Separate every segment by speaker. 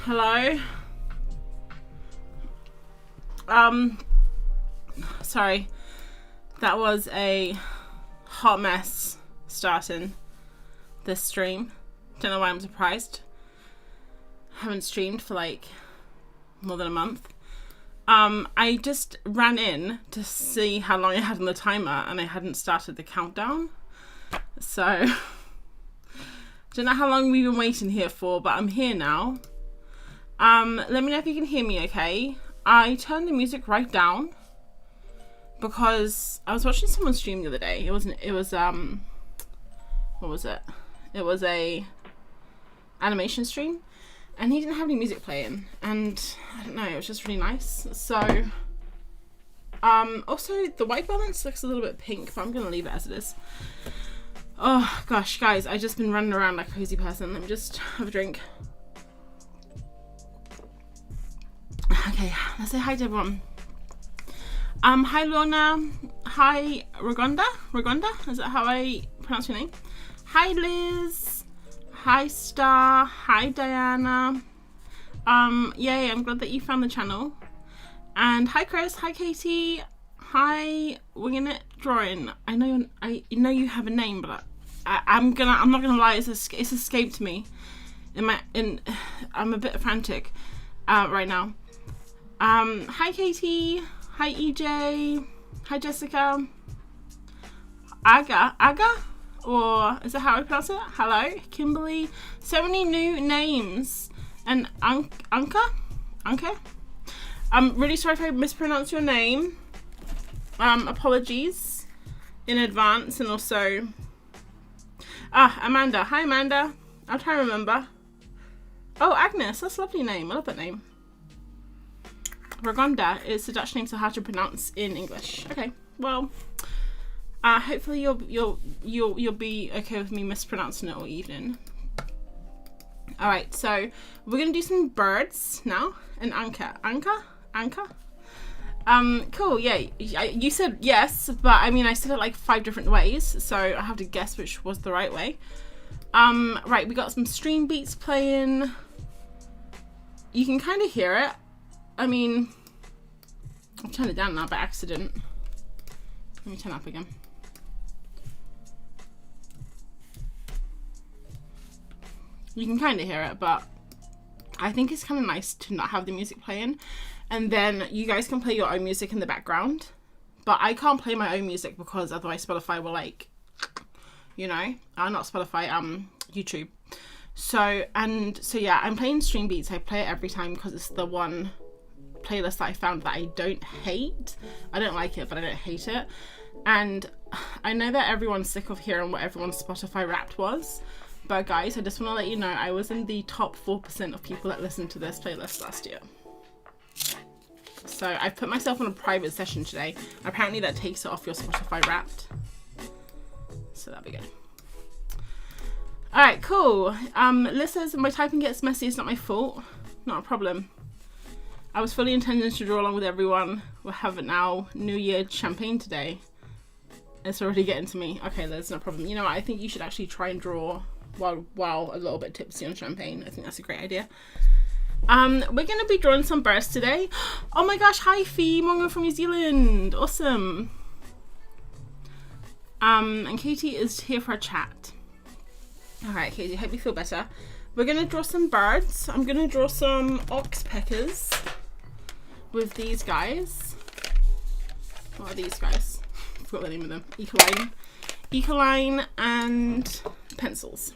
Speaker 1: Hello. Sorry. That was a hot mess starting this stream. Don't know why I'm surprised. Haven't streamed for like more than a month. I just ran in to see how long I had on the timer and I hadn't started the countdown. So don't know how long we've been waiting here for, but I'm here now. Let me know if you can hear me okay. I turned the music right down because I was watching someone stream the other day. It was what was it? It was a animation stream and he didn't have any music playing, and I don't know, it was just really nice. So also the white balance looks a little bit pink, but I'm gonna leave it as it is. Oh gosh, guys, I've just been running around like a crazy person. Let me just have a drink. Okay, let's say hi to everyone. Hi Lorna, hi Ragonda, is that how I pronounce your name? Hi Liz, hi Star, hi Diana. Yay, I'm glad that you found the channel. And hi Chris, hi Katie, hi Winging It Drawing. I know you have a name, but I'm not gonna lie, it's escaped me. I'm a bit frantic right now. Hi Katie, hi EJ, hi Jessica, Aga, or is that how I pronounce it? Hello, Kimberly. So many new names. And Anka. I'm really sorry if I mispronounced your name. Apologies in advance. And also Amanda. Hi Amanda. I'll try to remember. Oh, Agnes, that's a lovely name. I love that name. Ragonda is the Dutch name, so hard to pronounce in English. Okay, well, hopefully you'll be okay with me mispronouncing it all evening. All right, so we're gonna do some birds now. An anchor. Cool. Yeah, you said yes, but I mean I said it like 5 different ways, so I have to guess which was the right way. Right, we got some stream beats playing. You can kind of hear it. I mean, I'll turn it down now by accident. Let me turn it up again. You can kind of hear it, but I think it's kind of nice to not have the music playing, and then you guys can play your own music in the background. But I can't play my own music because otherwise Spotify will, like, you know, not Spotify, YouTube. So yeah, I'm playing stream beats. I play it every time because it's the one playlist that I found that I don't hate. I don't like it, but I don't hate it. And I know that everyone's sick of hearing what everyone's Spotify Wrapped was, but guys, I just want to let you know I was in the top 4% of people that listened to this playlist last year. So I put myself on a private session today. Apparently that takes it off your Spotify Wrapped, so that'll be good. Alright, cool. Liz says my typing gets messy, it's not my fault. Not a problem. I was fully intending to draw along with everyone. We'll have it now. New Year champagne today. It's already getting to me. Okay, Liz, no problem. You know what? I think you should actually try and draw while a little bit tipsy on champagne. I think that's a great idea. We're going to be drawing some birds today. Oh my gosh, hi Fee, Mongo from New Zealand. Awesome. And Katie is here for a chat. Alright, Katie, hope you feel better. We're going to draw some birds. I'm going to draw some oxpeckers with these guys. What are these guys? I forgot the name of them. Ecoline and pencils.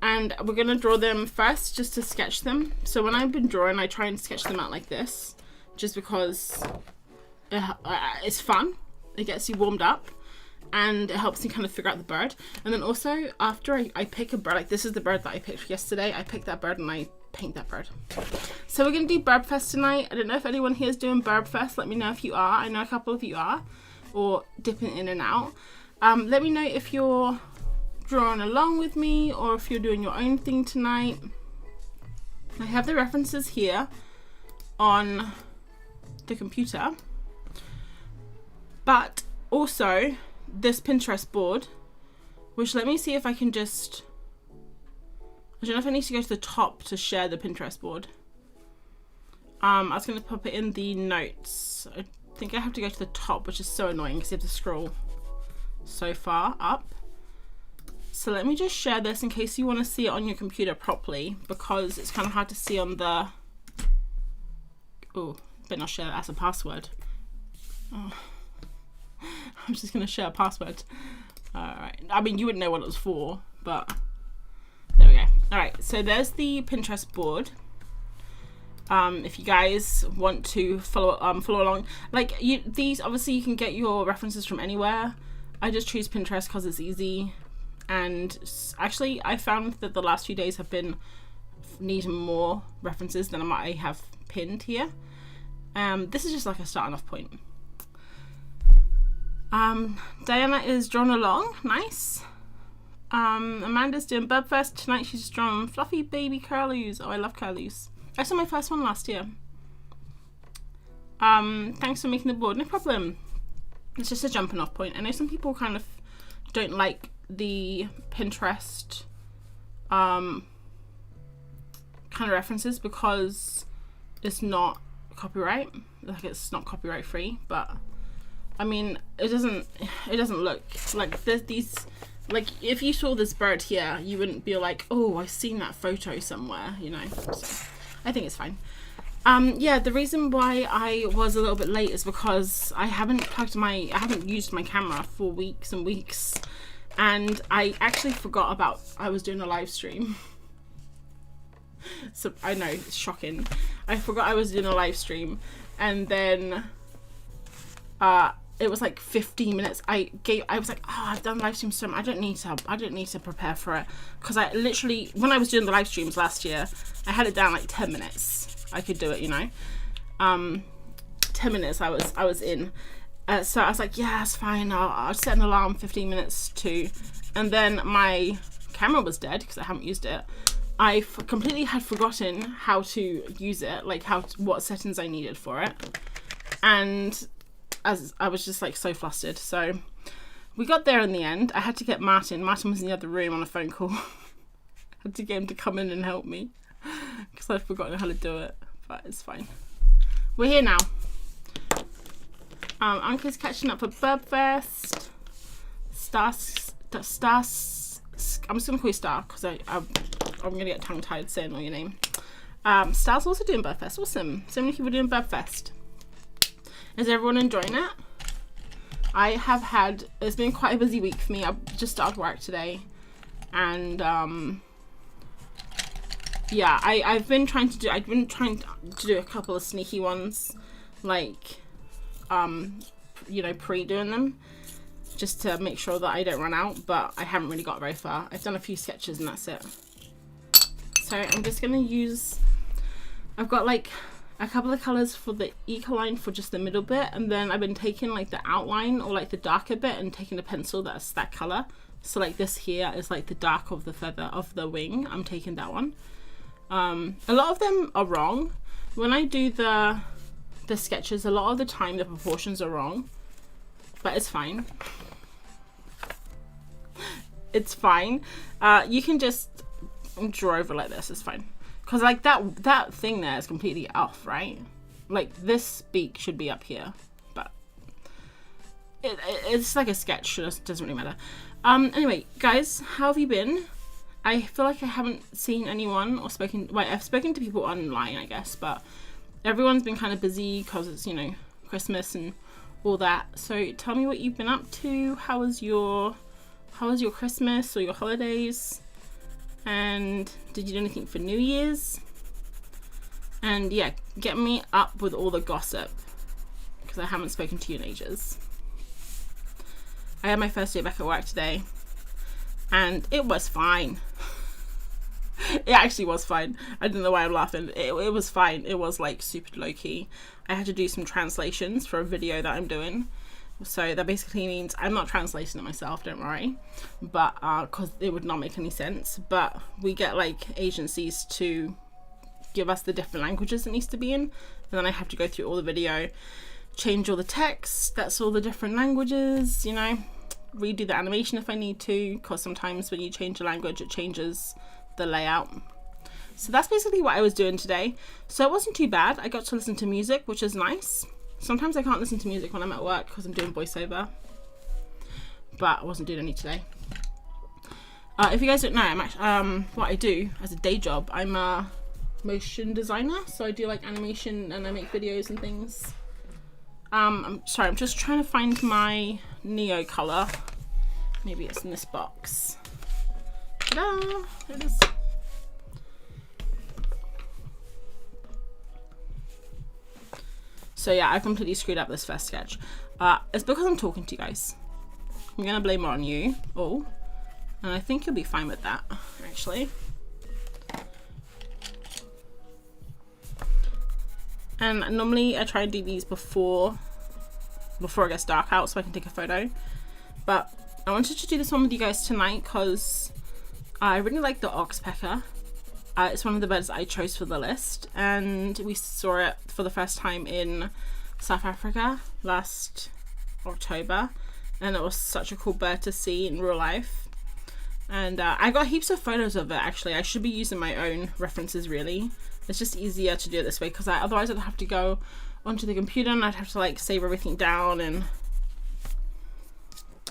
Speaker 1: And we're going to draw them first just to sketch them. So when I've been drawing, I try and sketch them out like this, just because it's fun. It gets you warmed up. And it helps me kind of figure out the bird. And then also after I pick a bird, like this is the bird that I picked yesterday, I pick that bird and I paint that bird. So we're going to do Birbfest tonight. I don't know if anyone here is doing Birbfest. Let me know if you are. I know a couple of you are, or dipping in and out. Let me know if you're drawing along with me or if you're doing your own thing tonight. I have the references here on the computer, but also this Pinterest board, which let me see if I can just, I don't know if I need to go to the top to share the Pinterest board. I was going to pop it in the notes. I think I have to go to the top, which is so annoying because you have to scroll so far up. So let me just share this in case you want to see it on your computer properly, because it's kind of hard to see on the, oh, better not share that as a password. Oh. I'm just going to share a password. Alright, I mean, you wouldn't know what it was for, but there we go. Alright, so there's the Pinterest board. If you guys want to follow along, like these, obviously you can get your references from anywhere. I just choose Pinterest because it's easy, and actually I found that the last few days have been needing more references than I have pinned here. This is just like a starting off point. Diana is drawn along, nice. Amanda's doing Birbfest tonight. She's drawn fluffy baby curlews. Oh, I love curlews. I saw my first one last year. Thanks for making the board. No problem. It's just a jumping off point. I know some people kind of don't like the Pinterest kind of references because it's not copyright. Like, it's not copyright free, but I mean, it doesn't look like these, like if you saw this bird here, you wouldn't be like, oh, I've seen that photo somewhere, you know. So I think it's fine. Yeah, the reason why I was a little bit late is because I haven't used my camera for weeks and weeks, and I actually forgot about I was doing a live stream. So I know, it's shocking. I forgot I was doing a live stream, and then it was like 15 minutes. I was like, oh, I've done live streams so much. I don't need to prepare for it, because I literally, when I was doing the live streams last year, I had it down like 10 minutes. I could do it, you know. 10 minutes I was in. So I was like, yeah, it's fine. I'll set an alarm 15 minutes to, and then my camera was dead because I haven't used it. I completely had forgotten how to use it, like what settings I needed for it. And as I was just like so flustered. So we got there in the end. I had to get Martin. Martin was in the other room on a phone call. I had to get him to come in and help me because I'd forgotten how to do it, but it's fine. We're here now. Uncle's catching up for Birbfest. I'm just gonna call you Star because I'm gonna get tongue tied saying all your name. Star's also doing Birbfest. Awesome. So many people doing Birbfest. Is everyone enjoying it? It's been quite a busy week for me. I've just started work today, and yeah, I've been trying to do a couple of sneaky ones, like you know, pre-doing them, just to make sure that I don't run out, but I haven't really got very far. I've done a few sketches and that's it. So I'm just gonna use, I've got like a couple of colors for the eco-line for just the middle bit, and then I've been taking like the outline or like the darker bit and taking a pencil that's that color. So like this here is like the dark of the feather of the wing. I'm taking that one. A lot of them are wrong. When I do the sketches, a lot of the time the proportions are wrong, but it's fine. It's fine. You can just draw over like this, it's fine. Because like that thing there is completely off, right? Like this beak should be up here, but it's like a sketch, so it doesn't really matter. Anyway, guys, how have you been? I feel like I haven't seen anyone or spoken, well, I've spoken to people online, I guess, but everyone's been kind of busy because it's, you know, Christmas and all that. So tell me what you've been up to. How was your Christmas or your holidays? And did you do anything for New Year's? And yeah, get me up with all the gossip because I haven't spoken to you in ages. I had my first day back at work today and it was fine. It actually was fine. I don't know why I'm laughing. It was fine. It was like super low-key. I had to do some translations for a video that I'm doing. So that basically means I'm not translating it myself, don't worry, but because it would not make any sense. But we get like agencies to give us the different languages it needs to be in, and then I have to go through all the video, change all the text, that's all the different languages, you know, redo the animation if I need to, because sometimes when you change the language it changes the layout. So that's basically what I was doing today. So it wasn't too bad. I got to listen to music, which is nice. Sometimes I can't listen to music when I'm at work because I'm doing voiceover, but I wasn't doing any today. If you guys don't know, I'm actually, what I do as a day job, I'm a motion designer, so I do like animation and I make videos and things. I'm sorry, I'm just trying to find my Neo color. Maybe it's in this box. Ta-da! There it is. So yeah, I completely screwed up this first sketch. It's because I'm talking to you guys. I'm gonna blame it on you all, and I think you'll be fine with that, actually. And normally I try and do these before it gets dark out so I can take a photo. But I wanted to do this one with you guys tonight because I really like the Oxpecker. It's one of the birds that I chose for the list, and we saw it for the first time in South Africa last October, and it was such a cool bird to see in real life. And I got heaps of photos of it, actually. I should be using my own references, really. It's just easier to do it this way because otherwise I'd have to go onto the computer and I'd have to like save everything down, and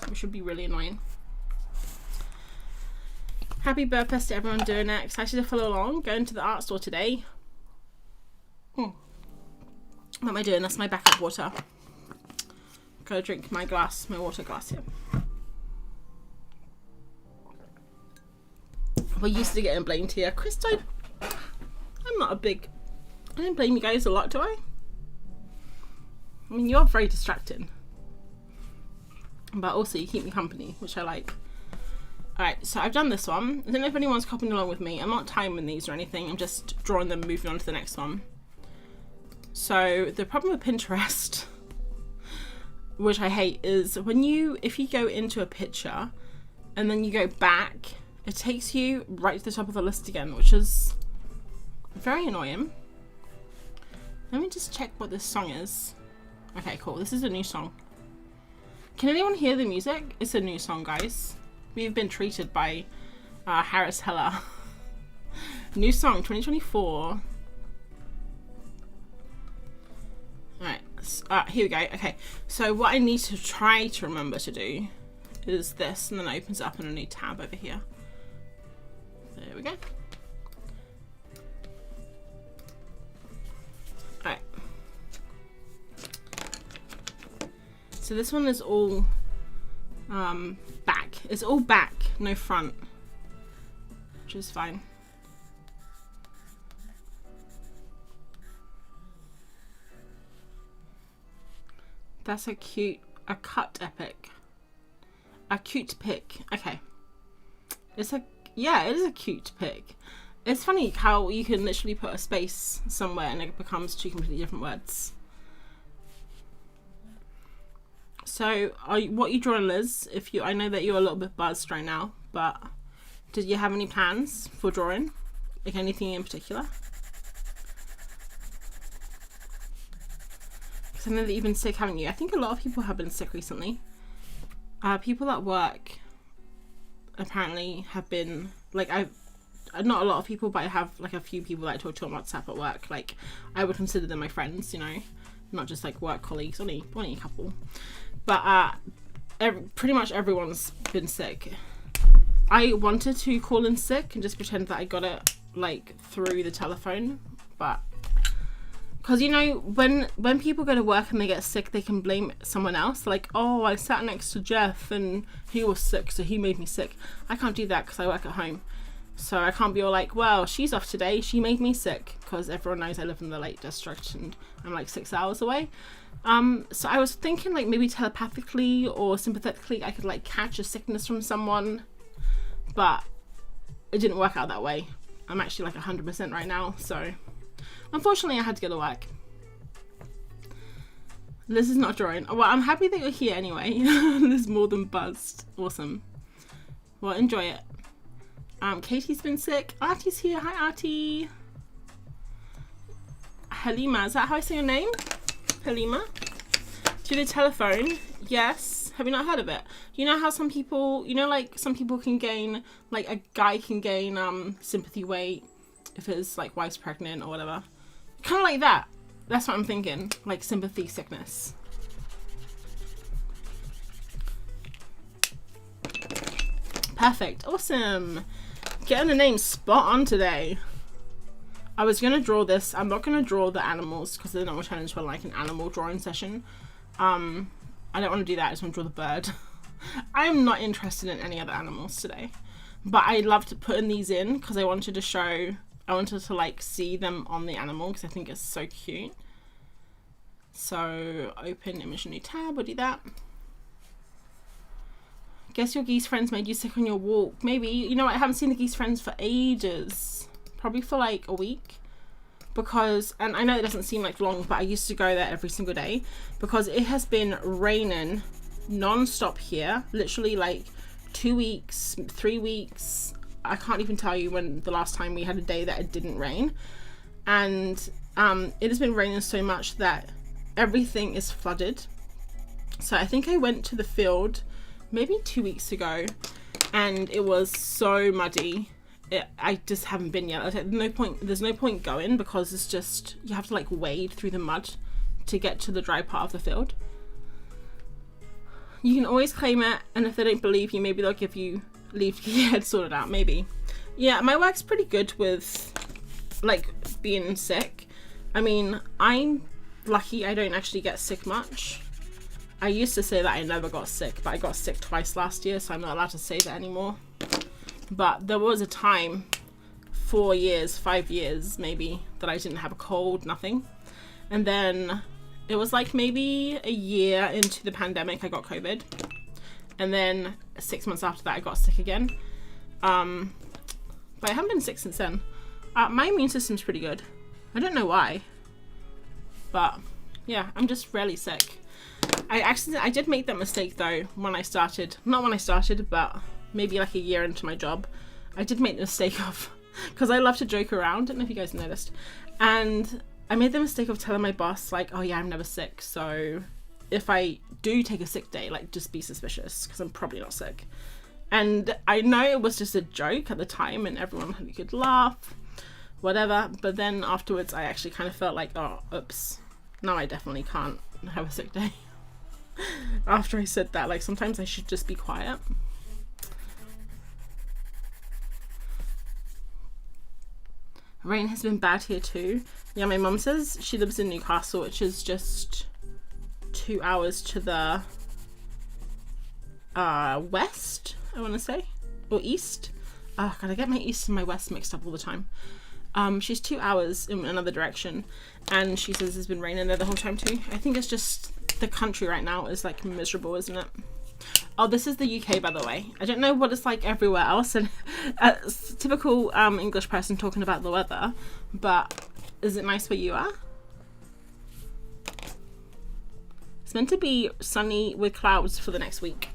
Speaker 1: it should be really annoying. Happy Birbfest to everyone doing it. Excited to follow along. Going to the art store today. What am I doing? That's my backup water. Gotta drink my water glass here. We're used to getting blamed here. Chris, I'm not I don't blame you guys a lot, do I? I mean, you're very distracting. But also you keep me company, which I like. Alright, so I've done this one. I don't know if anyone's copying along with me. I'm not timing these or anything. I'm just drawing them, moving on to the next one. So the problem with Pinterest, which I hate, is if you go into a picture and then you go back it takes you right to the top of the list again, which is very annoying. Let me just check what this song is. Okay, cool. This is a new song. Can anyone hear the music? It's a new song, guys. We've been treated by Harris Heller. New song, 2024. Alright, here we go. Okay, so what I need to try to remember to do is this, and then it opens up in a new tab over here. There we go. Alright. So this one is all back. It's all back, no front, which is fine. That's a cut epic. A cute pic. Okay. It is a cute pic. It's funny how you can literally put a space somewhere and it becomes two completely different words. So, what you drawing, Liz? I know that you're a little bit buzzed right now, but did you have any plans for drawing? Like anything in particular? I know that you've been sick, haven't you? I think a lot of people have been sick recently. People at work apparently have been, like, not a lot of people, but I have like a few people that I talk to on WhatsApp at work. Like, I would consider them my friends, you know, not just like work colleagues, only a couple. But pretty much everyone's been sick. I wanted to call in sick and just pretend that I got it like through the telephone, but because, you know, when people go to work and they get sick, they can blame someone else. Like, oh, I sat next to Jeff and he was sick, so he made me sick. I can't do that because I work at home. So I can't be all like, well, she's off today, she made me sick, because everyone knows I live in the Lake District and I'm like 6 hours away. So I was thinking like maybe telepathically or sympathetically I could like catch a sickness from someone, but it didn't work out that way. I'm actually like 100% right now, so unfortunately I had to go to work. Liz is not drawing. Well, I'm happy that you're here anyway. Liz more than buzzed. Awesome. Well, enjoy it. Katie's been sick. Artie's here. Hi, Artie. Halima, is that how I say your name? Halima? To the telephone. Yes. Have you not heard of it? You know how some people, you know, like some people can gain, like a guy can gain sympathy weight if his like wife's pregnant or whatever. Kind of like that. That's what I'm thinking. Like sympathy sickness. Perfect. Awesome. Getting the name spot on today. I was going to draw this. I'm not going to draw the animals because they're not turn into like an animal drawing session. I don't want to do that. I just want to draw the bird. I'm not interested in any other animals today. But I love to put in these in because I wanted to show, I wanted to like see them on the animal because I think it's so cute. So open image new tab, we'll do that. Guess your geese friends made you sick on your walk. Maybe. You know what? I haven't seen the geese friends for ages. Probably for like a week. Because, and I know it doesn't seem like long, but I used to go there every single day. Because it has been raining non-stop here. Literally like 2 weeks, 3 weeks. I can't even tell you when the last time we had a day that it didn't rain. And it has been raining so much that everything is flooded. So I think I went to the field maybe 2 weeks ago and it was so muddy. I just haven't been yet. There's no point going because it's just, you have to like wade through the mud to get to the dry part of the field. You can always claim it, and if they don't believe you, maybe they'll give you leave to get your head sorted out, maybe. Yeah, my work's pretty good with like being sick. I mean, I'm lucky I don't actually get sick much. I used to say that I never got sick, but I got sick twice last year, so I'm not allowed to say that anymore. But there was a time, 4 years, 5 years maybe, that I didn't have a cold, nothing. And then it was like maybe a year into the pandemic I got COVID. And then 6 months after that I got sick again. But I haven't been sick since then. My immune system's pretty good. I don't know why. But yeah, I'm just rarely sick. I did make that mistake though when I started, not when I started, but maybe like a year into my job. I did make the mistake of, because I love to joke around, I don't know if you guys noticed, and I made the mistake of telling my boss, like, oh yeah, I'm never sick, so if I do take a sick day, like, just be suspicious, because I'm probably not sick. And I know it was just a joke at the time, and everyone had a good laugh, whatever, but then afterwards I actually kind of felt like, oh, oops, now I definitely can't have a sick day. After I said that, like, sometimes I should just be quiet. Rain has been bad here too. Yeah, my mum says she lives in Newcastle, which is just 2 hours to the west, I want to say, or east. Oh god, I get my east and my west mixed up all the time. She's 2 hours in another direction, and she says it's been raining there the whole time too. I think it's just the country right now is like miserable, isn't it? Oh, this is the UK, by the way. I don't know what it's like everywhere else, and typical English person talking about the weather, but is it nice where you are? It's meant to be sunny with clouds for the next week,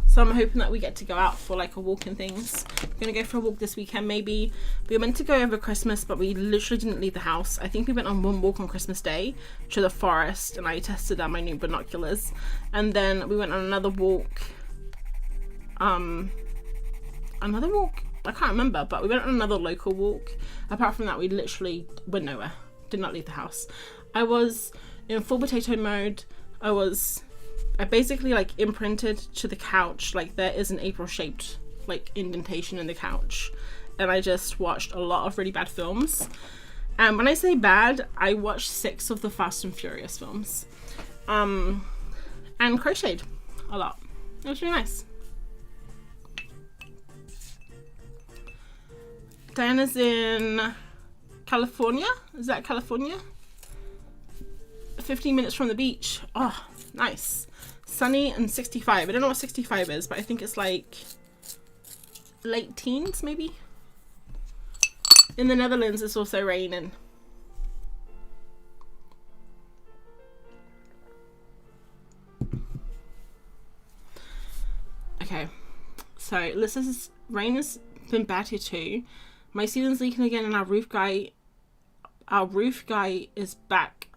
Speaker 1: so I'm hoping that we get to go out for like a walk and things. I'm gonna go for a walk this weekend maybe. We were meant to go over Christmas, but we literally didn't leave the house. I think we went on one walk on Christmas Day to the forest, and I tested out my new binoculars, and then we went on another walk. I can't remember, but we went on another local walk. Apart from that, we literally went nowhere, did not leave the house. I was in full potato mode. I basically like imprinted to the couch, like there is an April shaped like indentation in the couch, and I just watched a lot of really bad films. And when I say bad, I watched 6 of the Fast and Furious films, and crocheted a lot. It was really nice. Diana's in California. Is that California? 15 minutes from the beach. Oh, nice. Sunny and 65. I don't know what 65 is, but I think it's like late teens, maybe. In the Netherlands, it's also raining. Okay, so Liz's rain has been bad here too. My ceiling's leaking again, and our roof guy is back.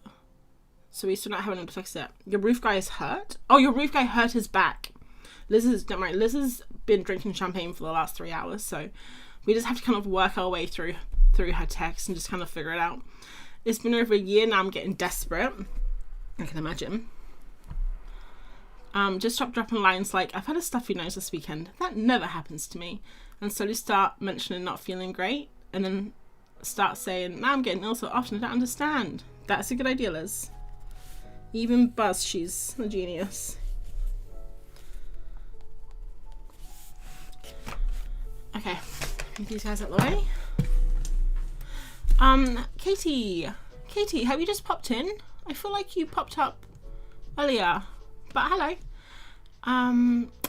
Speaker 1: So we still not having to fix it. Your roof guy is hurt? Oh, your roof guy hurt his back. Don't worry, Liz has been drinking champagne for the last 3 hours, so we just have to kind of work our way through her text and just kind of figure it out. It's been over a year now. I'm getting desperate. I can imagine. Just stop dropping lines like, I've had a stuffy nose this weekend. That never happens to me. And slowly start mentioning not feeling great, and then start saying, now I'm getting ill so often I don't understand. That's a good idea, Liz. Even Buzz, she's a genius. Okay, move these guys out of the way. Katie, have you just popped in? I feel like you popped up earlier, but hello.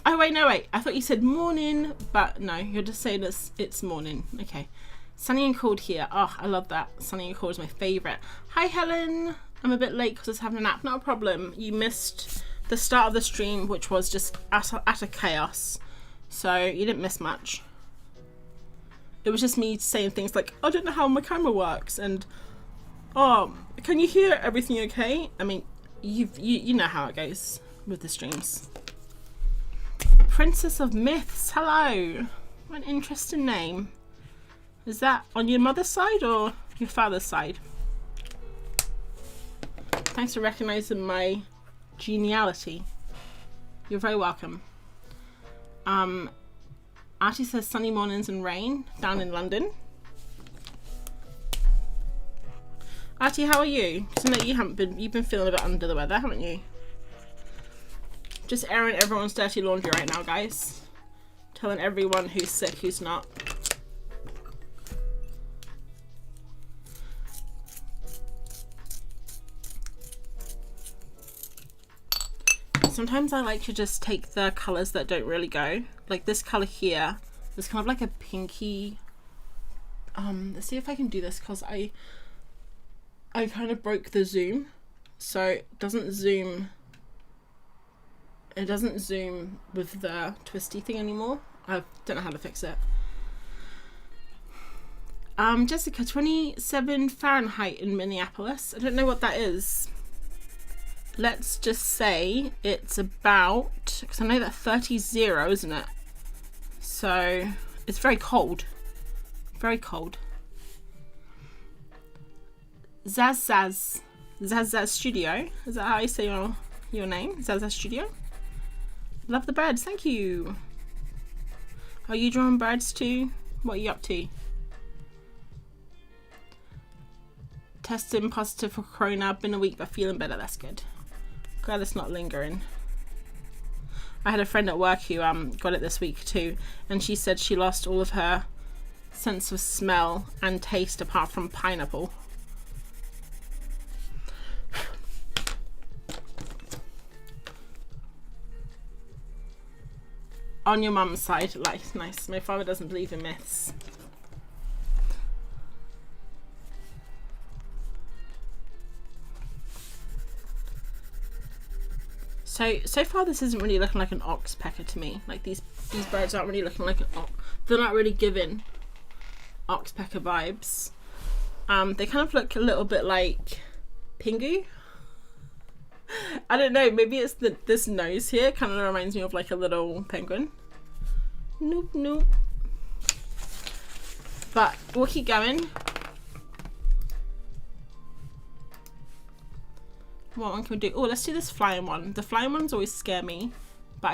Speaker 1: Oh wait, no wait, I thought you said morning, but no, you're just saying it's morning. Okay. Sunny and cold here. Oh, I love that. Sunny and cold is my favourite. Hi Helen. I'm a bit late because I was having a nap. Not a problem. You missed the start of the stream, which was just utter chaos. So you didn't miss much. It was just me saying things like, I don't know how my camera works, and oh, can you hear everything okay? I mean, you know how it goes with the streams. Princess of Myths. Hello. What an interesting name. Is that on your mother's side or your father's side? Thanks for recognizing my geniality. You're very welcome. Artie says sunny mornings and rain down in London. Artie, how are you? Because I know you've been feeling a bit under the weather, haven't you? Just airing everyone's dirty laundry right now, guys. Telling everyone who's sick, who's not. Sometimes I like to just take the colours that don't really go. Like this colour here is kind of like a pinky. Let's see if I can do this, because I kind of broke the zoom, so it doesn't zoom with the twisty thing anymore. I don't know how to fix it. Jessica, 27 Fahrenheit in Minneapolis. I don't know what that is. Let's just say it's about, because I know that 30 is 0, isn't it? So it's very cold. Very cold. Zaz Studio. Is that how I say your name? Zaz Studio. Love the birds. Thank you. Are you drawing birds too? What are you up to? Testing positive for corona. Been a week but feeling better. That's good. Glad it's not lingering. I had a friend at work who got it this week too, and she said she lost all of her sense of smell and taste apart from pineapple. On your mum's side, like, nice. My father doesn't believe in myths. So far this isn't really looking like an oxpecker to me. Like these birds aren't really looking like an ox. They're not really giving oxpecker vibes. They kind of look a little bit like Pingu. I don't know, maybe it's this nose here kind of reminds me of like a little penguin. Nope, nope. But we'll keep going. What one can we do? Oh, let's do this flying one. The flying ones always scare me, but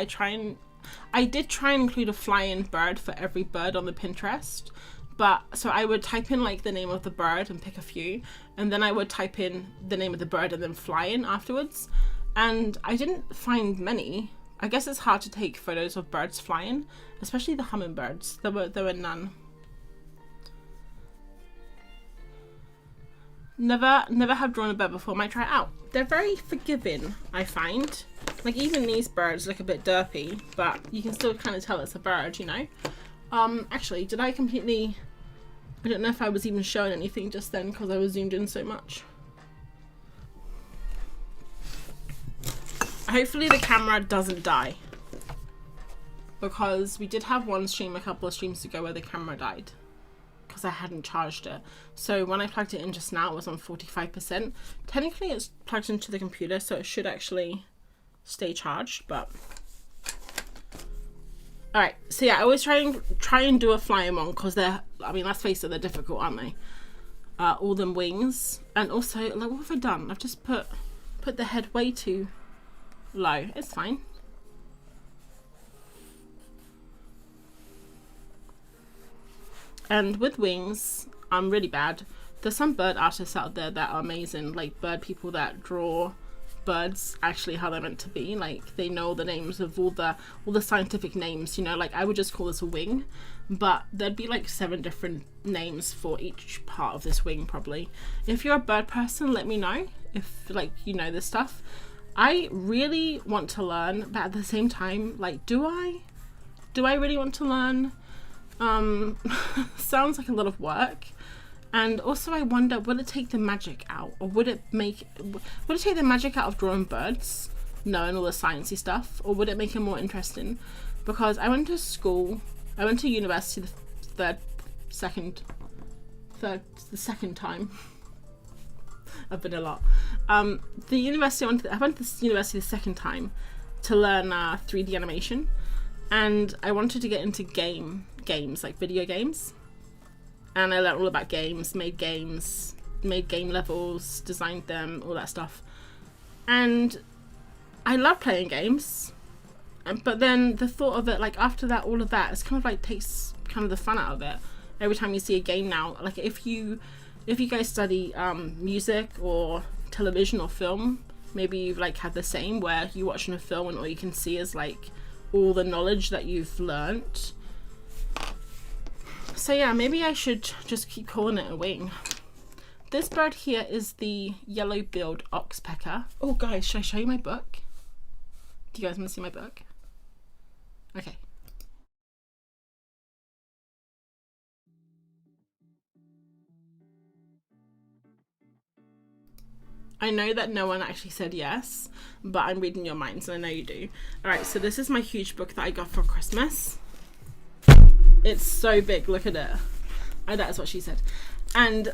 Speaker 1: I did try and include a flying bird for every bird on the Pinterest. But so I would type in like the name of the bird and pick a few, and then I would type in the name of the bird and then flying afterwards. And I didn't find many. I guess it's hard to take photos of birds flying, especially the hummingbirds. There were none. Never have drawn a bird before. Might try it out. They're very forgiving, I find. Like even these birds look a bit derpy, but you can still kind of tell it's a bird, you know. Actually, did I completely... I don't know if I was even showing anything just then because I was zoomed in so much. Hopefully the camera doesn't die, because we did have one stream a couple of streams ago where the camera died because I hadn't charged it. So when I plugged it in just now, it was on 45%. Technically it's plugged into the computer, so it should actually stay charged, but... Alright, so yeah, I always try and do a flying one because they're, I mean, let's face it, they're difficult, aren't they? All them wings. And also, like, what have I done? I've just put the head way too low. It's fine. And with wings, I'm really bad. There's some bird artists out there that are amazing, like bird people that draw birds actually how they're meant to be. Like they know the names of all the scientific names, you know. Like I would just call this a wing, but there'd be like 7 different names for each part of this wing probably. If you're a bird person, let me know if like you know this stuff. I really want to learn, but at the same time, like do I really want to learn? Sounds like a lot of work. And also I wonder, will it take the magic out? Or would it take the magic out of drawing birds, knowing all the sciencey stuff? Or would it make it more interesting? Because I went to university the second time. I've been a lot. I went to this university the second time to learn 3D animation. And I wanted to get into games, like video games. And I learned all about games, made game levels, designed them, all that stuff. And I love playing games. But then the thought of it, like after that, all of that, it's kind of like takes kind of the fun out of it. Every time you see a game now, like if you guys study music or television or film, maybe you've like had the same where you're watching a film and all you can see is like all the knowledge that you've learnt. So yeah, maybe I should just keep calling it a wing. This bird here is the yellow-billed oxpecker. Oh guys, should I show you my book? Do you guys want to see my book? Okay. I know that no one actually said yes, but I'm reading your minds and I know you do. Alright, so this is my huge book that I got for Christmas. It's so big, look at it. That is what she said. And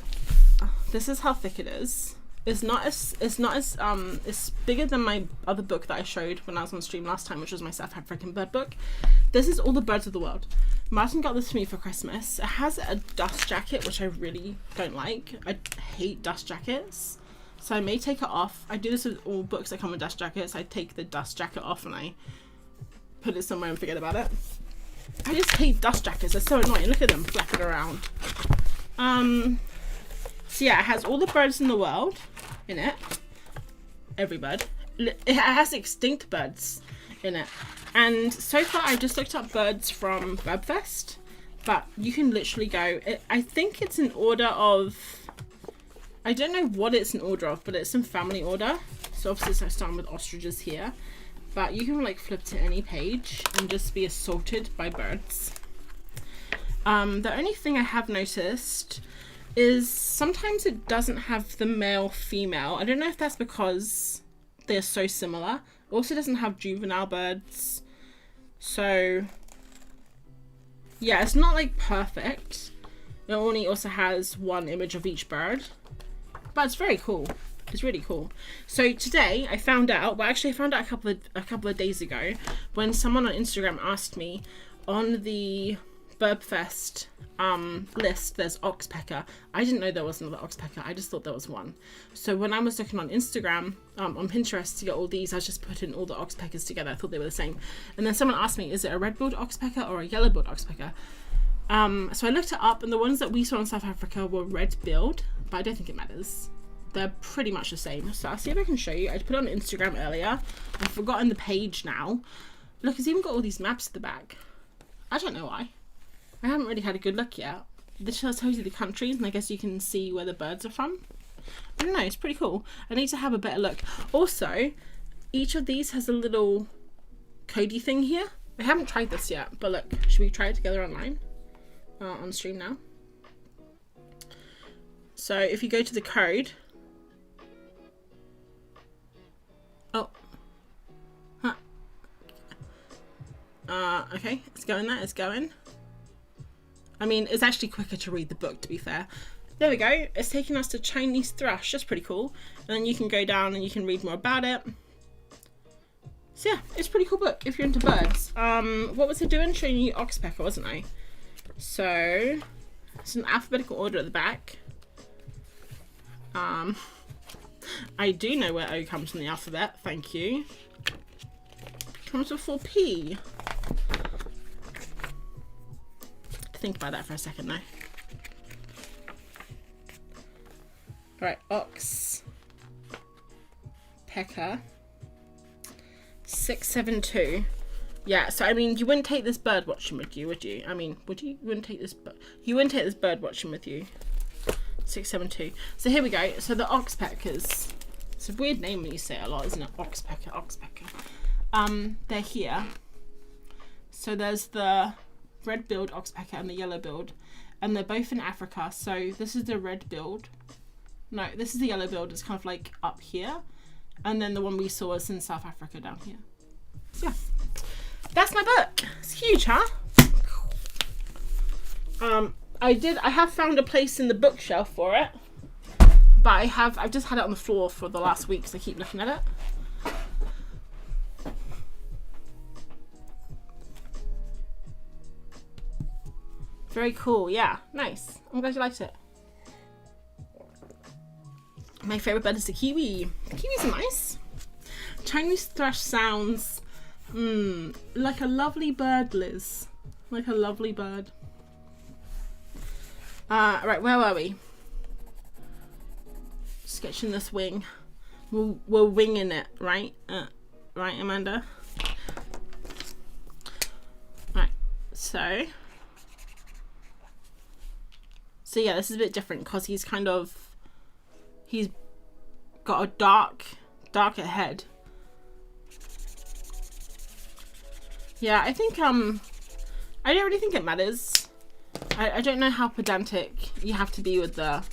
Speaker 1: this is how thick it is. It's bigger than my other book that I showed when I was on stream last time, which was my South African bird book. This is all the birds of the world. Martin got this for me for Christmas. It has a dust jacket, which I really don't like. I hate dust jackets. So I may take it off. I do this with all books that come with dust jackets. I take the dust jacket off and I put it somewhere and forget about it. I just hate dust jackets. They're so annoying. Look at them flapping around. So yeah, it has all the birds in the world in it. Every bird. It has extinct birds in it. And so far I just looked up birds from Birbfest, but you can literally go, I think it's in order of, I don't know what it's in order of, but it's in family order. So obviously I started with ostriches here, but you can like flip to any page and just be assaulted by birds. The only thing I have noticed is sometimes it doesn't have the male female. I don't know if that's because they're so similar. It also doesn't have juvenile birds. So yeah, it's not like perfect. It only also has one image of each bird, but it's very cool. It's really cool. So today I found out, well actually I found out a couple of days ago when someone on Instagram asked me on the Birbfest list there's Oxpecker. I didn't know there was another Oxpecker. I just thought there was one. So when I was looking on Instagram, on Pinterest to get all these, I just put in all the Oxpeckers together. I thought they were the same. And then someone asked me, is it a red-billed Oxpecker or a yellow-billed Oxpecker? So I looked it up and the ones that we saw in South Africa were red-billed, but I don't think it matters. They're pretty much the same. So I'll see if I can show you. I put it on Instagram earlier. I've forgotten the page now. Look, it's even got all these maps at the back. I don't know why. I haven't really had a good look yet. This tells you the countries, and I guess you can see where the birds are from. I don't know, it's pretty cool. I need to have a better look. Also, each of these has a little codey thing here. I haven't tried this yet, but look, should we try it together online? On stream now. So if you go to the code. Oh. Huh. Okay, it's going there, it's going. I mean, it's actually quicker to read the book, to be fair. There we go. It's taking us to Chinese thrush. That's pretty cool. And then you can go down and you can read more about it. So yeah, it's a pretty cool book if you're into birds. What was it doing? Showing you Oxpecker, wasn't I? So it's an alphabetical order at the back. I do know where O comes from the alphabet. Thank you. P comes before P. Think about that for a second though. Right, Ox Pecker 672. Yeah, so I mean you wouldn't take this bird watching with you, would you? I mean, would you? You wouldn't take this bird watching with you. 672. So here we go. So the Oxpeckers. It's a weird name when you say it a lot, isn't it? Oxpecker. They're here. So there's the red-billed Oxpecker and the yellow-billed, and they're both in Africa. So this is the red-billed. No, this is the yellow-billed. It's kind of like up here, and then the one we saw was in South Africa down here. So yeah, that's my book. It's huge, huh? I have found a place in the bookshelf for it, but I've just had it on the floor for the last week, so I keep looking at it. Very cool, yeah, nice. I'm glad you liked it. My favourite bird is the kiwi. The kiwis are nice. Chinese thrush sounds like a lovely bird, Liz. Like a lovely bird. Right, where were we? Sketching this wing. We're winging it, right? Right, Amanda? Right, so yeah, this is a bit different because he's got a darker head. Yeah, I think I don't really think it matters. I don't know how pedantic you have to be with the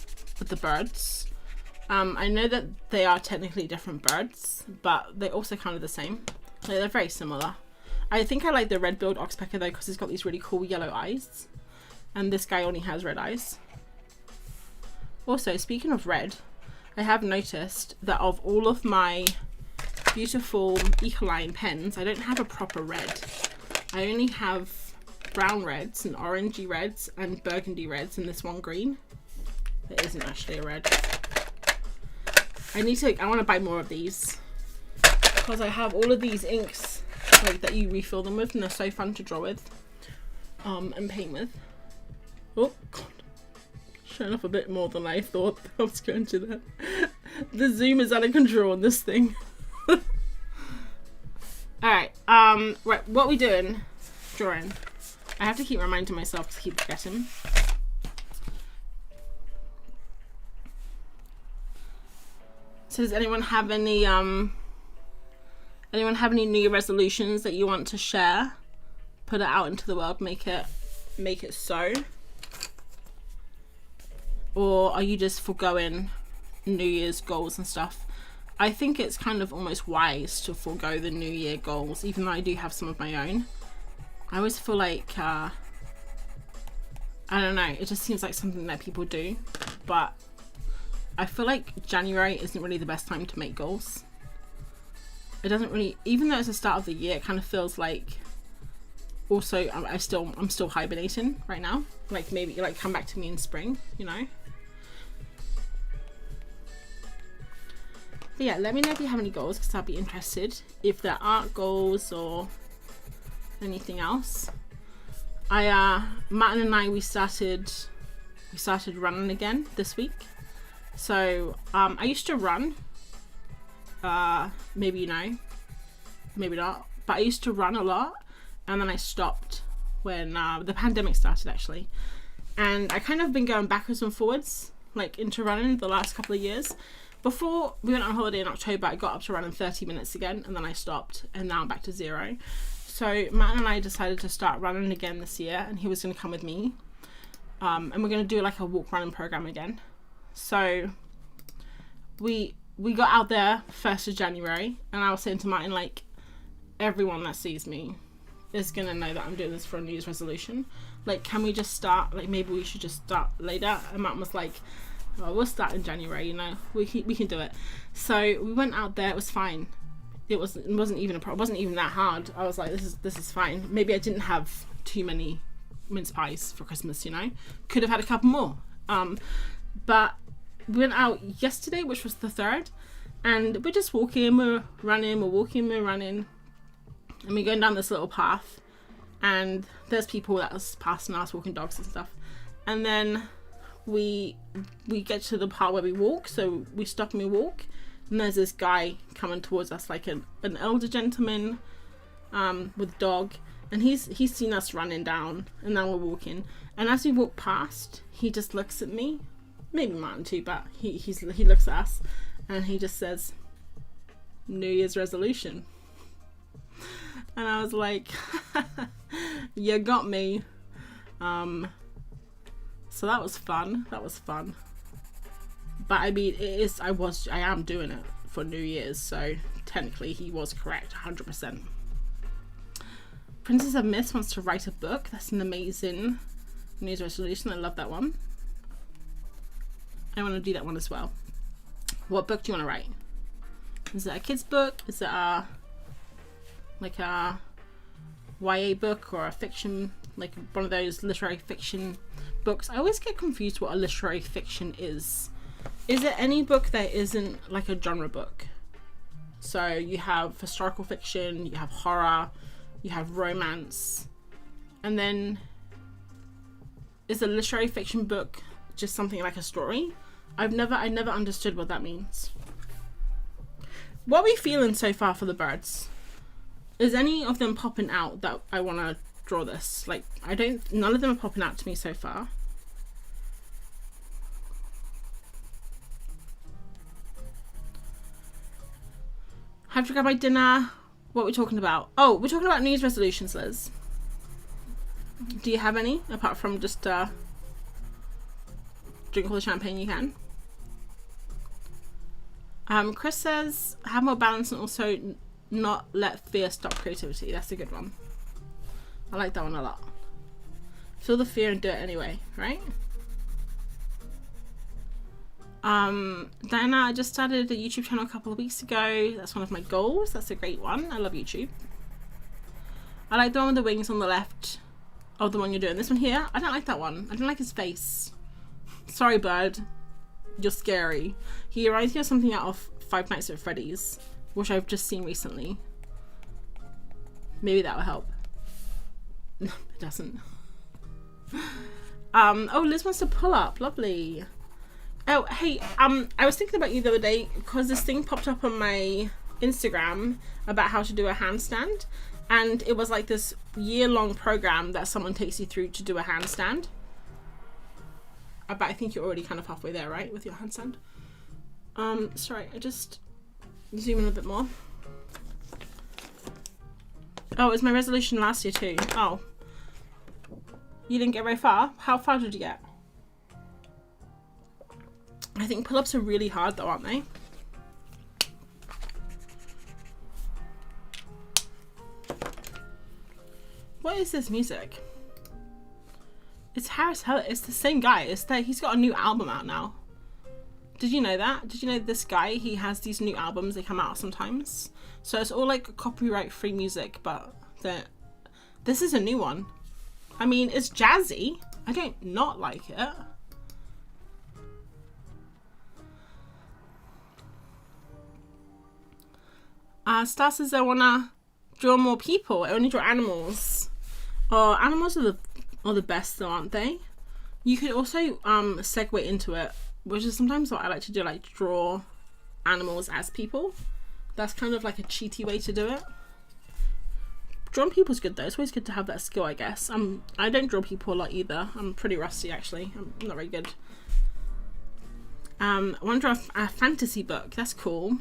Speaker 1: birds. I know that they are technically different birds, but they're also kind of the same. Like, they're very similar. I think I like the red-billed Oxpecker though because it's got these really cool yellow eyes. and this guy only has red eyes. Also, speaking of red, I have noticed that of all of my beautiful Ecoline pens, I don't have a proper red. I only have brown reds and orangey reds and burgundy reds and this one green. It isn't actually a red. I want to buy more of these because I have all of these inks like that you refill them with, and they're so fun to draw with and paint with. Oh god, showing off a bit more than I thought I was going to do. The zoom is out of control on this thing. Alright, right, what we doing? Drawing. I have to keep reminding myself to keep forgetting. So does anyone have any New Year resolutions that you want to share? Put it out into the world, make it so? Or are you just foregoing New Year's goals and stuff? I think it's kind of almost wise to forego the New Year goals, even though I do have some of my own. I always feel like, I don't know, it just seems like something that people do, but I feel like January isn't really the best time to make goals. It doesn't really, even though it's the start of the year, it kind of feels like, also, I'm still hibernating right now. Like, maybe, like, come back to me in spring, you know? But yeah, let me know if you have any goals, because I'll be interested. If there aren't goals or anything else. Martin and I, we started running again this week. So, I used to run. Maybe you know, maybe not. But I used to run a lot. And then I stopped when the pandemic started, actually. And I kind of been going backwards and forwards, like, into running the last couple of years. Before we went on holiday in October, I got up to running 30 minutes again, and then I stopped, and now I'm back to 0. So Matt and I decided to start running again this year, and he was going to come with me. And we're going to do like a walk running program again. So we got out there 1st of January, and I was saying to Martin, like, everyone that sees me is going to know that I'm doing this for a New Year's resolution. Like, can we just start, like, maybe we should just start later? And Martin was like, well, we'll start in January, you know, we can do it. So we went out there, it was fine. It wasn't even that hard. I was like, this is fine. Maybe I didn't have too many mince pies for Christmas, you know. Could have had a couple more. But we went out yesterday, which was the 3rd, and we're just walking, we're running, we're walking, we're running, and we're going down this little path, and there's people that was passing us, walking dogs and stuff, and then we get to the part where we walk, so we stop and we walk, and there's this guy coming towards us, like an elder gentleman with a dog, and he's seen us running down, and now we're walking, and as we walk past, he just looks at me, maybe Martin too, but he looks at us, and he just says, New Year's resolution. And I was like, you got me. So that was fun. But I mean, I am doing it for New Year's, so technically he was correct, 100%. Princess of Mist wants to write a book. That's an amazing New Year's resolution. I love that one. I want to do that one as well. What book do you want to write? Is it a kid's book? Is it like a YA book or a fiction, like one of those literary fiction books? I always get confused what a literary fiction is. Is it any book that isn't like a genre book? So you have historical fiction, you have horror, you have romance, and then is a literary fiction book just something like a story? I never understood what that means. What are we feeling so far for the birds? Is any of them popping out that I want to draw this? Like, none of them are popping out to me so far. Have to grab my dinner. What are we talking about? Oh, we're talking about New Year's resolutions, Liz. Do you have any, apart from just drink all the champagne you can? Chris says, have more balance and also not let fear stop creativity. That's a good one. I like that one a lot. Feel the fear and do it anyway, right? Diana, I just started a YouTube channel a couple of weeks ago. That's one of my goals. That's a great one. I love YouTube. I like the one with the wings on the left. Oh, the one you're doing. This one here? I don't like that one. I don't like his face. Sorry, bird. You're scary. He reminds me of something out of Five Nights at Freddy's, which I've just seen recently. Maybe that will help. No, it doesn't. Oh, Liz wants to pull up. Lovely. Oh, hey, I was thinking about you the other day because this thing popped up on my Instagram about how to do a handstand, and it was like this year-long program that someone takes you through to do a handstand. But I think you're already kind of halfway there, right, with your handstand? Sorry, I just zoom in a bit more. Oh, it was my resolution last year too. Oh. You didn't get very far? How far did you get? I think pull-ups are really hard though, aren't they? What is this music? It's Harris Heller. It's the same guy. He's got a new album out now. Did you know that? Did you know this guy, he has these new albums, they come out sometimes. So it's all like copyright free music, but this is a new one. I mean, it's jazzy. I don't not like it. Star says I wanna draw more people. I only draw animals. Oh, animals are the best though, aren't they? You could also segue into it, which is sometimes what I like to do, like draw animals as people. That's kind of like a cheaty way to do it. Drawing people's good though. It's always good to have that skill, I guess. I don't draw people a lot either. I'm pretty rusty actually. I'm not very good. I want to draw a fantasy book. That's cool.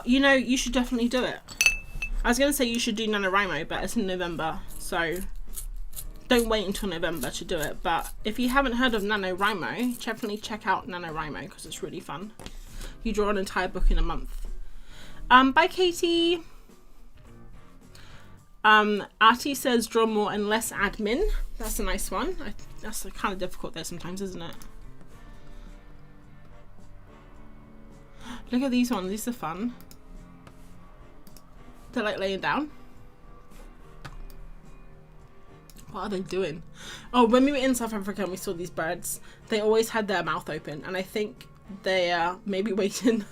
Speaker 1: You know, you should definitely do it. I was going to say you should do NaNoWriMo, but it's in November, so don't wait until November to do it. But if you haven't heard of NaNoWriMo, definitely check out NaNoWriMo because it's really fun. You draw an entire book in a month. Bye, Katie. Artie says draw more and less admin. That's a nice one. That's kind of difficult there sometimes, isn't it? Look at these ones. These are fun. They're like laying down. What are they doing? Oh, when we were in South Africa and we saw these birds, they always had their mouth open, and I think they are maybe waiting.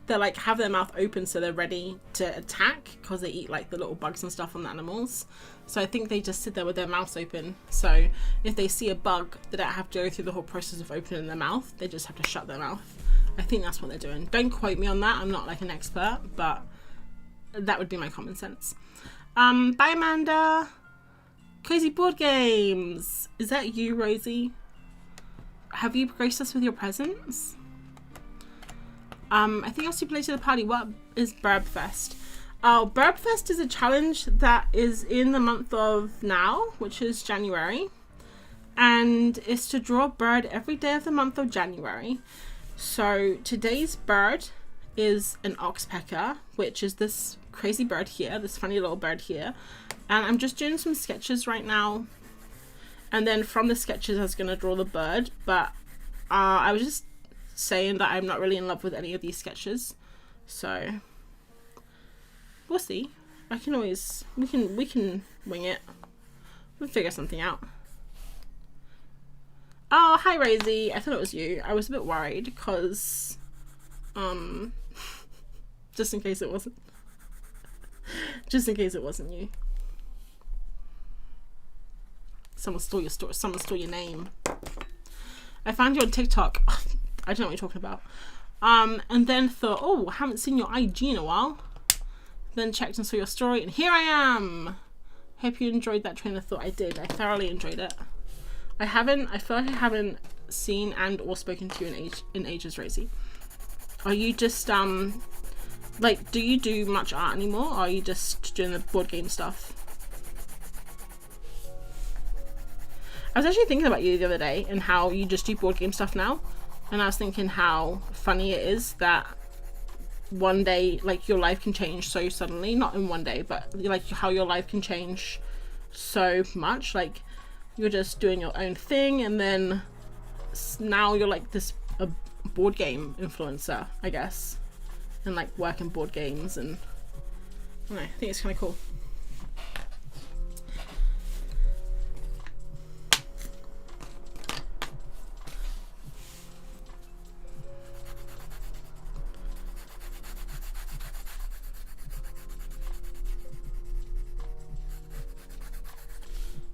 Speaker 1: They like have their mouth open so they're ready to attack because they eat like the little bugs and stuff on the animals. So I think they just sit there with their mouths open. So if they see a bug, they don't have to go through the whole process of opening their mouth. They just have to shut their mouth. I think that's what they're doing. Don't quote me on that. I'm not like an expert, but that would be my common sense. Bye, Amanda. Cozy Board Games. Is that you, Rosie? Have you graced us with your presence? I think I'll stipulate to the party. What is Birbfest? Oh, Birbfest is a challenge that is in the month of now, which is January. And it's to draw a bird every day of the month of January. So today's bird is an Oxpecker, which is this crazy bird here, this funny little bird here. And I'm just doing some sketches right now. And then from the sketches, I was going to draw the bird. But I was just saying that I'm not really in love with any of these sketches. So we'll see. I can always, we can wing it. We'll figure something out. Oh, hi Rosie. I thought it was you. I was a bit worried because, just in case it wasn't. Just in case it wasn't you. Someone stole your story. Someone stole your name. I found you on TikTok. I don't know what you're talking about. And then thought, oh, I haven't seen your IG in a while. Then checked and saw your story, and here I am. Hope you enjoyed that train of thought. I did. I thoroughly enjoyed it. I feel like I haven't seen and or spoken to you in ages, Rosie. Are you just like, do you do much art anymore, or are you just doing the board game stuff? I was actually thinking about you the other day and how you just do board game stuff now, and I was thinking how funny it is that one day, like, your life can change so suddenly, not in one day, but like how your life can change so much. Like, you're just doing your own thing, and then now you're like this a board game influencer, I guess, and like work in board games, and I don't know, I think it's kind of cool.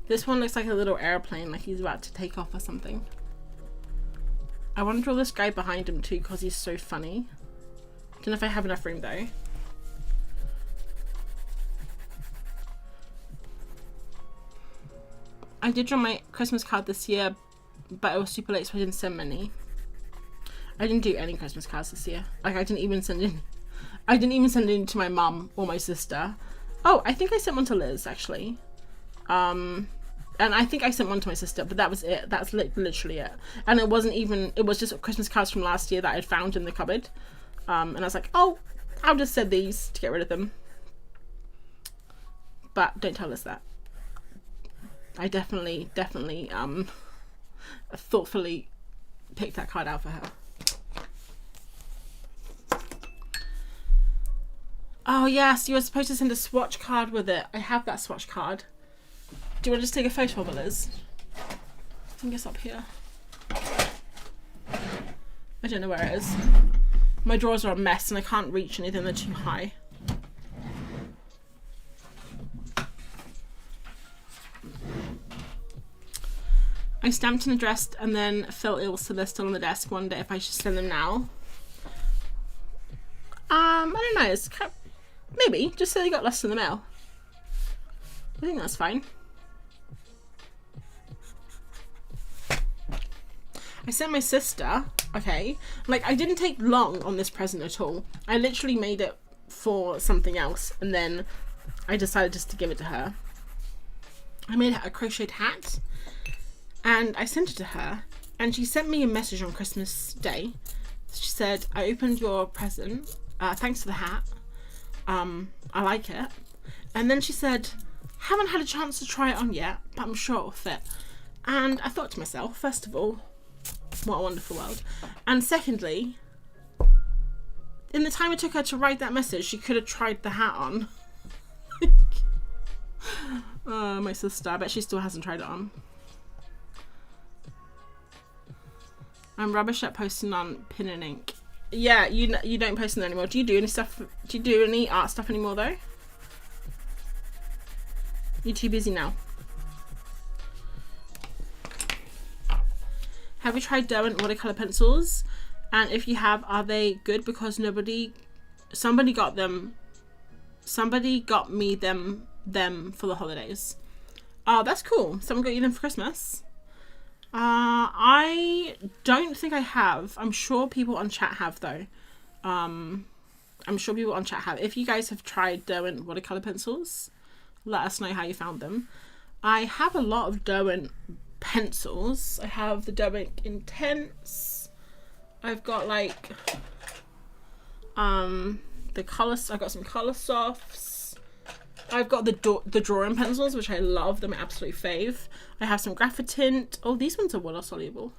Speaker 1: This one looks like a little airplane, like he's about to take off or something. I want to draw this guy behind him too because he's so funny. Don't know if I have enough room though. I did draw my Christmas card this year, but it was super late, so I didn't send many. I didn't do any Christmas cards this year. Like, I didn't even send in to my mum or my sister. Oh, I think I sent one to Liz actually. And I think I sent one to my sister, but that was it. That's literally it. And it wasn't even, it was just Christmas cards from last year that I'd found in the cupboard. And I was like, oh, I'll just send these to get rid of them. But don't tell us that. I definitely thoughtfully picked that card out for her. Oh yes, you were supposed to send a swatch card with it. I have that swatch card. Do you want to just take a photo of it, Liz? I think it's up here. I don't know where it is. My drawers are a mess and I can't reach anything, they're too high. I stamped and addressed and then felt ill, so they're still on the desk. One day if I should send them now. I don't know, it's kind of, maybe, just so they got lost in the mail. I think that's fine. I sent my sister, okay, like I didn't take long on this present at all. I literally made it for something else and then I decided just to give it to her. I made a crocheted hat and I sent it to her and she sent me a message on Christmas Day. She said, I opened your present, thanks for the hat, I like it. And then she said, haven't had a chance to try it on yet, but I'm sure it'll fit. And I thought to myself, first of all, what a wonderful world. And secondly, in the time it took her to write that message, she could have tried the hat on. My sister, I bet she still hasn't tried it on. I'm rubbish at posting on Pin and Ink. Yeah, you don't post on there anymore. Do you do any stuff? Do you do any art stuff anymore though? You're too busy now. Have you tried Derwent watercolor pencils? And if you have, are they good? Because somebody got me them for the holidays. Oh, that's cool. Someone got you them for Christmas. I don't think I have. I'm sure people on chat have though. I'm sure people on chat have. If you guys have tried Derwent watercolor pencils, let us know how you found them. I have a lot of Derwent pencils. I have the Derwent Intense. I've got like the colors. I've got some color softs. I've got the drawing pencils, which I love. They're my absolute fave. I have some Graphitint. Oh, these ones are water soluble.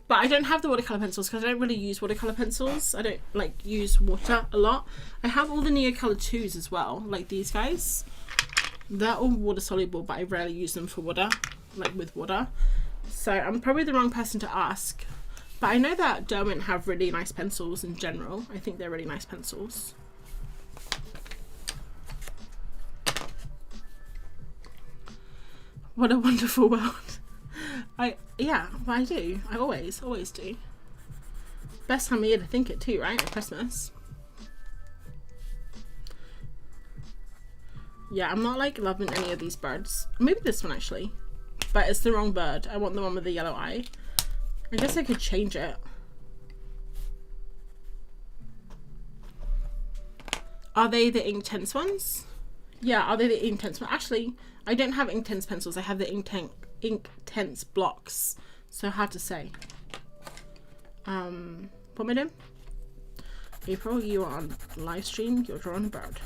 Speaker 1: But I don't have the watercolor pencils because I don't really use watercolor pencils. I don't like use water a lot. I have all the Neocolor 2s as well, like these guys. They're all water soluble, but I rarely use them for water, like with water. So I'm probably the wrong person to ask. But I know that Derwent have really nice pencils in general. I think they're really nice pencils. What a wonderful world. Yeah, I do. I always do. Best time of year to think it too, right? At Christmas. Yeah, I'm not like loving any of these birds. Maybe this one actually. But it's the wrong bird. I want the one with the yellow eye. I guess I could change it. Are they the Inktense ones? Yeah, are they the Inktense ones? Actually, I don't have Inktense pencils. I have the Inktense blocks. So hard to say. What am I doing? April, you are on live stream, you're drawing a bird.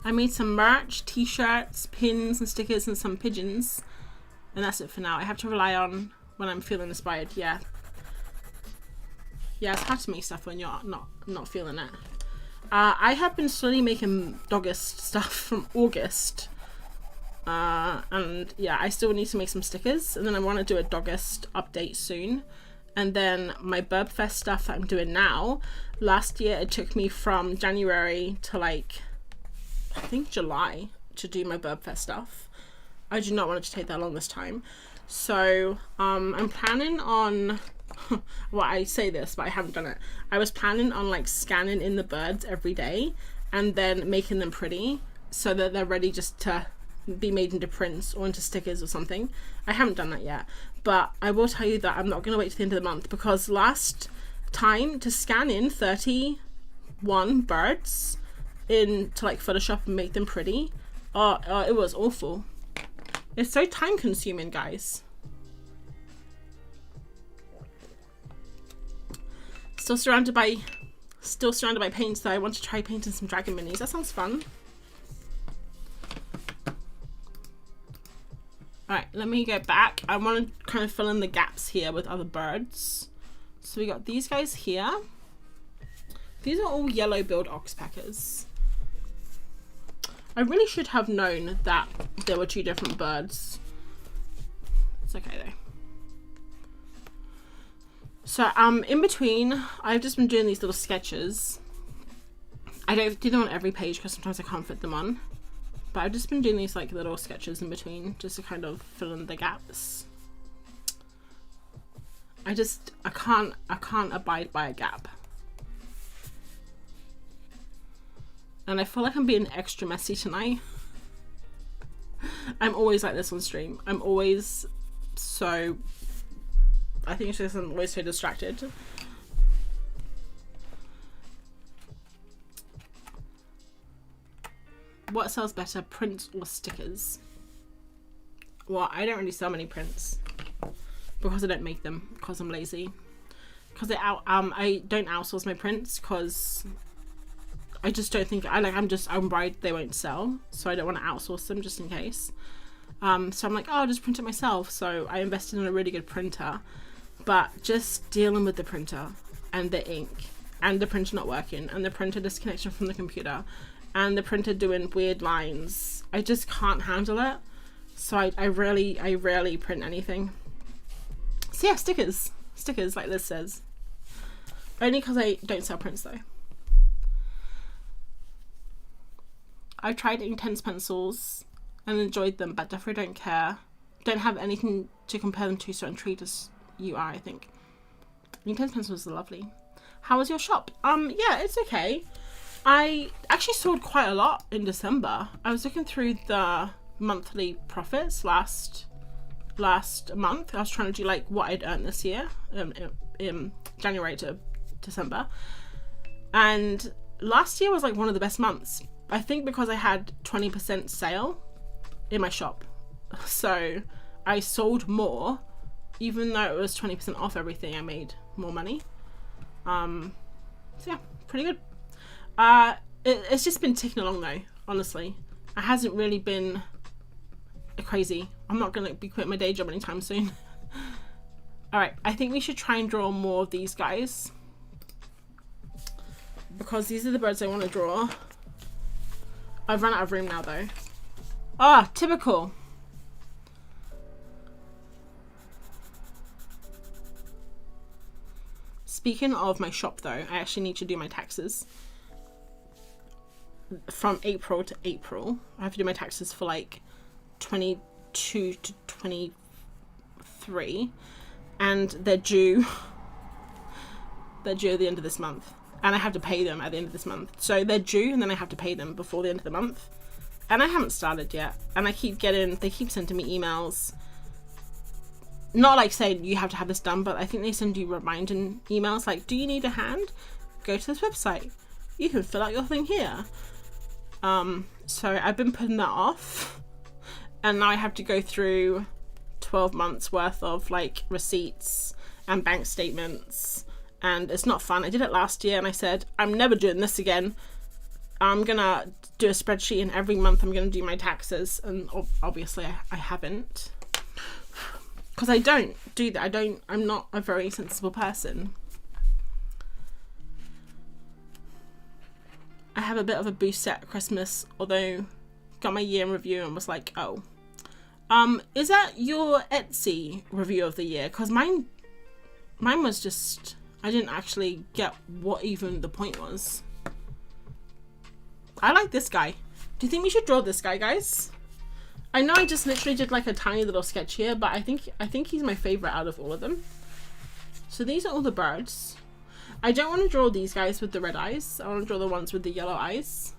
Speaker 1: I made some merch, t-shirts, pins and stickers and some pigeons. And that's it for now. I have to rely on when I'm feeling inspired. Yeah, it's hard to make stuff when you're not feeling it. I have been slowly making August stuff from August. And yeah, I still need to make some stickers. And then I want to do a August update soon. And then my Birbfest stuff that I'm doing now. Last year it took me from January to like, I think July to do my Birbfest stuff. I do not want it to take that long this time. So I'm planning on, well, I say this, but I haven't done it. I was planning on like scanning in the birds every day and then making them pretty so that they're ready just to be made into prints or into stickers or something. I haven't done that yet, but I will tell you that I'm not going to wait till the end of the month, because last time to scan in 31 birds into like Photoshop and make them pretty, it was awful. It's so time consuming, guys. Still surrounded by paints though. I want to try painting some dragon minis. That sounds fun. Alright, let me go back. I want to kind of fill in the gaps here with other birds. So we got these guys here. These are all yellow-billed oxpeckers. I really should have known that there were two different birds. It's okay though. So in between, I've just been doing these little sketches. I don't do them on every page because sometimes I can't fit them on. But I've just been doing these like little sketches in between just to kind of fill in the gaps. I can't abide by a gap. And I feel like I'm being extra messy tonight. I'm always like this on stream. I'm always so, I think it's just I'm always so distracted. What sells better, prints or stickers? Well, I don't really sell many prints because I don't make them, because I'm lazy. Because I don't outsource my prints because I just don't think I'm worried they won't sell, so I don't want to outsource them just in case. So I'm like, oh, I'll just print it myself. So I invested in a really good printer, but just dealing with the printer and the ink and the printer not working and the printer disconnection from the computer and the printer doing weird lines, I just can't handle it. So I rarely print anything. So yeah, stickers like Liz says. Only because I don't sell prints though. I've tried Intense pencils and enjoyed them, but definitely don't care. Don't have anything to compare them to, so intrigued as you are, I think. Intense pencils are lovely. How was your shop? Yeah, it's okay. I actually sold quite a lot in December. I was looking through the monthly profits last month. I was trying to do like what I'd earned this year, in January to December. And last year was like one of the best months. I think because I had 20% sale in my shop. So I sold more, even though it was 20% off everything, I made more money. So yeah, pretty good. It's just been ticking along though, honestly. It hasn't really been crazy. I'm not going to be quitting my day job anytime soon. Alright, I think we should try and draw more of these guys, because these are the birds I want to draw. I've run out of room now though. Ah, typical. Speaking of my shop though, I actually need to do my taxes. From April to April. I have to do my taxes for like 22 to 23. And they're due. They're due at the end of this month. And I have to pay them at the end of this month. So they're due and then I have to pay them before the end of the month. And I haven't started yet. And they keep sending me emails. Not like saying you have to have this done, but I think they send you reminding emails like, do you need a hand? Go to this website. You can fill out your thing here. So I've been putting that off. And now I have to go through 12 months worth of like receipts and bank statements and it's not fun. I did it last year and I said, I'm never doing this again. I'm gonna do a spreadsheet and every month I'm gonna do my taxes, and obviously I haven't, because I don't do that. I'm not a very sensible person. I have a bit of a boost at Christmas, although got my year in review and was like, oh, is that your Etsy review of the year? Because mine was just, I didn't actually get what even the point was. I like this guy. Do you think we should draw this guy, guys? I know I just literally did like a tiny little sketch here, but I think he's my favorite out of all of them. So these are all the birds. I don't want to draw these guys with the red eyes. I want to draw the ones with the yellow eyes.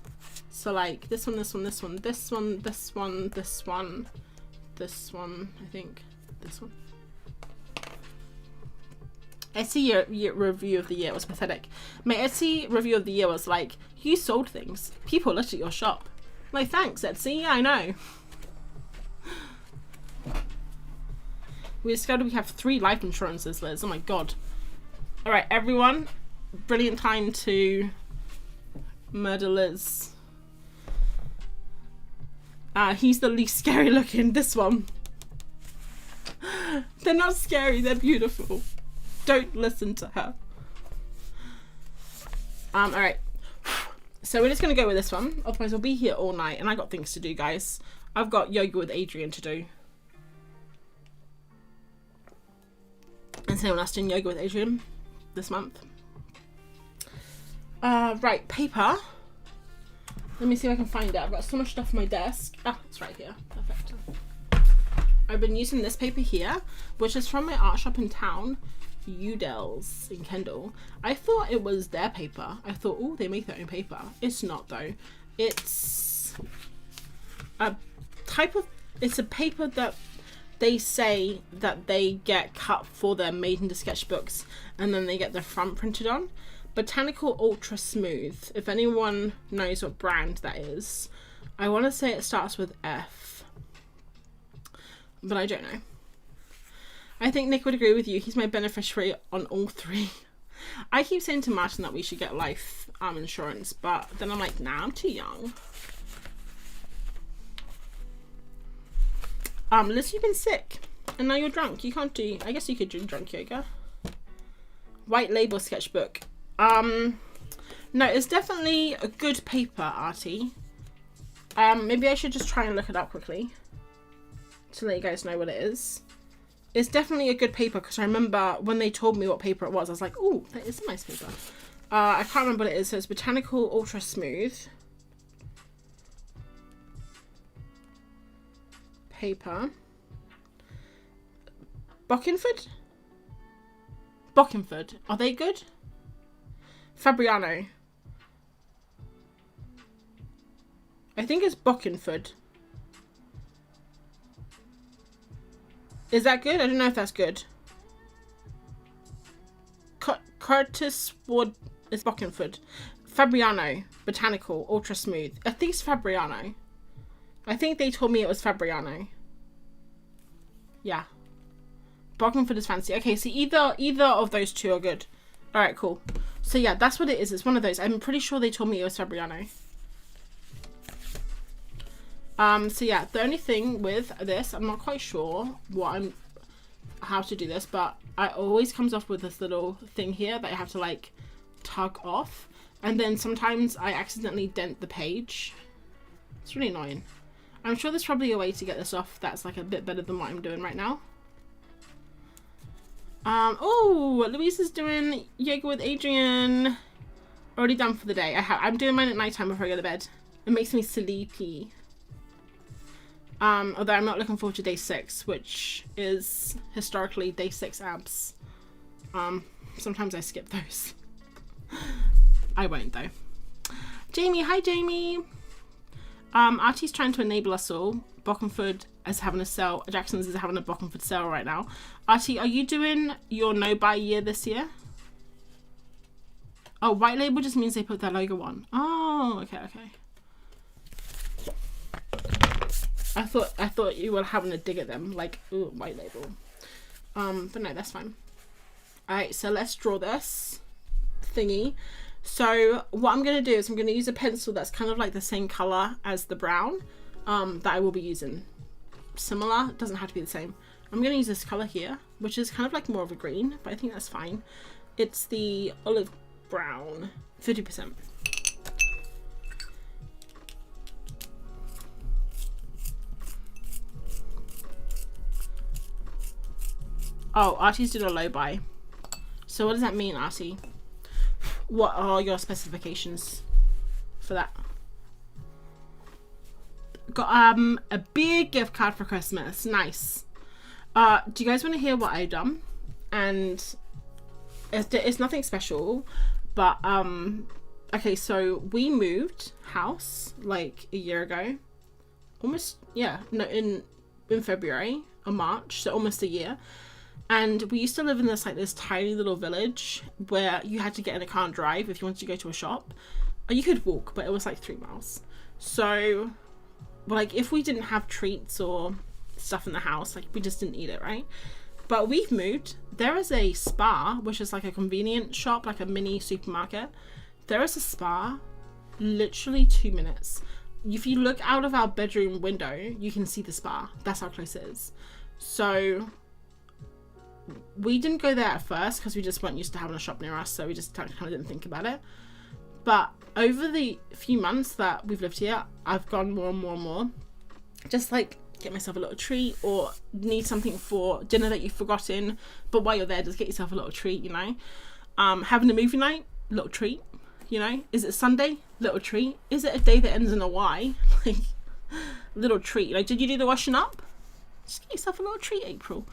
Speaker 1: So like this one, this one, this one, this one, this one, this one, this one, I think this one. Etsy year review of the year was pathetic. My Etsy review of the year was like, you sold things. People looked at your shop. Like, thanks, Etsy. Yeah, I know. We discovered we have 3 life insurances, Liz. Oh my god. Alright, everyone. Brilliant time to murder Liz. He's the least scary looking. This one. They're not scary, they're beautiful. Don't listen to her. Alright. So we're just going to go with this one. Otherwise we'll be here all night. And I got things to do, guys. I've got yoga with Adrian to do. And so anyone else doing yoga with Adrian this month? Right, paper. Let me see if I can find it. I've got so much stuff on my desk. Ah, it's right here. Perfect. I've been using this paper here, which is from my art shop in town. Udell's in Kendall. I thought it was their paper. I thought, oh, they make their own paper. It's not though. It's a type of, it's a paper that they say that they get cut for them, made into sketchbooks, and then they get the front printed on. Botanical Ultra Smooth. If anyone knows what brand that is, I want to say it starts with F, but I don't know. I think Nick would agree with you. He's my beneficiary on all 3. I keep saying to Martin that we should get life insurance, but then I'm like, nah, I'm too young. Liz, you've been sick, and now you're drunk. You can't do. I guess you could do drunk yoga. White label sketchbook. No, it's definitely a good paper, Artie. Maybe I should just try and look it up quickly to let you guys know what it is. It's definitely a good paper, because I remember when they told me what paper it was, I was like, oh, that is a nice paper. I can't remember what it is, so it's Botanical Ultra Smooth. Paper. Bockenford? Bockenford. Are they good? Fabriano. I think it's Bockenford. Is that good? I don't know if that's good. Curtis Wood is Bockenford. Fabriano. Botanical. Ultra Smooth. I think it's Fabriano. I think they told me it was Fabriano. Yeah. Bockenford is fancy. Okay, so either of those 2 are good. Alright, cool. So yeah, that's what it is. It's one of those. I'm pretty sure they told me it was Fabriano. So yeah, the only thing with this, I'm not quite sure how to do this, but it always comes off with this little thing here that I have to like tug off, and then sometimes I accidentally dent the page. It's really annoying. I'm sure there's probably a way to get this off that's like a bit better than what I'm doing right now. Oh, Louise is doing yoga with Adrian. Already done for the day. I'm doing mine at night time before I go to bed. It makes me sleepy. Although I'm not looking forward to day 6, which is historically day 6 abs. Sometimes I skip those. I won't though. Jamie, hi Jamie. Artie's trying to enable us all. Bockenford is having a sale. Jackson's is having a Bockenford sale right now. Artie, are you doing your no-buy year this year? Oh, white label just means they put their logo on. Oh, okay. I thought you were having a dig at them, like, ooh, white label. But no, that's fine. Alright, so let's draw this thingy. So what I'm going to do is I'm going to use a pencil that's kind of like the same colour as the brown that I will be using. Similar, it doesn't have to be the same. I'm going to use this colour here, which is kind of like more of a green, but I think that's fine. It's the olive brown, 50%. Oh, Artie's did a low buy. So what does that mean, Artie? What are your specifications for that? Got a big gift card for Christmas. Nice. Do you guys want to hear what I've done? And it's nothing special, but okay, so we moved house like a year ago. Almost, yeah, no, in February or March, so almost a year. And we used to live in this tiny little village where you had to get in a car and drive if you wanted to go to a shop. Or you could walk, but it was like 3 miles. So, like, if we didn't have treats or stuff in the house, like, we just didn't eat it, right? But we've moved. There is a Spar, which is like a convenient shop, like a mini supermarket. There is a Spar, literally 2 minutes. If you look out of our bedroom window, you can see the Spar. That's how close it is. So we didn't go there at first because we just weren't used to having a shop near us, so we just kind of didn't think about it. But over the few months that we've lived here, I've gone more and more and more. Just like get myself a little treat, or need something for dinner that you've forgotten, but while you're there, just get yourself a little treat, you know. Having a movie night, little treat, you know. Is it Sunday? Little treat. Is it a day that ends in a Y? Like, little treat. Like, did you do the washing up? Just get yourself a little treat, April.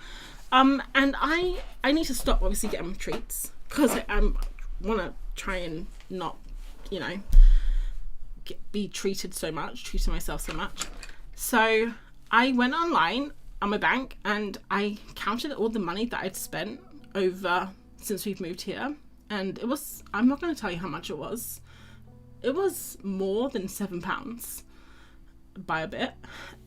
Speaker 1: And I need to stop obviously getting treats because I want to try and not, you know, be treating myself so much. So I went online on my bank and I counted all the money that I'd spent over since we've moved here, and it was, I'm not going to tell you how much it was. It was more than £7 by a bit.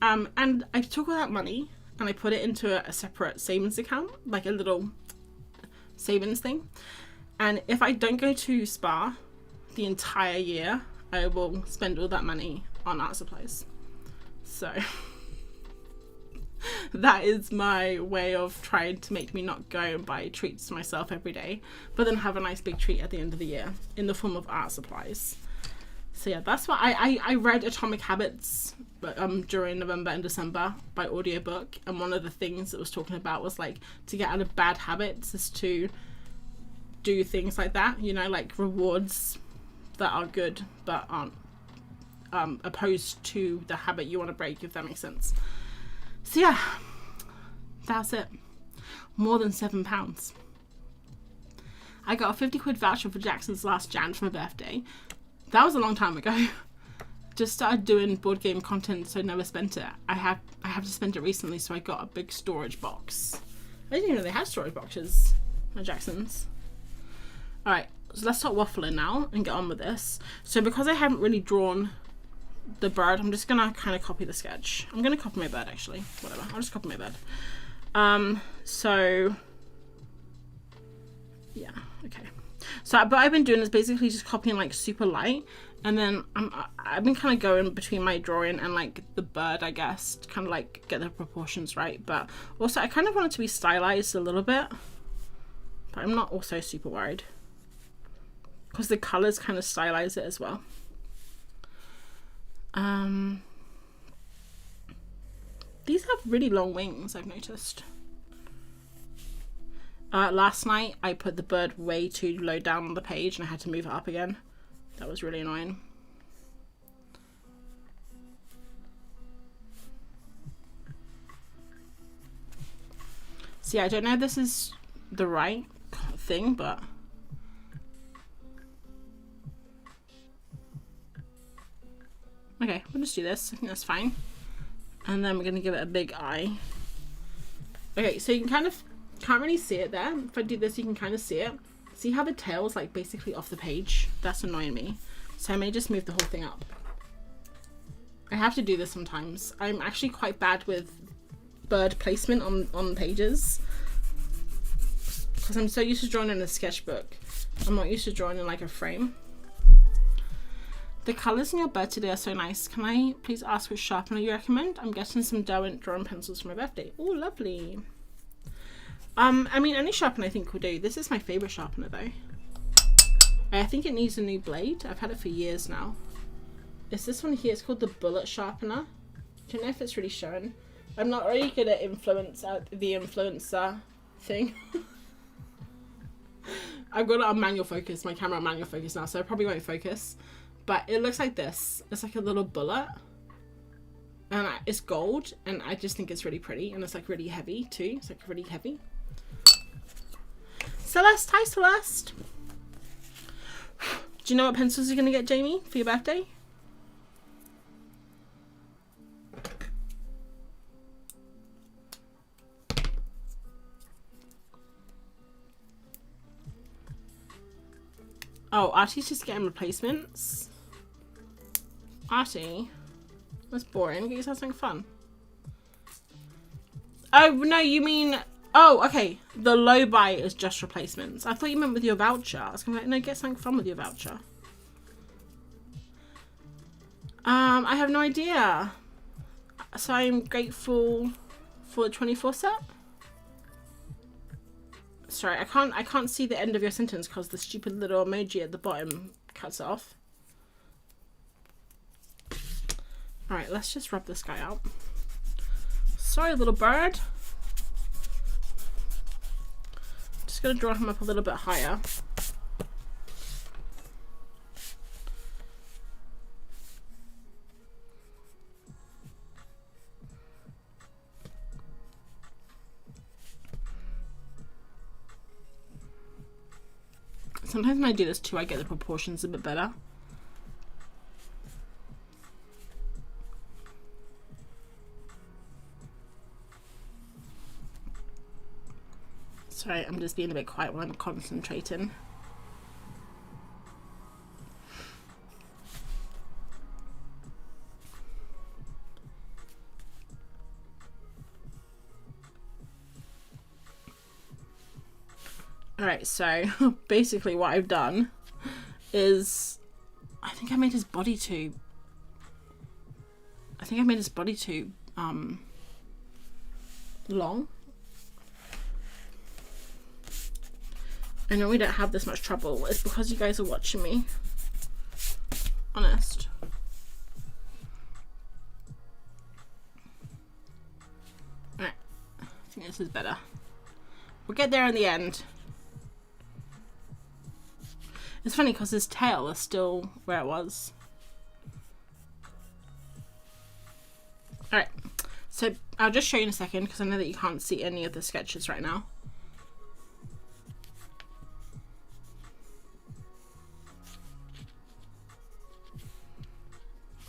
Speaker 1: And I took all that money and I put it into a separate savings account, like a little savings thing. And if I don't go to Spa the entire year, I will spend all that money on art supplies. So that is my way of trying to make me not go and buy treats to myself every day, but then have a nice big treat at the end of the year in the form of art supplies. So yeah, that's what I read Atomic Habits during November and December by audiobook, and one of the things it was talking about was like to get out of bad habits is to do things like that, you know, like rewards that are good but aren't opposed to the habit you want to break, if that makes sense. So yeah, that's it. More than £7. I got a £50 voucher for Jackson's last Jan for my birthday. That was a long time ago. Just started doing board game content, so never spent it. I have to spend it recently, so I got a big storage box. I didn't even know they had storage boxes at Jackson's. Alright, so let's stop waffling now and get on with this. So because I haven't really drawn the bird, I'm just gonna kind of copy the sketch. I'm gonna copy my bird actually. Whatever, I'll just copy my bird. So yeah, okay. So what I've been doing is basically just copying like super light, and then I've been kind of going between my drawing and like the bird, I guess, to kind of like get the proportions right. But also I kind of want it to be stylized a little bit, but I'm not also super worried because the colors kind of stylize it as well. These have really long wings, I've noticed. Last night I put the bird way too low down on the page and I had to move it up again. That was really annoying. See, I don't know if this is the right thing, but okay, we'll just do this. I think that's fine. And then we're going to give it a big eye. Okay, so you can can't really see it there. If I do this, you can kind of see it. See how the tail is like basically off the page? That's annoying me. So I may just move the whole thing up. I have to do this sometimes. I'm actually quite bad with bird placement on pages. because I'm so used to drawing in a sketchbook. I'm not used to drawing in like a frame. The colours in your bird today are so nice. Can I please ask which sharpener you recommend? I'm getting some Derwent drawing pencils for my birthday. Oh, lovely. I mean, any sharpener I think will do. This is my favourite sharpener though. I think it needs a new blade. I've had it for years now. It's this one here. It's called the Bullet Sharpener. Don't know if it's really showing. I'm not really good at the influencer thing. I've got it on manual focus, my camera on manual focus now, so I probably won't focus. But it looks like this. It's like a little bullet. And it's gold, and I just think it's really pretty. And it's like really heavy too. It's like really heavy. Celeste, hi Celeste. Do you know what pencils you're going to get, Jamie, for your birthday? Oh, Artie's just getting replacements. Artie, that's boring. Get yourself something fun. Oh, no, you mean... Oh, okay. The low buy is just replacements. I thought you meant with your voucher. I was going to be like, no, get something fun with your voucher. I have no idea. So I'm grateful for the 24 set. Sorry, I can't see the end of your sentence because the stupid little emoji at the bottom cuts it off. Alright, let's just rub this guy out. Sorry, little bird. Just gonna draw him up a little bit higher. Sometimes when I do this too, I get the proportions a bit better. Sorry, I'm just being a bit quiet when I'm concentrating. Alright, so basically what I've done is I think I made his body too long. I know we don't have this much trouble. It's because you guys are watching me. Honest. Alright, I think this is better. We'll get there in the end. It's funny because his tail is still where it was. Alright, so I'll just show you in a second because I know that you can't see any of the sketches right now.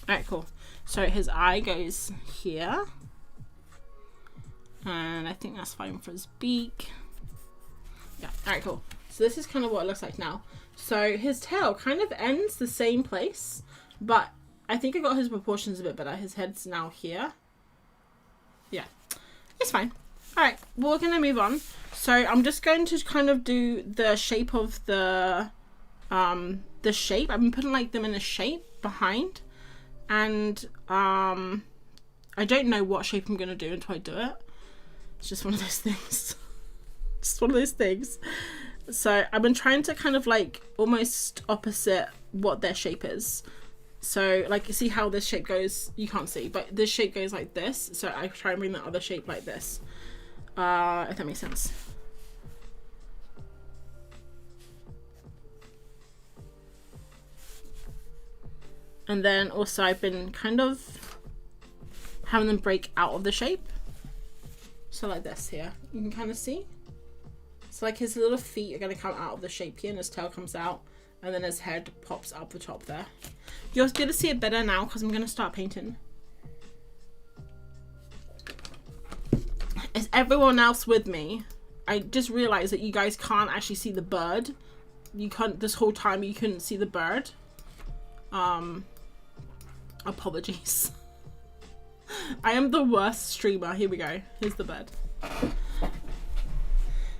Speaker 1: Alright, cool. So his eye goes here. And I think that's fine for his beak. Yeah, alright, cool. So this is kind of what it looks like now. So his tail kind of ends the same place, but I think I got his proportions a bit better. His head's now here. Yeah, it's fine. Alright, well, we're going to move on. So I'm just going to kind of do the shape of the shape. I've been putting like them in a shape behind. And I don't know what shape I'm going to do until I do it. It's just one of those things. Just one of those things. So I've been trying to kind of like almost opposite what their shape is. So like you see how this shape goes, you can't see, but this shape goes like this. So I try and bring the other shape like this. If that makes sense. And then also I've been kind of having them break out of the shape. So like this here, you can kind of see. So like his little feet are going to come out of the shape here and his tail comes out and then his head pops up the top there. You're going to see it better now because I'm going to start painting. Is everyone else with me? I just realized that you guys can't actually see the bird. You can't, this whole time you couldn't see the bird. Apologies. I am the worst streamer. Here we go. Here's the bird.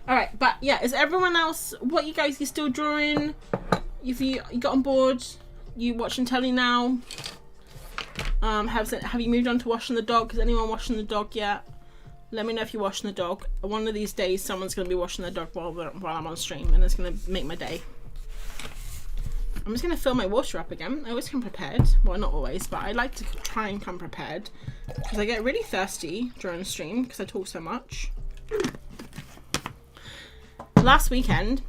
Speaker 1: All right, but yeah, is everyone else, what you guys, you still drawing? If you got on board, you watching telly now? Have you moved on to washing the dog? Is anyone washing the dog yet? Let me know if you're washing the dog. One of these days, someone's going to be washing the dog while I'm on stream, and it's going to make my day. I'm just going to fill my water up again. I always come prepared. Well, not always, but I like to try and come prepared because I get really thirsty during the stream because I talk so much. Last weekend,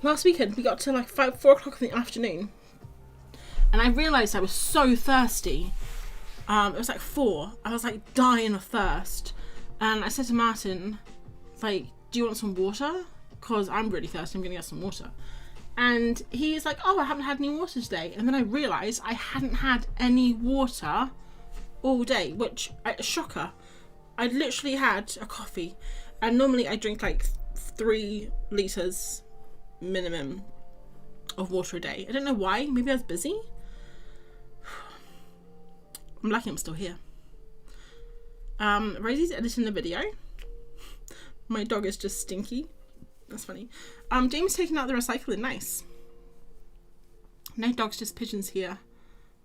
Speaker 1: we got to like 4 o'clock in the afternoon, and I realised I was so thirsty. It was like 4. I was like dying of thirst, and I said to Martin, like, do you want some water? Because I'm really thirsty, I'm gonna get some water. And he's like, oh, I haven't had any water today. And then I realised I hadn't had any water all day, which, a shocker. I literally had a coffee, and normally I drink like 3 litres minimum of water a day. I don't know why. Maybe I was busy. I'm lucky I'm still here. Rosie's editing the video. My dog is just stinky. That's funny. James taking out the recycling. Nice. No dogs, just pigeons here.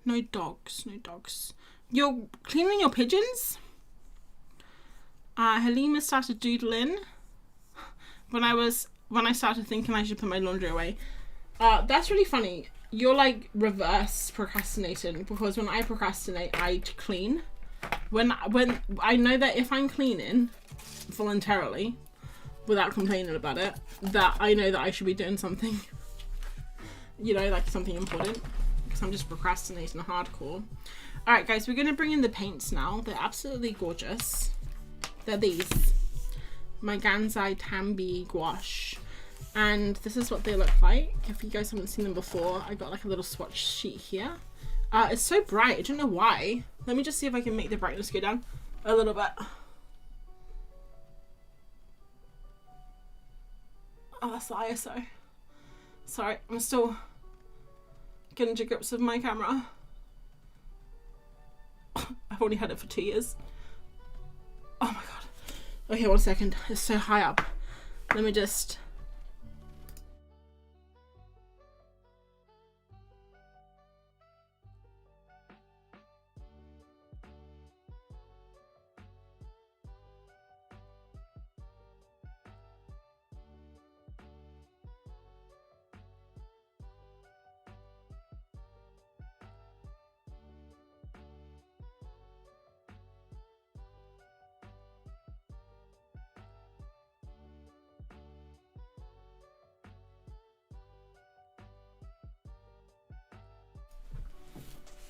Speaker 1: No dogs. No dogs. You're cleaning your pigeons? Halima started doodling when I started thinking I should put my laundry away. That's really funny. You're like reverse procrastinating, because when I procrastinate, I clean. When I know that if I'm cleaning voluntarily, without complaining about it, that I know that I should be doing something, you know, like something important, because I'm just procrastinating hardcore. Alright guys, we're going to bring in the paints now. They're absolutely gorgeous. They're these. My Gansai Tambi gouache. And this is what they look like. If you guys haven't seen them before, I got like a little swatch sheet here. It's so bright, I don't know why. Let me just see if I can make the brightness go down a little bit. Oh, that's the ISO. Sorry, I'm still getting to grips with my camera. I've only had it for 2 years. Oh my god. Okay, 1 second. It's so high up. Let me just...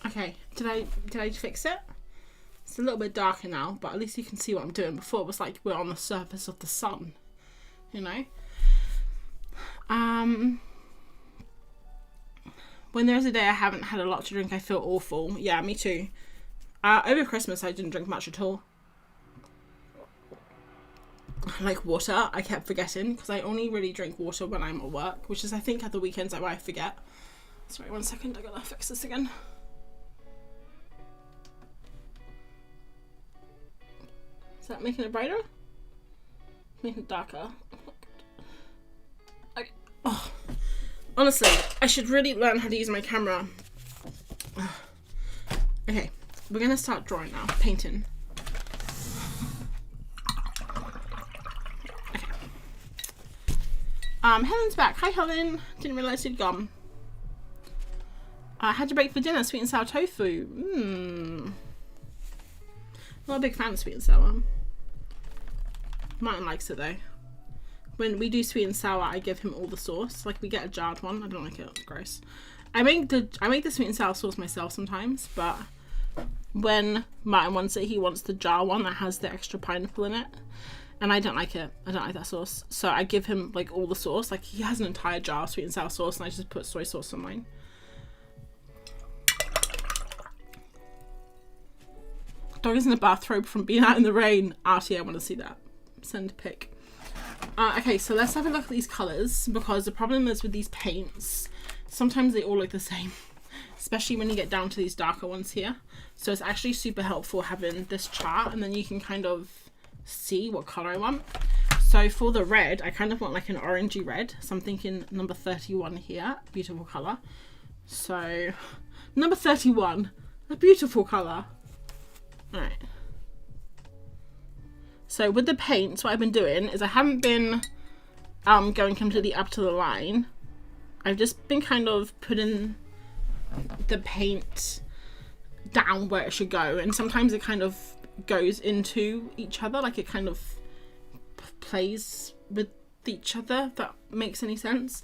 Speaker 1: Okay, did I fix it? It's a little bit darker now, but at least you can see what I'm doing. Before it was like we're on the surface of the sun, you know? When there's a day I haven't had a lot to drink, I feel awful. Yeah, me too. Over Christmas I didn't drink much at all. Like water, I kept forgetting, because I only really drink water when I'm at work, which is I think at the weekends where I forget. Sorry, 1 second, I gotta fix this again. Is that making it brighter? Making it darker. Okay. Oh. Honestly, I should really learn how to use my camera. Okay, we're gonna start drawing now, painting. Okay. Helen's back. Hi Helen. Didn't realise you'd gone. I had to break for dinner, sweet and sour tofu. Not a big fan of sweet and sour. Martin likes it though. When we do sweet and sour, I give him all the sauce. Like we get a jarred one. I don't like it. It's gross. I make the sweet and sour sauce myself sometimes, but when Martin wants it, he wants the jar one that has the extra pineapple in it, and I don't like it. I don't like that sauce. So I give him like all the sauce. Like he has an entire jar of sweet and sour sauce, and I just put soy sauce on mine. Dog is in a bathrobe from being out in the rain. Artie, I want to see that. Send a pic. Okay, so let's have a look at these colours, because the problem is with these paints, sometimes they all look the same. especially when you get down to these darker ones here. So it's actually super helpful having this chart, and then you can kind of see what color I want. So for the red, I kind of want like an orangey red. So I'm thinking number 31 here, beautiful color. So number 31, a beautiful color. All right. So with the paints, what I've been doing is I haven't been going completely up to the line. I've just been kind of putting the paint down where it should go, and sometimes it kind of goes into each other, like it kind of plays with each other, if that makes any sense.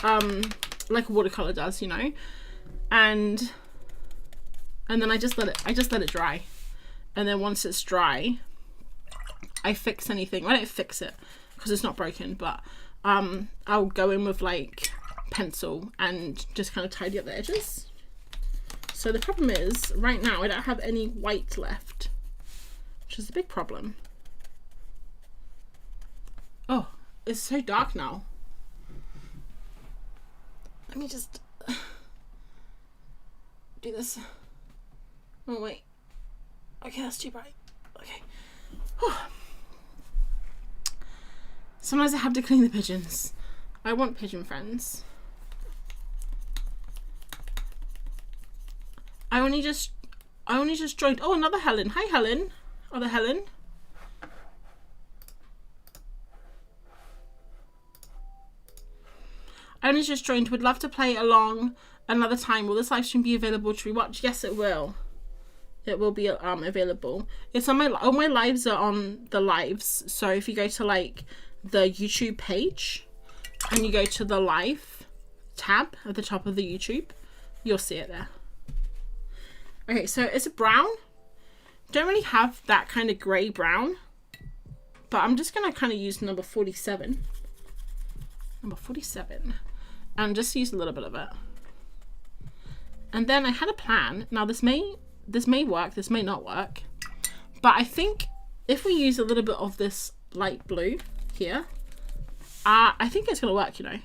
Speaker 1: Like a watercolor does, you know. And then I just let it dry. And then once it's dry, I fix anything. I don't fix it because it's not broken, but I'll go in with like pencil and just kind of tidy up the edges. So the problem is right now I don't have any white left, which is a big problem. Oh, it's so dark now. Let me just do this. Oh wait. Okay, that's too bright. Okay. Whew. Sometimes I have to clean the pigeons. I want pigeon friends. I only just joined. Oh, another Helen. Hi, Helen. Other Helen. I only just joined. Would love to play along another time. Will this live stream be available to rewatch? Yes, it will. It will be available. It's on all my lives are on the lives. So if you go to like the YouTube page and you go to the live tab at the top of the YouTube, you'll see it there. Okay, so it's a brown. Don't really have that kind of grey brown, but I'm just gonna kind of use number 47. Number 47. And just use a little bit of it. And then I had a plan. Now this may work, this may not work, but I think if we use a little bit of this light blue here, I think it's gonna work, you know,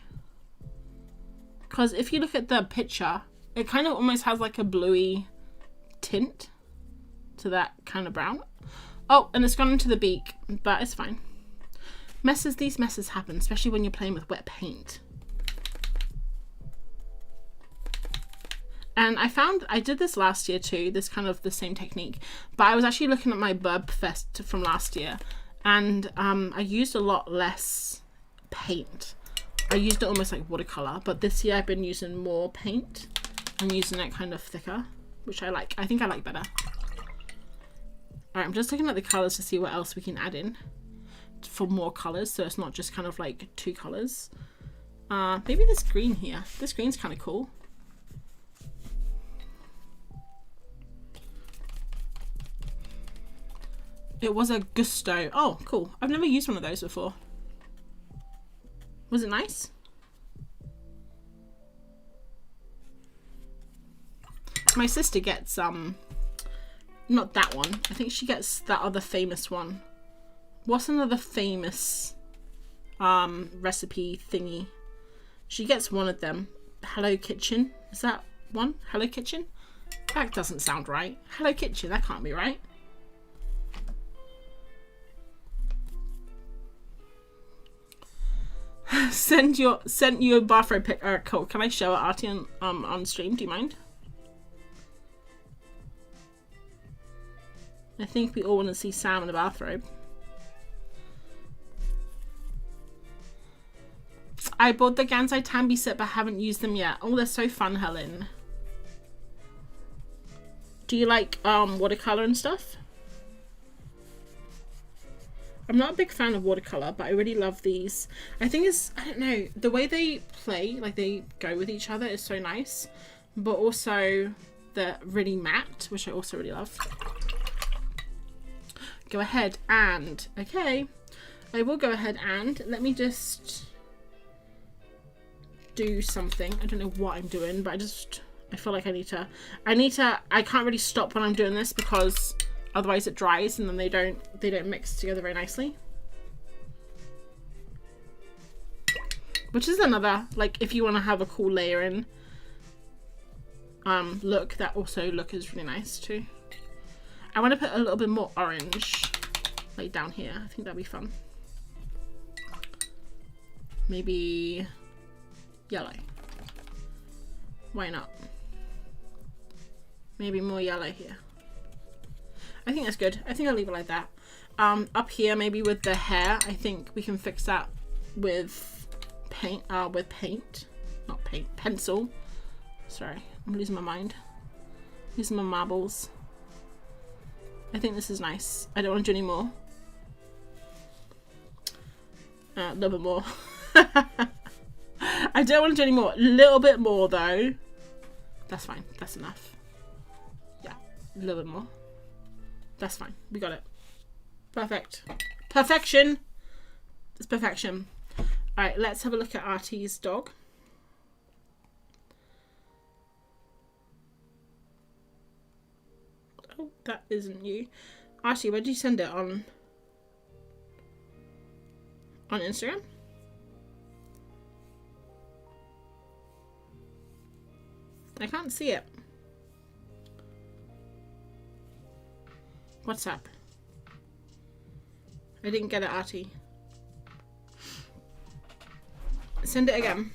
Speaker 1: because if you look at the picture, it kind of almost has like a bluey tint to that kind of brown. Oh, and it's gone into the beak, but it's fine. These messes happen, especially when you're playing with wet paint. And I found, I did this last year too, this kind of the same technique, but I was actually looking at my Birbfest from last year, and I used a lot less paint. I used it almost like watercolor, but this year I've been using more paint. I'm using it kind of thicker, which I like. I think I like better. Alright, I'm just looking at the colors to see what else we can add in for more colors, so it's not just kind of like two colors. Maybe this green here. This green's kind of cool. It was a Gusto. Oh, cool. I've never used one of those before. Was it nice? My sister gets not that one. I think she gets that other famous one. What's another famous recipe thingy? She gets one of them. Hello Kitchen. Is that one? Hello Kitchen? That doesn't sound right. Hello Kitchen. That can't be right. Sent you a bathrobe pic. Alright, cool. Can I show it, Artie, on stream? Do you mind? I think we all want to see Sam in a bathrobe. I bought the Gansai Tambi set but haven't used them yet. Oh, they're so fun, Helen. Do you like watercolor and stuff? I'm not a big fan of watercolor, but I really love these. I think it's, I don't know, the way they play, like they go with each other is so nice, but also they're really matte, which I also really love. Go ahead and, okay, I will go ahead and, let me just do something. I don't know what I'm doing, but I feel like I can't really stop when I'm doing this because otherwise it dries and then they don't mix together very nicely. Which is another, like, if you want to have a cool layering look that also look is really nice too. I want to put a little bit more orange like down here. I think that'd be fun. Maybe yellow. Why not? Maybe more yellow here. I think that's good. I think I'll leave it like that. Up here, maybe with the hair, I think we can fix that with paint. Not paint, pencil. Sorry, I'm losing my mind. Losing my marbles. I think this is nice. I don't want to do any more. A little bit more. I don't want to do any more. A little bit more though. That's fine. That's enough. Yeah, a little bit more. That's fine. We got it. Perfect. Perfection. It's perfection. Alright, let's have a look at Artie's dog. Oh, that isn't you. Artie, where did you send it? On Instagram? I can't see it. What's up? I didn't get it, Artie. Send it again.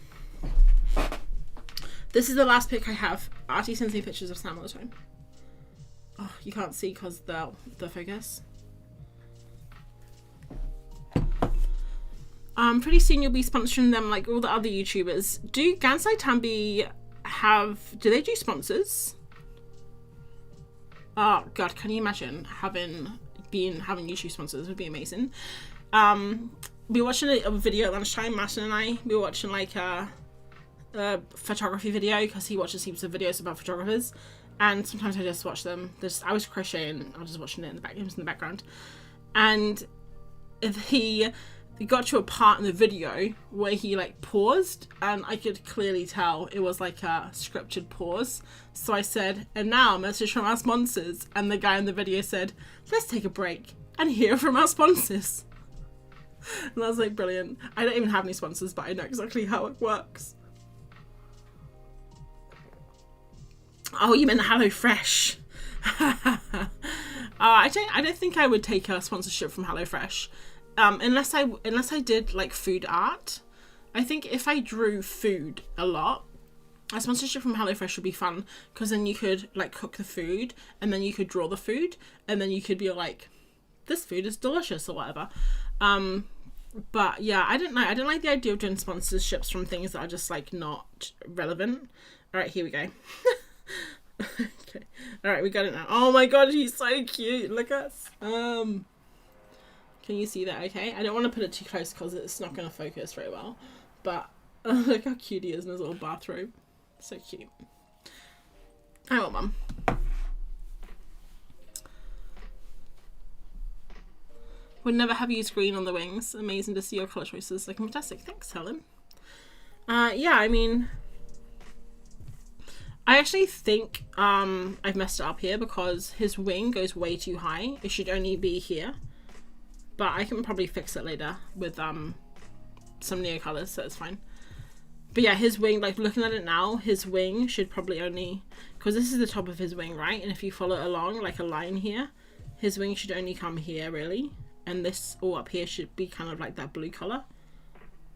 Speaker 1: This is the last pic I have. Artie sends me pictures of Sam all the time. Oh, you can't see because the focus. Pretty soon you'll be sponsoring them like all the other YouTubers. Do Gansai Tambi do they do sponsors? Oh god, can you imagine having YouTube sponsors? Would be amazing. We were watching a video at lunchtime, Martin and I. We were watching like a photography video because he watches heaps of videos about photographers, and sometimes I just watch them. I was crocheting, I was just watching it in the background, and he got to a part in the video where he like paused, and I could clearly tell it was like a scripted pause. So I said, and now a message from our sponsors, and the guy in the video said, let's take a break and hear from our sponsors. And I was like, brilliant. I don't even have any sponsors, but I know exactly how it works. Oh, you meant HelloFresh. I don't think I would take a sponsorship from HelloFresh. Unless I did like food art. I think if I drew food a lot, a sponsorship from HelloFresh would be fun, because then you could like cook the food and then you could draw the food and then you could be like, this food is delicious or whatever. But yeah, I don't know. I don't like the idea of doing sponsorships from things that are just like not relevant. All right, here we go. Okay. All right, we got it now. Oh my god, he's so cute. Look at us. Can you see that okay? I don't want to put it too close because it's not going to focus very well. But look how cute he is in his little bathrobe. So cute. I want one. Would never have used green on the wings. Amazing to see your colour choices. Like, fantastic. Thanks, Helen. Yeah, I mean, I actually think I've messed it up here because his wing goes way too high. It should only be here. But I can probably fix it later with some neo colours, so it's fine. But yeah, his wing, like looking at it now, his wing should probably only, because this is the top of his wing, right? And if you follow along like a line here, his wing should only come here really. And this all up here should be kind of like that blue colour.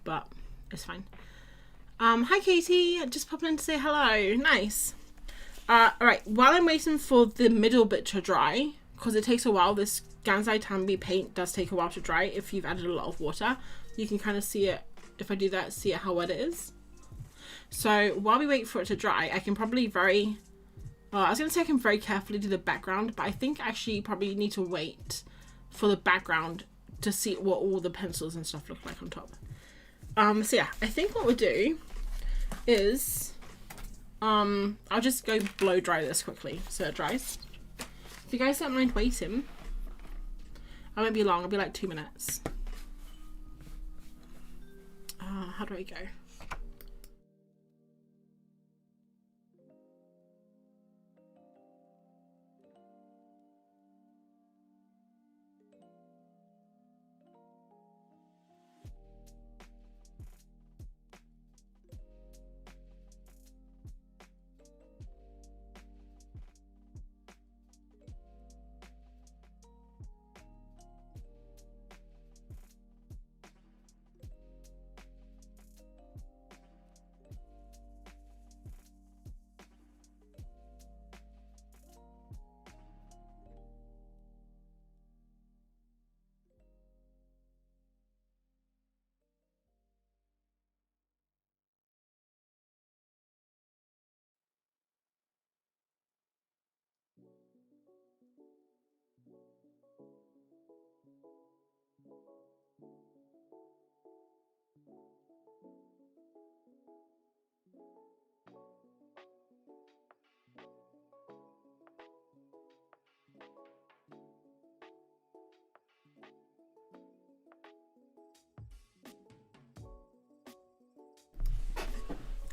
Speaker 1: But it's fine. Hi Katie, just popping in to say hello. Nice. Alright, while I'm waiting for the middle bit to dry, because it takes a while, this Gansai Tambi paint does take a while to dry if you've added a lot of water. You can kind of see it, if I do that, see it how wet it is. So while we wait for it to dry, I can probably I was going to say I can very carefully do the background, but I think actually you probably need to wait for the background to see what all the pencils and stuff look like on top. So yeah, I think what we'll do is, I'll just go blow dry this quickly so it dries. If you guys don't mind waiting, I won't be long, I'll be like 2 minutes. How do I go?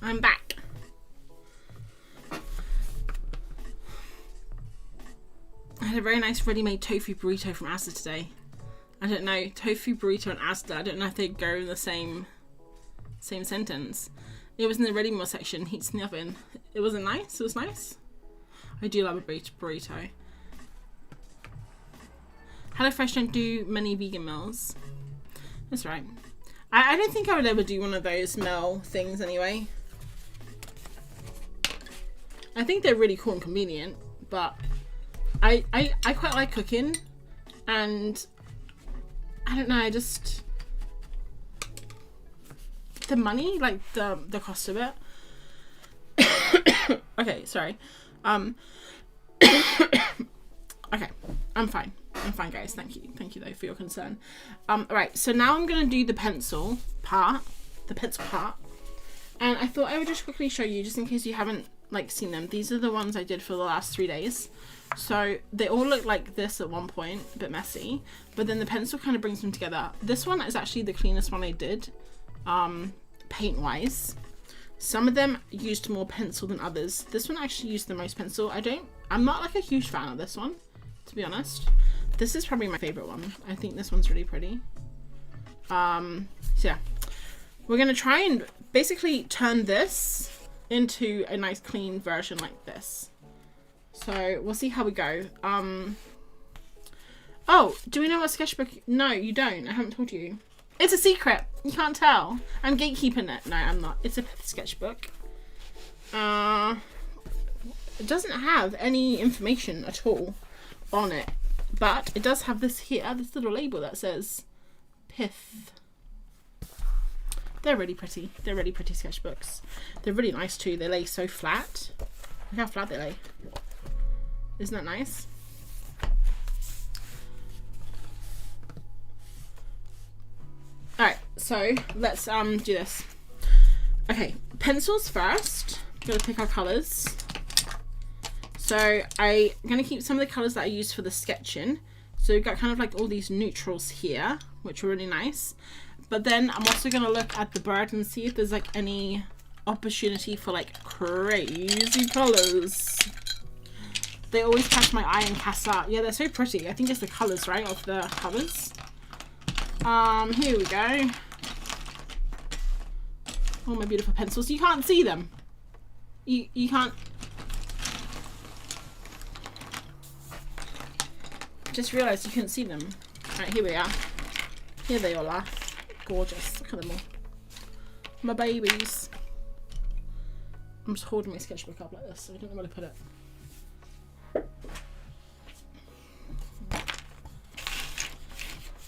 Speaker 1: I'm back. I had a very nice ready-made tofu burrito from Asda today. I don't know, tofu burrito and Asda, I don't know if they go in the same sentence. It was in the ready meal section, heats in the oven. It wasn't nice, it was nice. I do love a burrito. HelloFresh don't do many vegan meals. That's right. I don't think I would ever do one of those meal things anyway. I think they're really cool and convenient, but I quite like cooking, and I don't know, I just, the money, like the cost of it. Okay, sorry. Okay, I'm fine, guys. Thank you though for your concern. Alright, so now I'm gonna do the pencil part, and I thought I would just quickly show you, just in case you haven't like seen them. These are the ones I did for the last 3 days. So they all look like this at one point, a bit messy, but then the pencil kind of brings them together. This one is actually the cleanest one I did, paint wise. Some of them used more pencil than others. This one actually used the most pencil. I'm not like a huge fan of this one, to be honest. This is probably my favorite one. I think this one's really pretty. So yeah, we're gonna try and basically turn this into a nice clean version like this. So we'll see how we go. Oh, do we know what Sketchbook? No, you don't. I haven't told you. It's a secret. You can't tell. I'm gatekeeping it. No, I'm not. It's a sketchbook. It doesn't have any information at all on it, but it does have this here, this little label that says Pith. They're really pretty. They're really pretty sketchbooks. They're really nice too. They lay so flat. Look how flat they lay. Isn't that nice? Alright, so let's do this. Okay, pencils first. I'm gonna pick our colours. So I'm gonna keep some of the colours that I used for the sketching. So we've got kind of like all these neutrals here, which are really nice. But then I'm also gonna look at the bird and see if there's like any opportunity for like crazy colours. They always catch my eye and cast out. Yeah, they're so pretty. I think it's the colours, right, of the covers. Here we go. Oh, my beautiful pencils. You can't see them. You can't. Just realised you couldn't see them. Alright, here we are. Here they all are. Gorgeous. Look at them all. My babies. I'm just holding my sketchbook up like this, so I don't know where to put it.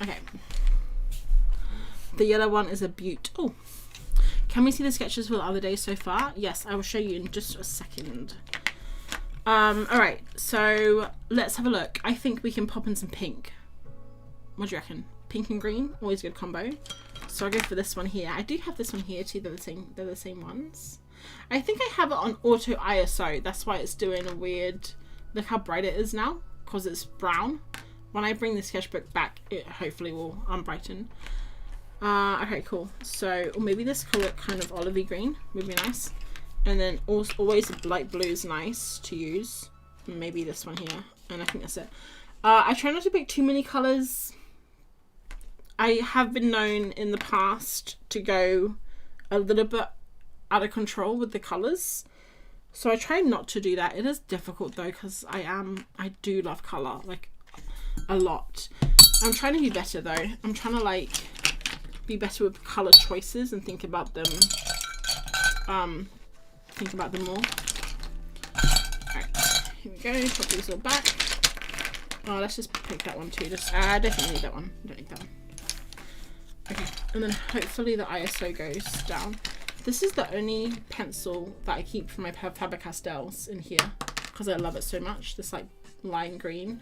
Speaker 1: Okay. The yellow one is a beaut. Oh, can we see the sketches for the other days so far? Yes, I will show you in just a second. Alright, so let's have a look. I think we can pop in some pink. What do you reckon? Pink and green, always a good combo. So I'll go for this one here. I do have this one here too. They're the same ones. I think I have it on auto ISO. That's why it's doing a weird. Look how bright it is now, because it's brown. When I bring the sketchbook back, it hopefully will unbrighten. Okay, cool. So, or maybe this colour kind of olivey green would be nice. And then also, always light blue is nice to use. Maybe this one here. And I think that's it. I try not to pick too many colours. I have been known in the past to go a little bit out of control with the colours. So I try not to do that. It is difficult though, because I do love colour, like a lot. I'm trying to be better though. I'm trying to like be better with colour choices and think about them more. Alright, here we go. Put these all back. Oh, let's just pick that one too. I definitely need that one. I don't need that one. Okay, and then hopefully the ISO goes down. This is the only pencil that I keep from my Faber-Castells in here because I love it so much. This like lime green.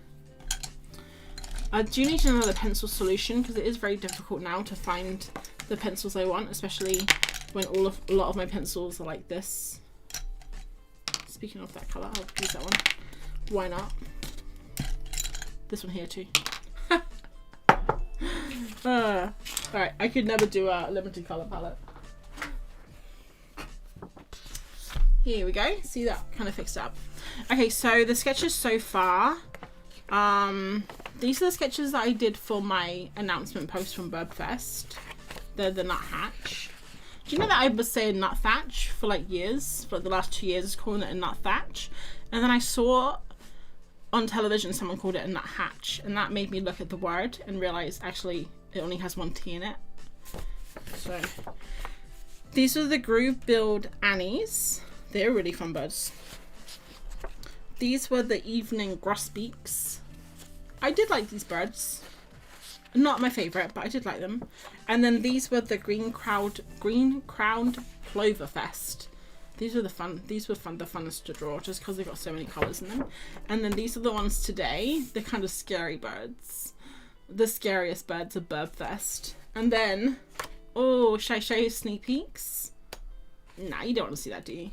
Speaker 1: I do need another pencil solution because it is very difficult now to find the pencils I want, especially when a lot of my pencils are like this. Speaking of that colour, I'll use that one. Why not? This one here too. Alright, I could never do a limited colour palette. Here we go. See, that kind of fixed up. Okay, so the sketches so far. These are the sketches that I did for my announcement post from Birbfest. They're the nut hatch. Do you know that I was saying nut thatch for like years? For like the last 2 years, calling it a nut thatch. And then I saw on television someone called it a nut hatch, and that made me look at the word and realize actually it only has one T in it. So these are the groove-billed Annies. They're really fun birds. These were the evening grosbeaks. I did like these birds. Not my favourite, but I did like them. And then these were the green crowned Ploverfest. These were the funnest to draw, just because they got so many colours in them. And then these are the ones today, the kind of scary birds. The scariest birds of Birbfest. And then, oh, should I show you sneak peeks? Nah, you don't want to see that, do you?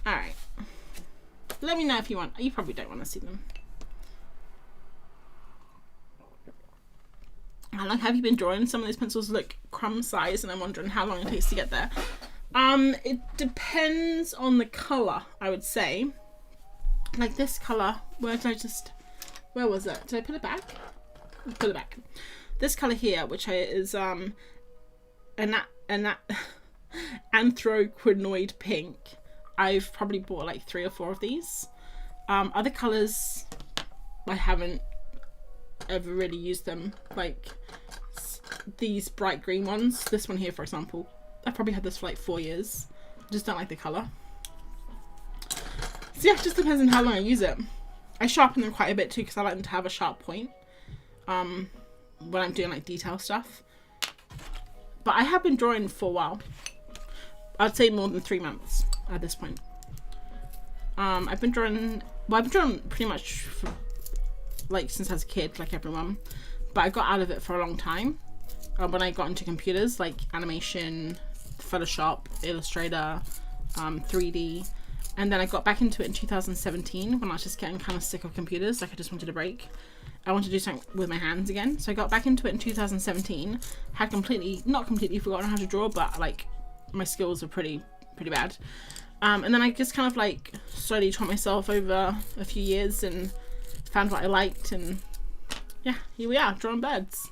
Speaker 1: Alright. Let me know if you want. You probably don't want to see them. I like, have you been drawing? Some of these pencils look crumb size, and I'm wondering how long it takes to get there. It depends on the colour, I would say. Like this colour, where was it? Did I put it back? Put it back. This colour here, which is anthraquinoid pink. I've probably bought like 3 or 4 of these. Other colours, I haven't ever really used them. Like these bright green ones. This one here, for example. I've probably had this for like 4 years. Just don't like the colour. So yeah, it just depends on how long I use it. I sharpen them quite a bit too, because I like them to have a sharp point when I'm doing like detail stuff. But I have been drawing for a while. I'd say more than 3 months at this point. I've been drawing pretty much for, like, since I was a kid, like everyone. But I got out of it for a long time. When I got into computers, like animation, Photoshop, Illustrator, 3D. And then I got back into it in 2017 when I was just getting kind of sick of computers. Like, I just wanted a break. I wanted to do something with my hands again. So I got back into it in 2017. Had not completely forgotten how to draw, but like my skills were pretty bad. And then I just kind of like slowly taught myself over a few years and found what I liked, and yeah, here we are, drawing birds.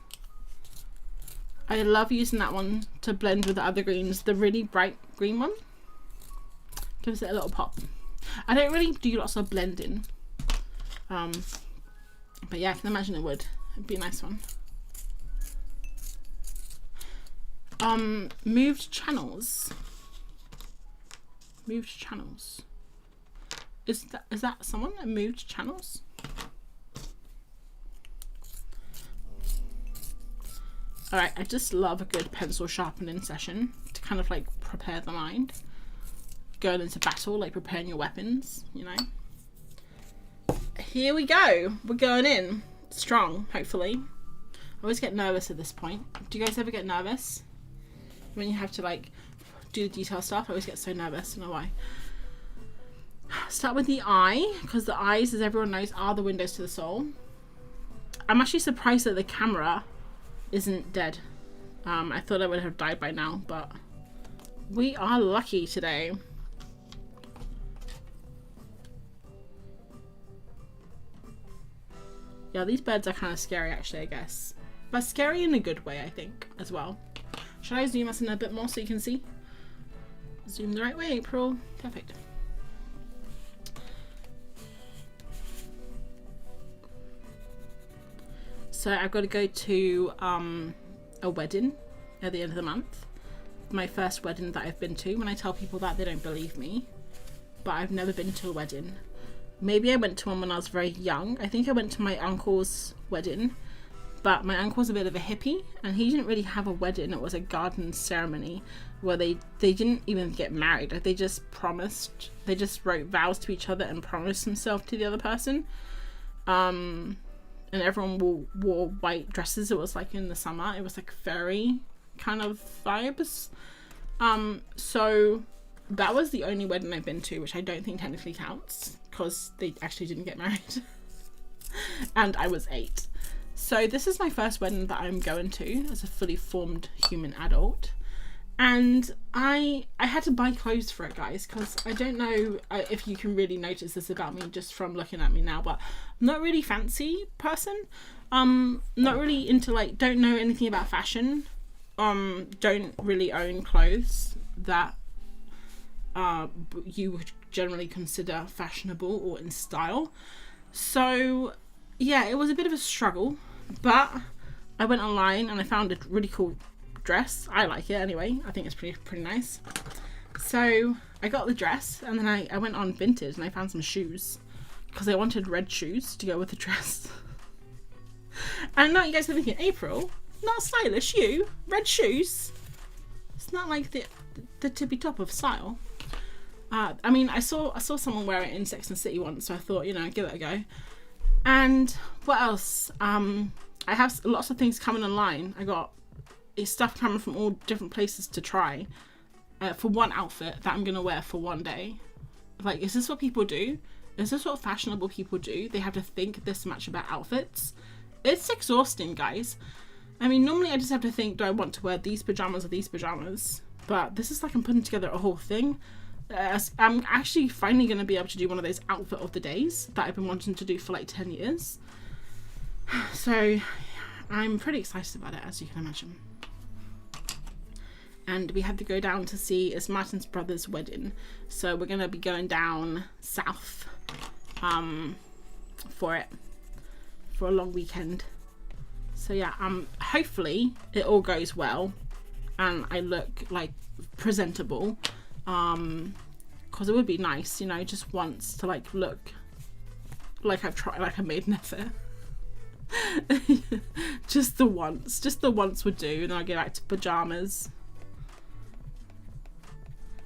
Speaker 1: I love using that one to blend with the other greens. The really bright green one gives it a little pop. I don't really do lots of blending, but yeah, I can imagine it'd be a nice one. Moved channels. Is that someone that moved channels? Alright, I just love a good pencil sharpening session to kind of like prepare the mind. Going into battle, like preparing your weapons, you know. Here we go. We're going in strong, hopefully. I always get nervous at this point. Do you guys ever get nervous when you have to like do the detail stuff? I always get so nervous. I don't know why. Start with the eye, because the eyes, as everyone knows, are the windows to the soul. I'm actually surprised that the camera isn't dead. I thought I would have died by now, but we are lucky today. Yeah, these birds are kind of scary actually, I guess. But scary in a good way, I think, as well. Should I zoom us in a bit more so you can see? Zoom the right way, April. Perfect. So I've got to go to a wedding at the end of the month. My first wedding that I've been to. When I tell people that, they don't believe me. But I've never been to a wedding. Maybe I went to one when I was very young. I think I went to my uncle's wedding. But my uncle was a bit of a hippie, and he didn't really have a wedding. It was a garden ceremony where they didn't even get married. They just promised. They just wrote vows to each other and promised themselves to the other person. And everyone wore white dresses. It was like in the summer. It was like fairy kind of vibes. So that was the only wedding I've been to, which I don't think technically counts because they actually didn't get married. And I was 8. So this is my first wedding that I'm going to as a fully formed human adult. And I had to buy clothes for it, guys, because I don't know if you can really notice this about me just from looking at me now, but I'm not really fancy person. Not really into, like, don't know anything about fashion. Don't really own clothes that you would generally consider fashionable or in style. So yeah, it was a bit of a struggle, but I went online and I found a really cool dress. I like it anyway. I think it's pretty nice. So I got the dress, and then I went on Vinted and I found some shoes because I wanted red shoes to go with the dress. And now you guys are thinking, April, not stylish, you red shoes. It's not like the tippy top of style. I mean, I saw someone wear it in Sex and the City once, so I thought, you know, give it a go. And what else? I have lots of things coming online. I got stuff coming from all different places to try for one outfit that I'm gonna wear for one day. Like, is this what people do? Is this what fashionable people do? They have to think this much about outfits. It's exhausting, guys. I mean, normally I just have to think, do I want to wear these pajamas or these pajamas? But this is like I'm putting together a whole thing. I'm actually finally going to be able to do one of those outfit of the days that I've been wanting to do for like 10 years. So I'm pretty excited about it, as you can imagine. And we have to go down to see, it's Martin's brother's wedding. So we're going to be going down south for it, for a long weekend. So yeah, hopefully it all goes well and I look like presentable. Because it would be nice, you know, just once to like look like I've tried, like I made an effort. just the once would do, and then I'll get back to pajamas.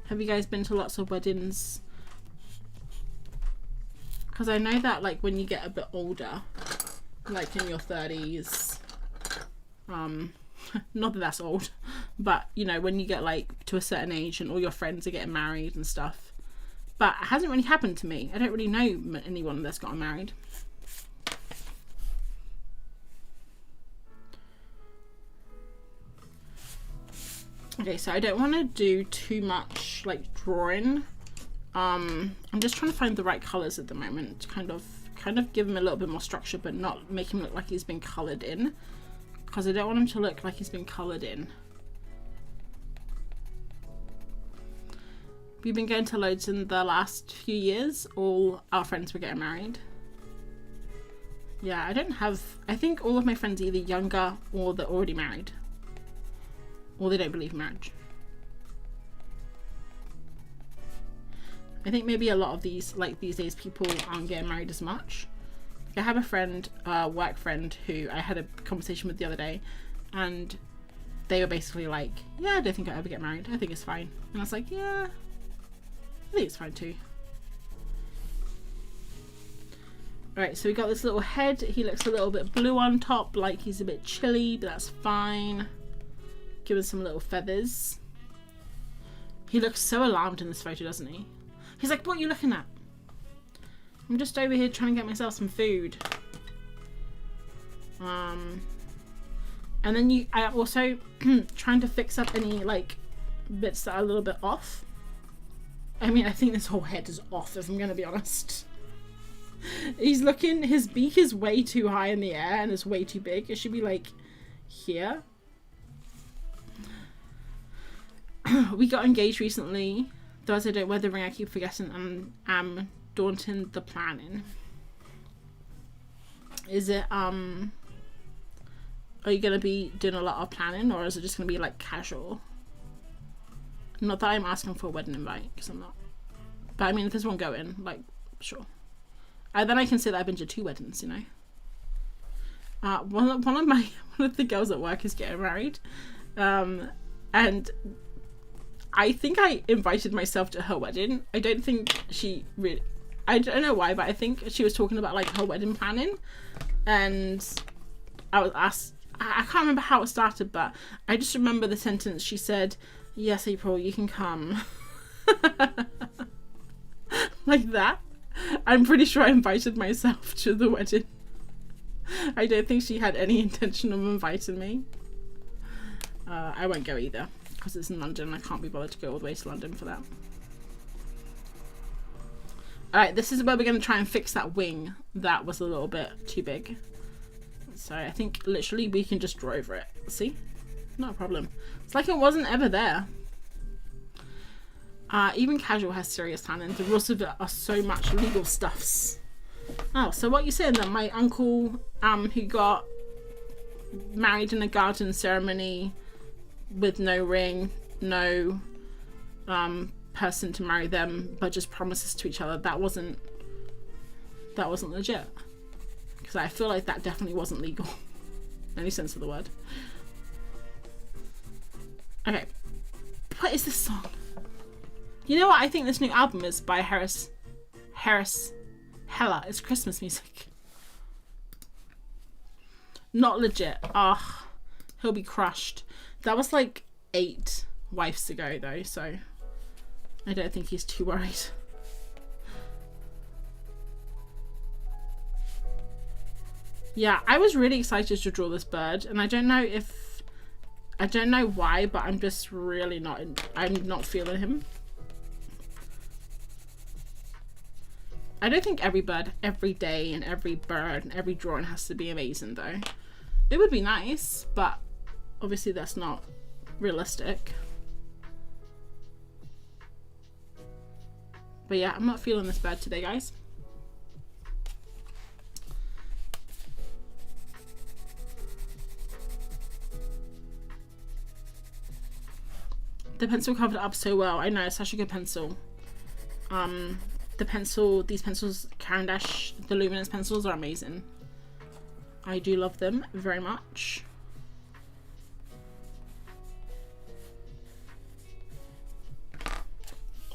Speaker 1: Have you guys been to lots of weddings? Because I know that like when you get a bit older, like in your 30s, not that that's old, but you know, when you get like to a certain age and all your friends are getting married and stuff. But it hasn't really happened to me. I don't really know anyone that's gotten married. Okay, so I don't want to do too much like drawing. I'm just trying to find the right colors at the moment to kind of give him a little bit more structure, but not make him look like he's been colored in, because I don't want him to look like he's been colored in. We've been going to loads in the last few years. All our friends were getting married. Yeah, I think all of my friends are either younger or they're already married, or they don't believe in marriage. I think maybe a lot of these, like these days, people aren't getting married as much. I have a friend, work friend, who I had a conversation with the other day, and they were basically like, yeah, I don't think I'll ever get married. I think it's fine. And I was like, yeah, I think it's fine too. Alright, so we got this little head. He looks a little bit blue on top, like he's a bit chilly, but that's fine. Give him some little feathers. He looks so alarmed in this photo, doesn't he? He's like, what are you looking at? I'm just over here trying to get myself some food. And then I also trying to fix up any like bits that are a little bit off. I mean, I think this whole head is off, if I'm gonna be honest. He's looking, his beak is way too high in the air and it's way too big. It should be like here. We got engaged recently. Though as I don't wear the ring, I keep forgetting and am daunting the planning. Is it, are you gonna be doing a lot of planning, or is it just gonna be like casual? Not that I'm asking for a wedding invite, because I'm not. But I mean, if there's one going, like, sure. Then I can say that I've been to 2 weddings, you know. One of the girls at work is getting married, and I think I invited myself to her wedding. I don't think she really, I don't know why, but I think she was talking about like her wedding planning, and I was asked, I can't remember how it started, but I just remember the sentence she said, yes, April, you can come. Like that. I'm pretty sure I invited myself to the wedding. I don't think she had any intention of inviting me. I won't go either, because it's in London. I can't be bothered to go all the way to London for that. Alright, this is where we're going to try and fix that wing that was a little bit too big. So I think literally we can just draw over it. See? Not a problem. It's like it wasn't ever there. Even casual has serious talent. The rules of it are so much legal stuffs. Oh, so what you saying that my uncle who got married in a garden ceremony with no ring, no person to marry them, but just promises to each other, that wasn't legit? Because I feel like that definitely wasn't legal in any sense of the word. Okay, what is this song? You know what I think this new album is by Harris Hella. It's Christmas music. Not legit. Ah, he'll be crushed. That was like 8 wives ago though, so I don't think he's too worried. Yeah, I was really excited to draw this bird, and I don't know why, but I'm just really I'm not feeling him. I don't think every bird, every day, and every bird, and every drawing has to be amazing though. It would be nice, but obviously that's not realistic. But yeah, I'm not feeling this bird today, guys. The pencil covered it up so well. I know, it's such a good pencil. These pencils, Caran d'Ache, the luminance pencils are amazing. I do love them very much.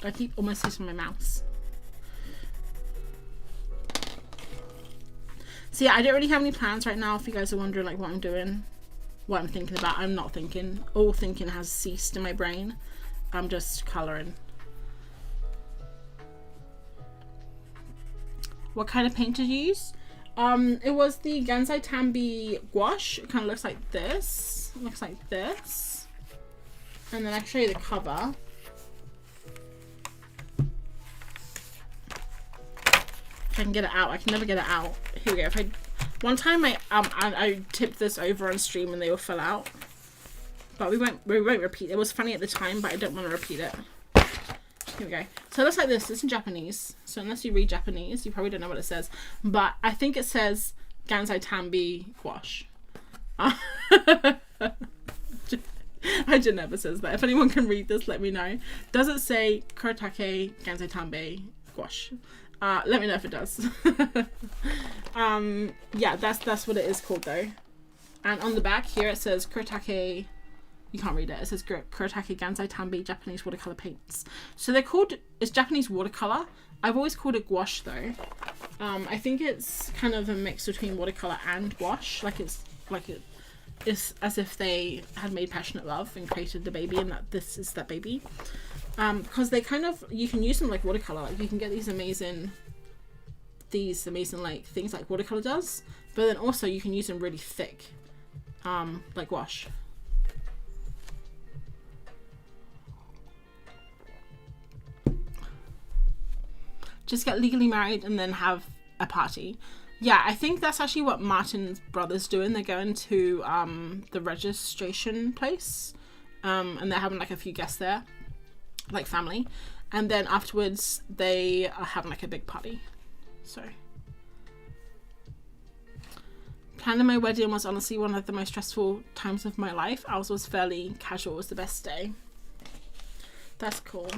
Speaker 1: I keep almost hitting my mouse. So yeah, I don't really have any plans right now. If you guys are wondering like what I'm doing, what I'm thinking about, I'm not thinking. All thinking has ceased in my brain. I'm just colouring. What kind of paint did you use? It was the Gansai Tambi gouache. It kind of looks like this. It looks like this. And then I can show you the cover. If I can get it out. I can never get it out. Here we go. One time I tipped this over on stream and they all fell out. But we won't repeat. It was funny at the time, but I don't want to repeat it. Here we go. So it looks like this. It's in Japanese. So unless you read Japanese, you probably don't know what it says. But I think it says Gansai Tambi gouache. I just never says that. If anyone can read this, let me know. Does it say Kuretake Gansai Tambi gouache? Let me know if it does. Yeah, that's what it is called though. And on the back here it says Kuretake. You can't read it. It says Kuretake Gansai Tambi Japanese watercolor paints. So they're called, it's Japanese watercolor. I've always called it gouache though. I think it's kind of a mix between watercolor and gouache. It's as if they had made passionate love and created the baby, and that this is that baby. Because they kind of, you can use them like watercolor. Like you can get these amazing like things like watercolor does, but then also you can use them really thick, like gouache. Just get legally married and then have a party. Yeah, I think that's actually what Martin's brother's doing. They're going to the registration place, and they're having like a few guests there, like family, and then afterwards they are having like a big party. So planning my wedding was honestly one of the most stressful times of my life. Ours was fairly casual. It was the best day. That's cool.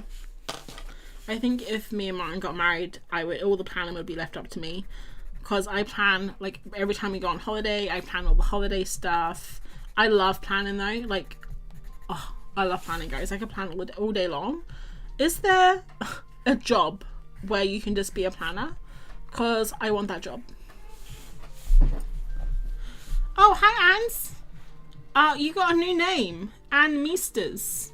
Speaker 1: I think if me and Martin got married, all the planning would be left up to me, because I plan, like, every time we go on holiday, I plan all the holiday stuff. I love planning though. Like, oh, I love planning, guys. I could plan all day long. Is there a job where you can just be a planner? Because I want that job. Oh, hi, Ans. You got a new name, Ann Meesters.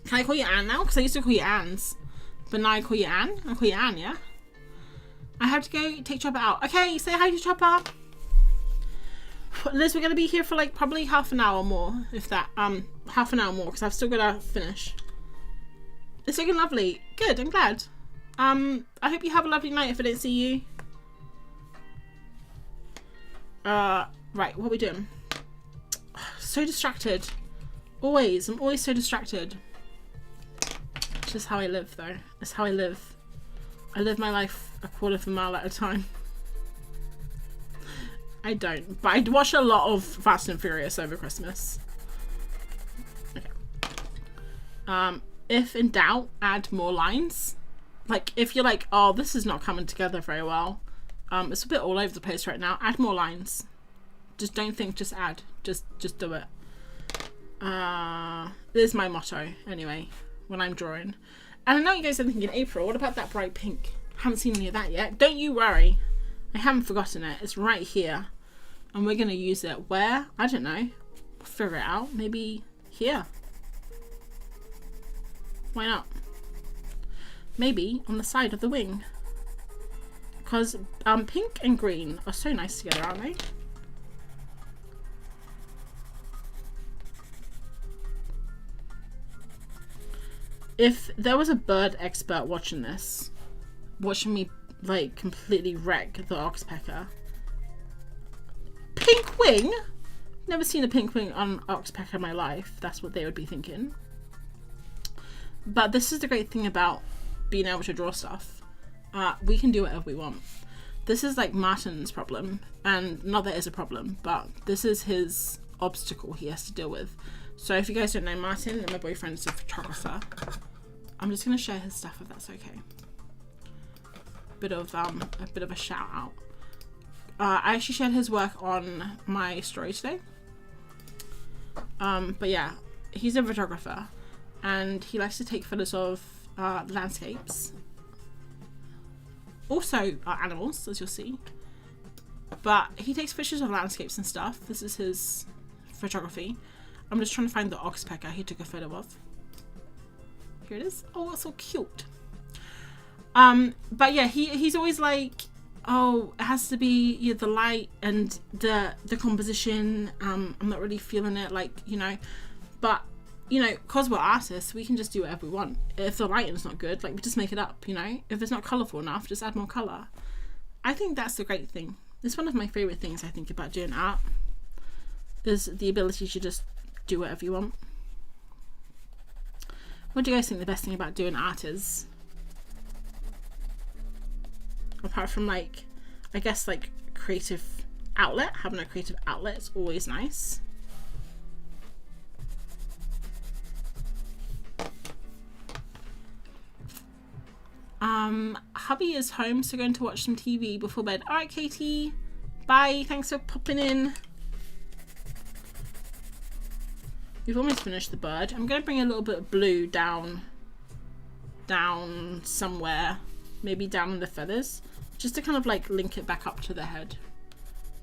Speaker 1: Can I call you Anne now? Because I used to call you Anne's. But now I call you Anne. I call you Anne, yeah? I have to go take Chopper out. Okay, say hi to Chopper. Liz, we're going to be here for like probably half an hour more, if that. Half an hour more, because I've still got to finish. It's looking lovely. Good, I'm glad. I hope you have a lovely night if I don't see you. Right, what are we doing? So distracted. Always. I'm always so distracted. It's just how I live, though. It's how I live. I live my life a quarter of a mile at a time. I don't. But I watched a lot of Fast and Furious over Christmas. Okay. If in doubt, add more lines. Like, if you're like, oh, this is not coming together very well. It's a bit all over the place right now. Add more lines. Just don't think, just add. Just do it. There's my motto, anyway, when I'm drawing. And I know you guys are thinking, April, what about that bright pink? Haven't seen any of that yet. Don't you worry. I haven't forgotten it. It's right here. And we're going to use it where? I don't know. Figure it out. Maybe here. Why not? Maybe on the side of the wing. Because pink and green are so nice together, aren't they? If there was a bird expert watching this, watching me like completely wreck the Oxpecker. Pink wing? Never seen a pink wing on Oxpecker in my life. That's what they would be thinking. But this is the great thing about being able to draw stuff. We can do whatever we want. This is like Martin's problem, and not that it's a problem, but this is his obstacle he has to deal with. So if you guys don't know, Martin and my boyfriend is a photographer. I'm just gonna share his stuff if that's okay. A bit of a shout out. I actually shared his work on my story today. But yeah, he's a photographer, and he likes to take photos of landscapes. Also animals, as you'll see. But he takes pictures of landscapes and stuff. This is his photography. I'm just trying to find the Oxpecker he took a photo of. Here it is. Oh, it's so cute. But yeah, he's always like, oh, it has to be the light and the composition. I'm not really feeling it, like, you know. But, you know, because we're artists, we can just do whatever we want. If the lighting's not good, like, we just make it up, you know. If it's not colourful enough, just add more colour. I think that's the great thing. It's one of my favourite things I think about doing art. Is the ability to just do whatever you want. What do you guys think the best thing about doing art is? Apart from, like, I guess, like, creative outlet. Having a creative outlet is always nice. Hubby is home, so going to watch some TV before bed. Alright, Katie. Bye. Thanks for popping in. We've almost finished the bird. I'm going to bring a little bit of blue down somewhere. Maybe down in the feathers. Just to kind of like link it back up to the head.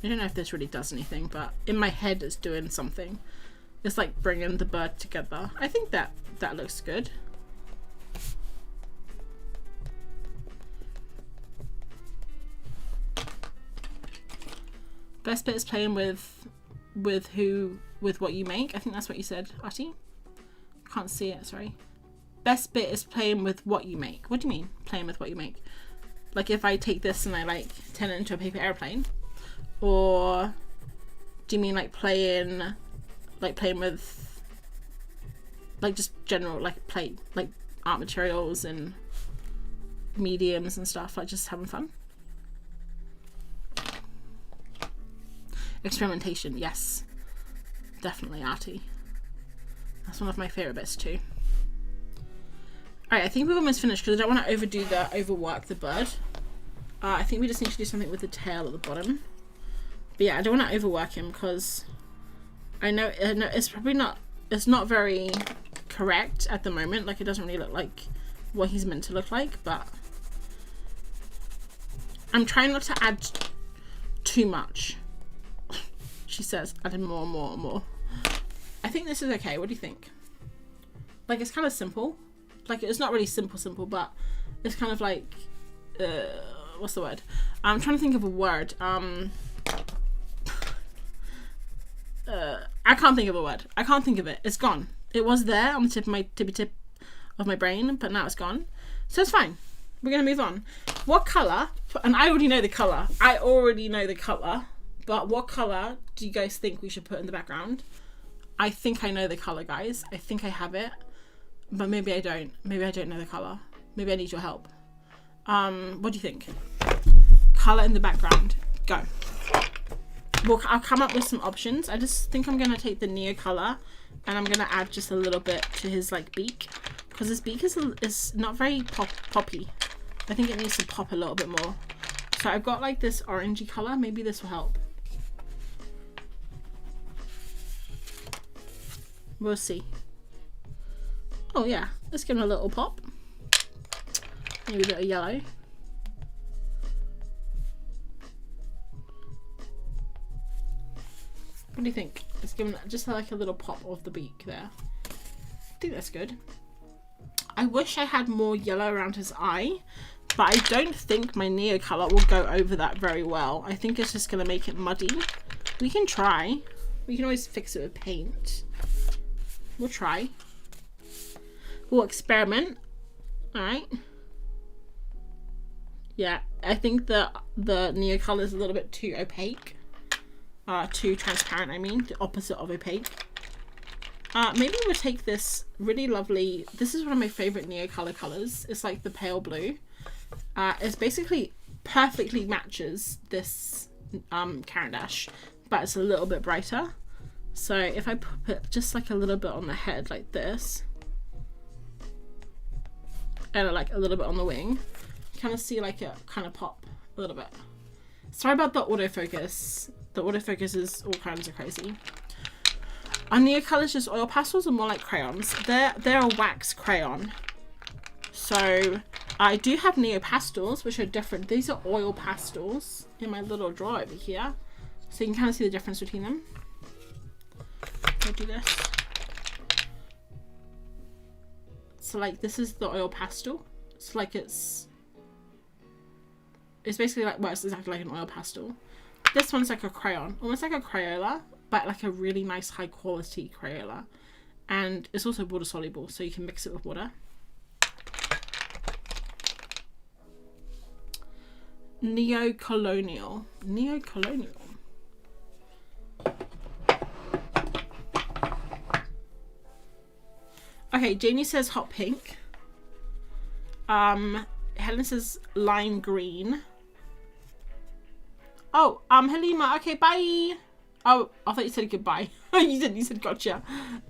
Speaker 1: I don't know if this really does anything, but in my head it's doing something. It's like bringing the bird together. I think that looks good. Best bit is playing with what you make. I think that's what you said, Artie. Can't see it, sorry. Best bit is playing with what you make. What do you mean, playing with what you make? Like if I take this and I like turn it into a paper airplane? Or do you mean like playing with like just general like art materials and mediums and stuff, like just having fun? Experimentation, yes. Definitely, Artie. That's one of my favourite bits too. Alright, I think we've almost finished because I don't want to overwork the bird. I think we just need to do something with the tail at the bottom. But yeah, I don't want to overwork him because I know it's probably not, it's not very correct at the moment. Like, it doesn't really look like what he's meant to look like, but I'm trying not to add too much. She says, adding more and more and more. I think this is okay. What do you think? Like, it's kind of simple. Like, it's not really simple, but it's kind of like, what's the word? I'm trying to think of a word. I can't think of a word. I can't think of it. It's gone. It was there on the tip of my tippy tip of my brain, but now it's gone. So it's fine. We're going to move on. What colour, and I already know the colour. But what colour do you guys think we should put in the background? I think I know the colour, guys. I think I have it. But maybe I don't. Maybe I don't know the colour. Maybe I need your help. What do you think? Colour in the background. Go. Well, I'll come up with some options. I just think I'm going to take the Neo colour and I'm going to add just a little bit to his like beak. Because his beak is not very poppy. I think it needs to pop a little bit more. So I've got like this orangey colour. Maybe this will help. We'll see. Oh yeah, let's give him a little pop. Maybe a bit of yellow. What do you think? Let's give him just like a little pop of the beak there. I think that's good. I wish I had more yellow around his eye, but I don't think my Neo colour will go over that very well. I think it's just going to make it muddy. We can try. We can always fix it with paint. We'll try. We'll experiment. Alright. Yeah, I think the Neo colour is a little bit too opaque. Too transparent, I mean. The opposite of opaque. Maybe we'll take this really lovely... This is one of my favourite Neo colours. It's like the pale blue. It's basically perfectly matches this Caran d'Ache, but it's a little bit brighter. So if I put just like a little bit on the head like this, and like a little bit on the wing, kind of see like it kind of pop a little bit. Sorry about the autofocus. The autofocus is all kinds of crazy. Are Neo colours just oil pastels or more like crayons? They're a wax crayon. So I do have Neo pastels, which are different. These are oil pastels in my little drawer over here. So you can kind of see the difference between them. I'll do this. So like this is the oil pastel. It's like it's basically like, well, it's exactly like an oil pastel. This one's like a crayon, almost like a Crayola, but like a really nice high quality Crayola. And it's also water soluble, so you can mix it with water. Neo-colonial. Neo-colonial. Okay, Janie says hot pink. Helen says lime green. Oh, Halima, okay, bye. Oh, I thought you said goodbye. you said gotcha.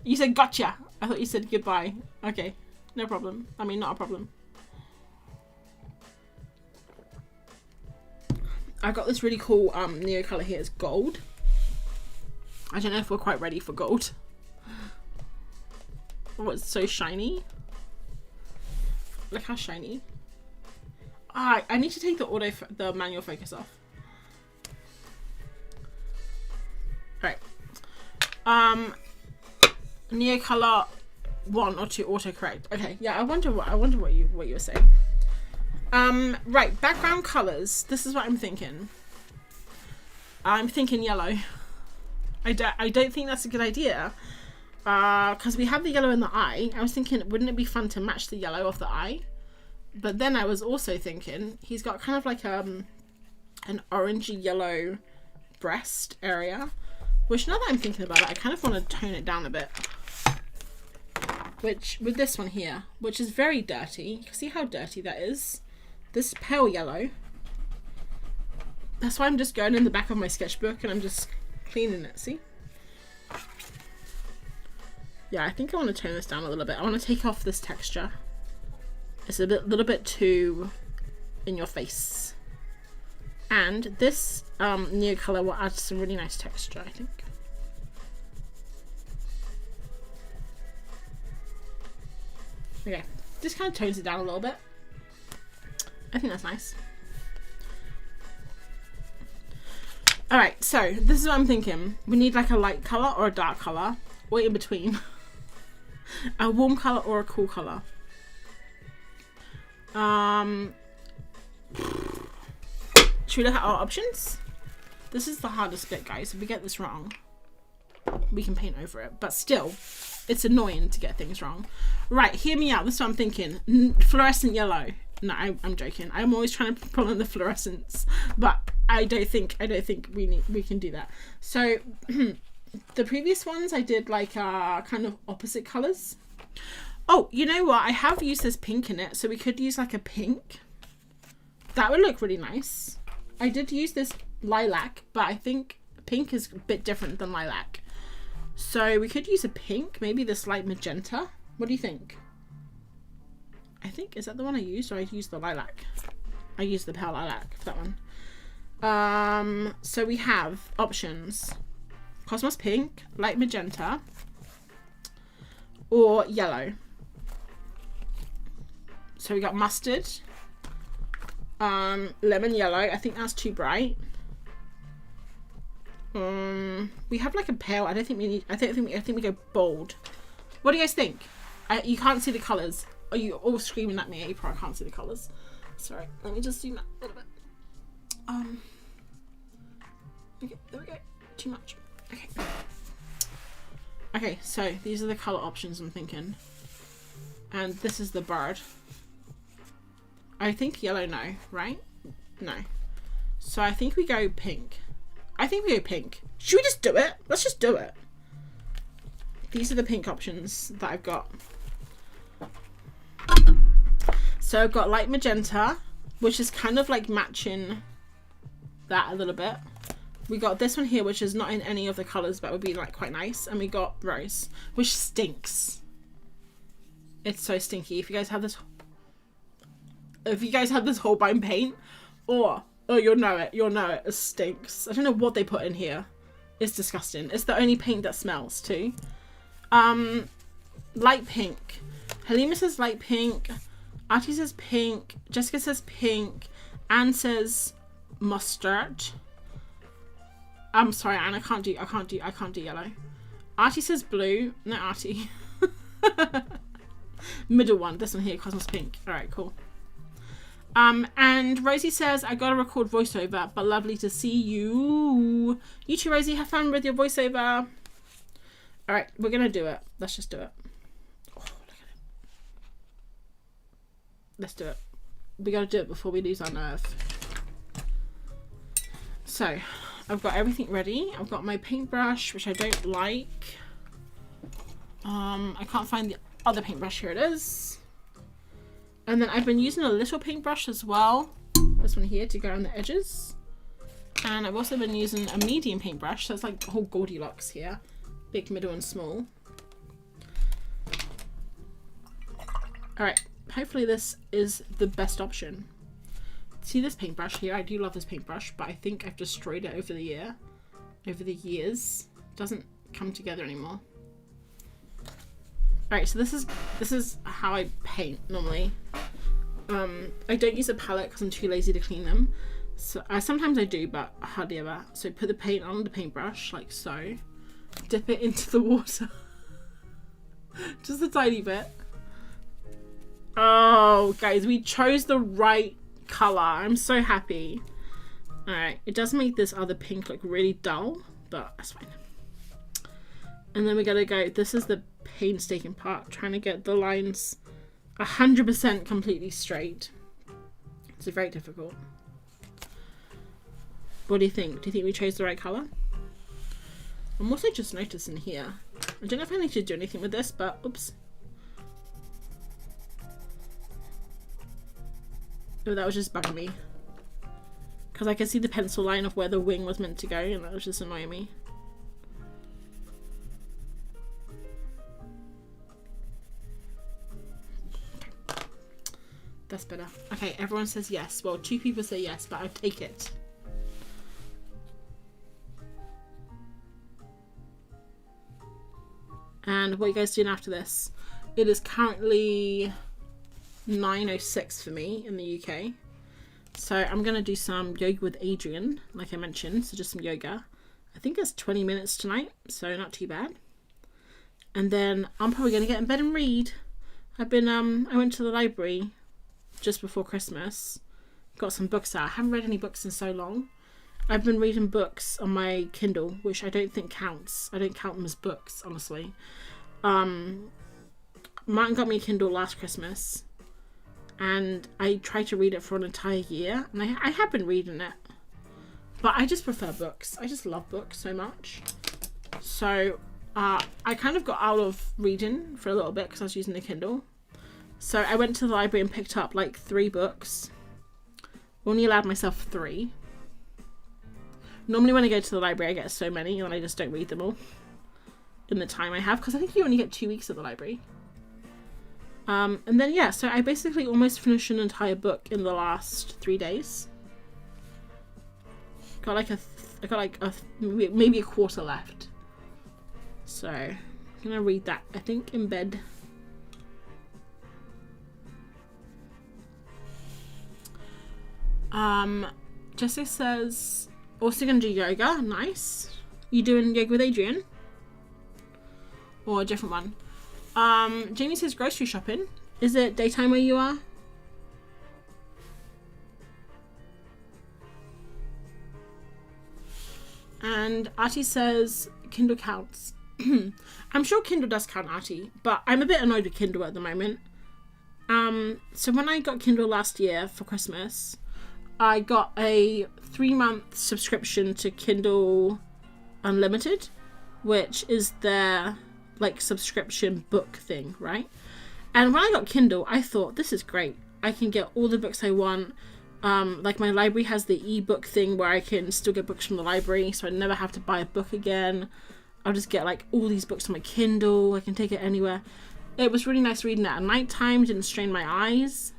Speaker 1: You said gotcha. I thought you said goodbye. Okay, no problem. I mean, not a problem. I got this really cool Neo colour here. It's gold. I don't know if we're quite ready for gold. Oh, it's so shiny. Look how shiny. Ah, I need to take the manual focus off. Right. Neo color 1 or 2 autocorrect. Okay, yeah, I wonder what you were saying. Right, background colors. This is what I'm thinking. I'm thinking yellow. I don't think that's a good idea. Because we have the yellow in the eye. I was thinking, wouldn't it be fun to match the yellow of the eye? But then I was also thinking, he's got kind of like an orangey yellow breast area. Which, now that I'm thinking about it, I kind of want to tone it down a bit. Which, with this one here, which is very dirty. See how dirty that is? This pale yellow. That's why I'm just going in the back of my sketchbook and I'm just cleaning it, see? Yeah, I think I want to tone this down a little bit. I want to take off this texture. It's a little bit too in your face. And this Neo colour will add some really nice texture, I think. Okay, just kind of tones it down a little bit. I think that's nice. Alright, so this is what I'm thinking. We need like a light colour or a dark colour, or in between. A warm colour or a cool colour. Should we look at our options? This is the hardest bit, guys. If we get this wrong. we can paint over it. But still, it's annoying to get things wrong. Right, hear me out. This is what I'm thinking. Fluorescent yellow. No, I'm joking. I'm always trying to pull in the fluorescence, but I don't think we can do that. So the previous ones I did like kind of opposite colors. Oh, you know what? I have used this pink in it, so we could use like a pink. That would look really nice. I did use this lilac, but I think pink is a bit different than lilac. So we could use a pink, maybe this light magenta. What do you think? I think, is that the one I used, or I used the lilac? I used the pale lilac for that one. So we have options. Cosmos pink, light magenta, or yellow. So we got mustard, lemon yellow. I think that's too bright. We have like a pale. I don't think we need. I think we go bold. What do you guys think? You can't see the colors. Are you all screaming at me, April? I can't see the colors. Sorry. Let me just zoom out a little bit. Okay, there we go. Too much. Okay. Okay, so these are the color options I'm thinking, and this is the bird. I think yellow, no, right? No. So I think we go pink. I think we go pink. Should we just do it? Let's just do it. These are the pink options that I've got. So I've got light magenta, which is kind of like matching that a little bit. We got this one here, which is not in any of the colors, but would be like quite nice. And we got rose, which stinks. It's so stinky. If you guys have this Holbein paint, oh, you'll know it. You'll know it. It stinks. I don't know what they put in here. It's disgusting. It's the only paint that smells too. Light pink. Halima says light pink. Artie says pink. Jessica says pink. Anne says mustard. I'm sorry, Anne. I can't do yellow. Artie says blue. No, Artie. Middle one. This one here. Cosmos pink. All right, cool. And Rosie says, I gotta record voiceover, but lovely to see you. You too, Rosie. Have fun with your voiceover. All right, we're gonna do it. Let's just do it. Oh, look at it. Let's do it. We gotta do it before we lose our nerve. So, I've got everything ready. I've got my paintbrush, which I don't like. I can't find the other paintbrush. Here it is. And then I've been using a little paintbrush as well. This one here to go on the edges. And I've also been using a medium paintbrush. So it's like the whole Goldilocks here. Big, middle, and small. Alright. Hopefully this is the best option. See this paintbrush here? I do love this paintbrush, but I think I've destroyed it over the years. It doesn't come together anymore. Alright, so this is how I paint normally. I don't use a palette because I'm too lazy to clean them. So sometimes I do, but hardly ever. So put the paint on the paintbrush like so. Dip it into the water. Just a tiny bit. Oh, guys, we chose the right color. I'm so happy. Alright, it does make this other pink look really dull, but that's fine. And then we gotta go, this is the painstaking part, trying to get the lines 100% completely straight. It's very difficult. What do you think? Do you think we chose the right color? I'm also just noticing here. I don't know if I need to do anything with this, but oops. Oh, that was just bugging me. Because I could see the pencil line of where the wing was meant to go, and that was just annoying me. Okay. That's better. Okay, everyone says yes. Well, 2 people say yes, but I'll take it. And what are you guys doing after this? It is currently 9:06 for me in the UK. So I'm going to do some yoga with Adrian, like I mentioned. So just some yoga. I think it's 20 minutes tonight, so not too bad. And then I'm probably going to get in bed and read. I went to the library just before Christmas. Got some books out. I haven't read any books in so long. I've been reading books on my Kindle, which I don't think counts. I don't count them as books, honestly. Martin got me a Kindle last Christmas, and I tried to read it for an entire year, and I have been reading it. But I just prefer books. I just love books so much. So I kind of got out of reading for a little bit because I was using the Kindle. So I went to the library and picked up like 3 books. Only allowed myself 3. Normally when I go to the library I get so many and I just don't read them all in the time I have, because I think you only get 2 weeks at the library. And then yeah, so I basically almost finished an entire book in the last 3 days. I got maybe a quarter left. So I'm gonna read that, I think, in bed. Jessica says, also gonna do yoga. Nice. You doing yoga with Adrian? Or a different one? Jamie says grocery shopping. Is it daytime where you are? And Artie says Kindle counts. I'm sure Kindle does count, Artie, but I'm a bit annoyed with Kindle at the moment. So when I got Kindle last year for Christmas, I got a 3-month subscription to Kindle Unlimited, which is their like subscription book thing, right? And when I got Kindle, I thought, this is great. I can get all the books I want. Like my library has the ebook thing where I can still get books from the library, so I never have to buy a book again. I'll just get like all these books on my Kindle. I can take it anywhere. It was really nice reading it at night time. Didn't strain my eyes.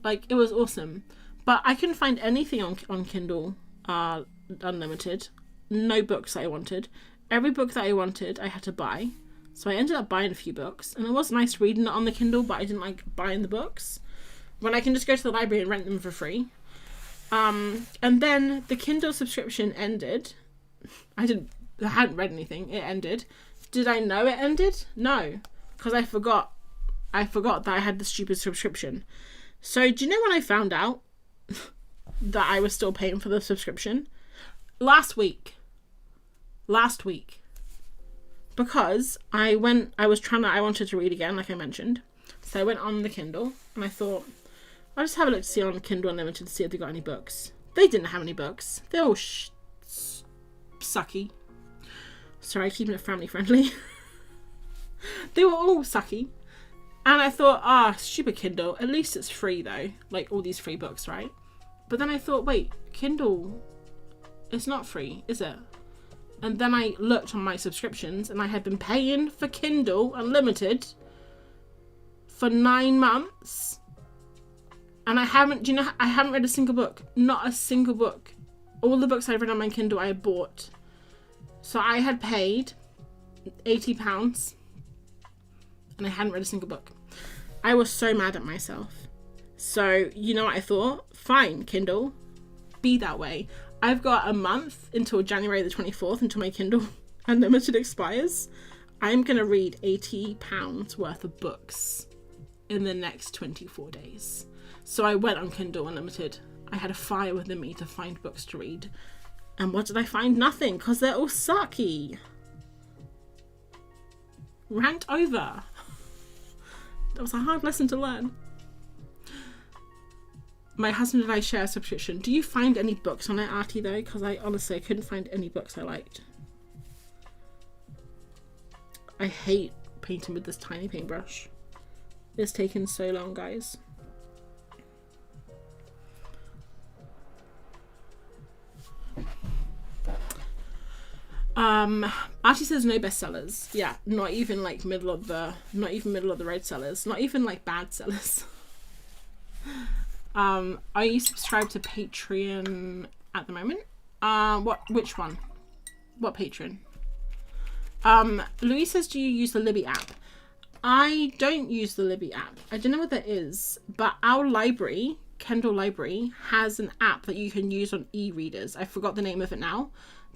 Speaker 1: Like, it was awesome. But I couldn't find anything on Kindle Unlimited. No books that I wanted. Every book that I wanted, I had to buy. So I ended up buying a few books. And it was nice reading it on the Kindle, but I didn't like buying the books when I can just go to the library and rent them for free. And then the Kindle subscription ended. I hadn't read anything. It ended. Did I know it ended? No. Because I forgot that I had the stupid subscription. So do you know when I found out that I was still paying for the subscription? Last week. Because I wanted to read again, like I mentioned. So I went on the Kindle and I thought, I'll just have a look to see on Kindle Unlimited to see if they got any books. They didn't have any books. They're all sucky. Sorry, keeping it family friendly. They were all sucky. And I thought, stupid Kindle. At least it's free though. Like all these free books, right? But then I thought, wait, Kindle, it's not free, is it? And then I looked on my subscriptions and I had been paying for Kindle Unlimited for 9 months. And I haven't read a single book. Not a single book. All the books I've read on my Kindle I had bought. So I had paid £80 and I hadn't read a single book. I was so mad at myself. So you know what I thought? Fine, Kindle, be that way. I've got a month until January the 24th until my Kindle Unlimited expires. I'm going to read £80 worth of books in the next 24 days. So I went on Kindle Unlimited. I had a fire within me to find books to read. And what did I find? Nothing, because they're all sucky. Rant over. That was a hard lesson to learn. My husband and I share a subscription. Do you find any books on it, Artie, though? Because I honestly couldn't find any books I liked. I hate painting with this tiny paintbrush. It's taken so long, guys. Archie says no bestsellers. Yeah, not even middle of the road sellers. Not even like bad sellers. Are you subscribed to Patreon at the moment? Which one? What Patreon? Louise says, do you use the Libby app? I don't use the Libby app. I don't know what that is, but our library, Kendall Library, has an app that you can use on e-readers. I forgot the name of it now,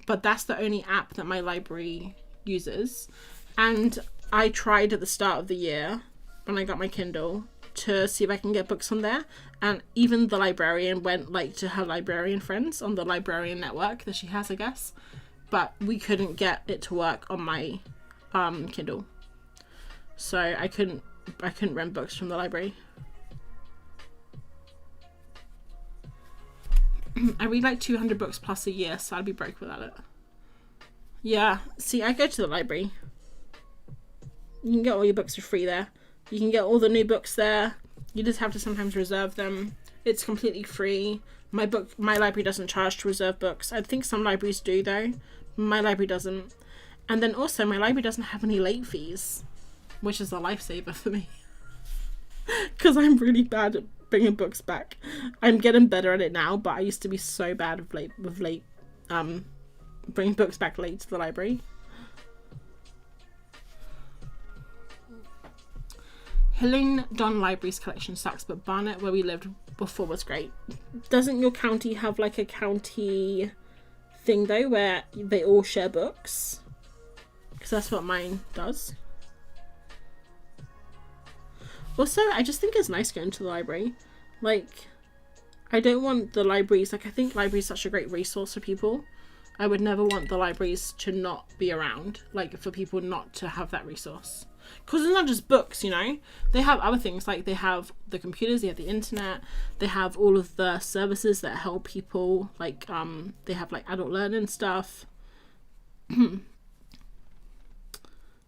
Speaker 1: but that's the only app that my library uses. And I tried at the start of the year, when I got my Kindle, to see if I can get books on there, and even the librarian went like to her librarian friends on the librarian network that she has, I guess, but we couldn't get it to work on my Kindle, so I couldn't rent books from the library. I read like 200 books plus a year, so I'd be broke without it. Yeah, see, I go to the library. You can get all your books for free there. You can get all the new books there. You just have to sometimes reserve them. It's completely free. My library doesn't charge to reserve books. I think some libraries do though. My library doesn't. And then also my library doesn't have any late fees, which is a lifesaver for me. Because I'm really bad at bringing books back. I'm getting better at it now, but I used to be so bad with late bringing books back late to the library. Helene Don Library's collection sucks, but Barnet, where we lived before, was great. Doesn't your county have like a county thing though, where they all share books? Because that's what mine does. Also, I just think it's nice going to the library. Like, I don't want the libraries, like I think libraries are such a great resource for people. I would never want the libraries to not be around, like for people not to have that resource. Because it's not just books, you know, they have other things, like they have the computers, they have the internet, they have all of the services that help people, like they have like adult learning stuff.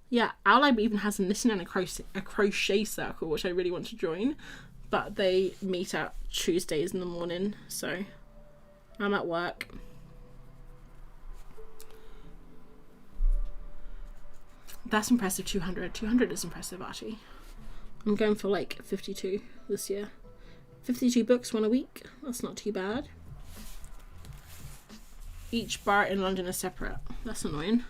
Speaker 1: Yeah, our library even has a knitting and a crochet circle, which I really want to join, but they meet at Tuesdays in the morning, so I'm at work. That's impressive. 200 is impressive, Archie. I'm going for like 52 this year. 52 books, one a week. That's not too bad. Each bar in London is separate. That's annoying.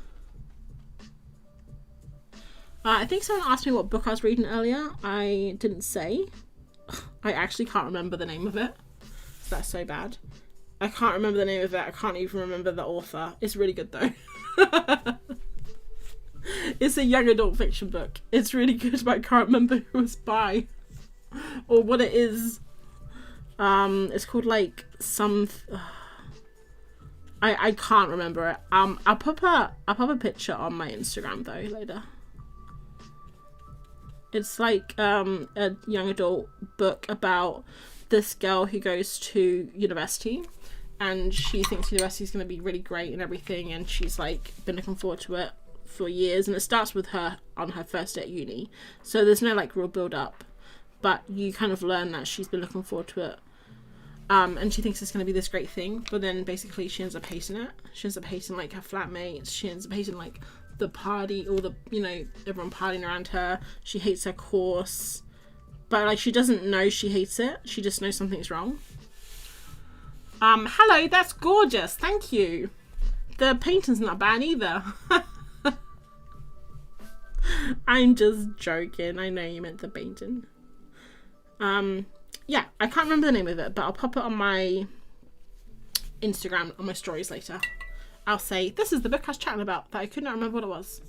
Speaker 1: I think someone asked me what book I was reading earlier. I didn't say. I actually can't remember the name of it. That's so bad. I can't remember the name of it. I can't even remember the author. It's really good though. It's a young adult fiction book. It's really good, but I can't remember who it's by or what it is. It's called like some. I can't remember it. I'll pop a picture on my Instagram though later. It's like a young adult book about this girl who goes to university, and she thinks university is going to be really great and everything, and she's like been looking forward to it for years, and it starts with her on her first day at uni, so there's no like real build up, but you kind of learn that she's been looking forward to it, and she thinks it's going to be this great thing, but then basically she ends up hating it. She ends up hating like her flatmates, she ends up hating like the party, all the, you know, everyone partying around her. She hates her course, but like she doesn't know she hates it, she just knows something's wrong. Hello, that's gorgeous, thank you. The painting's not bad either. I'm just joking. I know you meant the painting. Yeah, I can't remember the name of it, but I'll pop it on my Instagram, on my stories later. I'll say, this is the book I was chatting about, that I could not remember what it was.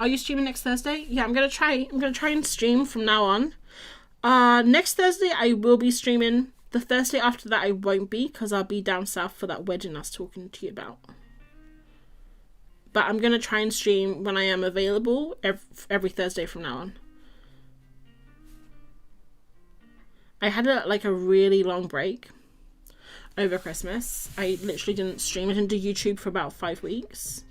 Speaker 1: Are you streaming next Thursday? Yeah, I'm gonna try and stream from now on. Next Thursday I will be streaming. The Thursday after that I won't be, because I'll be down south for that wedding I was talking to you about. But I'm going to try and stream when I am available every Thursday from now on. I had a really long break over Christmas. I literally didn't stream. I didn't do YouTube for about 5 weeks.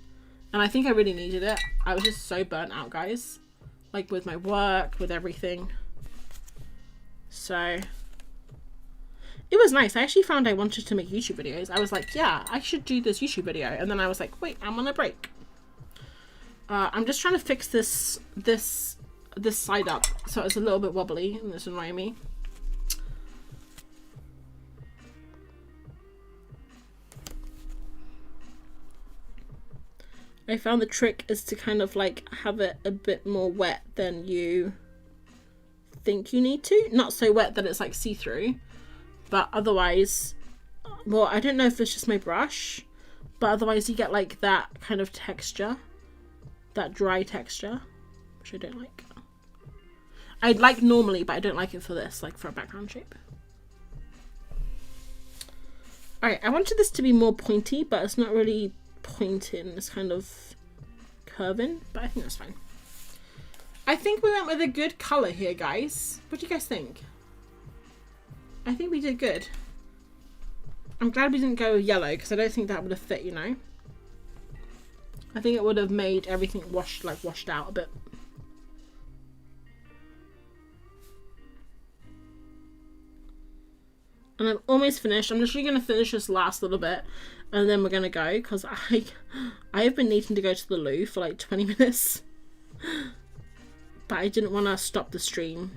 Speaker 1: And I think I really needed it. I was just so burnt out, guys. Like with my work, with everything. So it was nice. I actually found I wanted to make YouTube videos. I was like, yeah, I should do this YouTube video. And then I was like, wait, I'm on a break. I'm just trying to fix this side up, so it's a little bit wobbly and it's annoying me. I found the trick is to kind of like have it a bit more wet than you think you need to. Not so wet that it's like see-through, but otherwise, well, I don't know if it's just my brush, but otherwise you get like that kind of texture. That dry texture, which I don't like. I'd like normally, but I don't like it for this, like for a background shape. Alright, I wanted this to be more pointy, but it's not really pointing. It's kind of curving, but I think that's fine. I think we went with a good colour here, guys. What do you guys think? I think we did good. I'm glad we didn't go yellow, because I don't think that would have fit, you know? I think it would have made everything washed out a bit. And I'm almost finished. I'm literally going to finish this last little bit and then we're going to go, because I have been needing to go to the loo for like 20 minutes. But I didn't want to stop the stream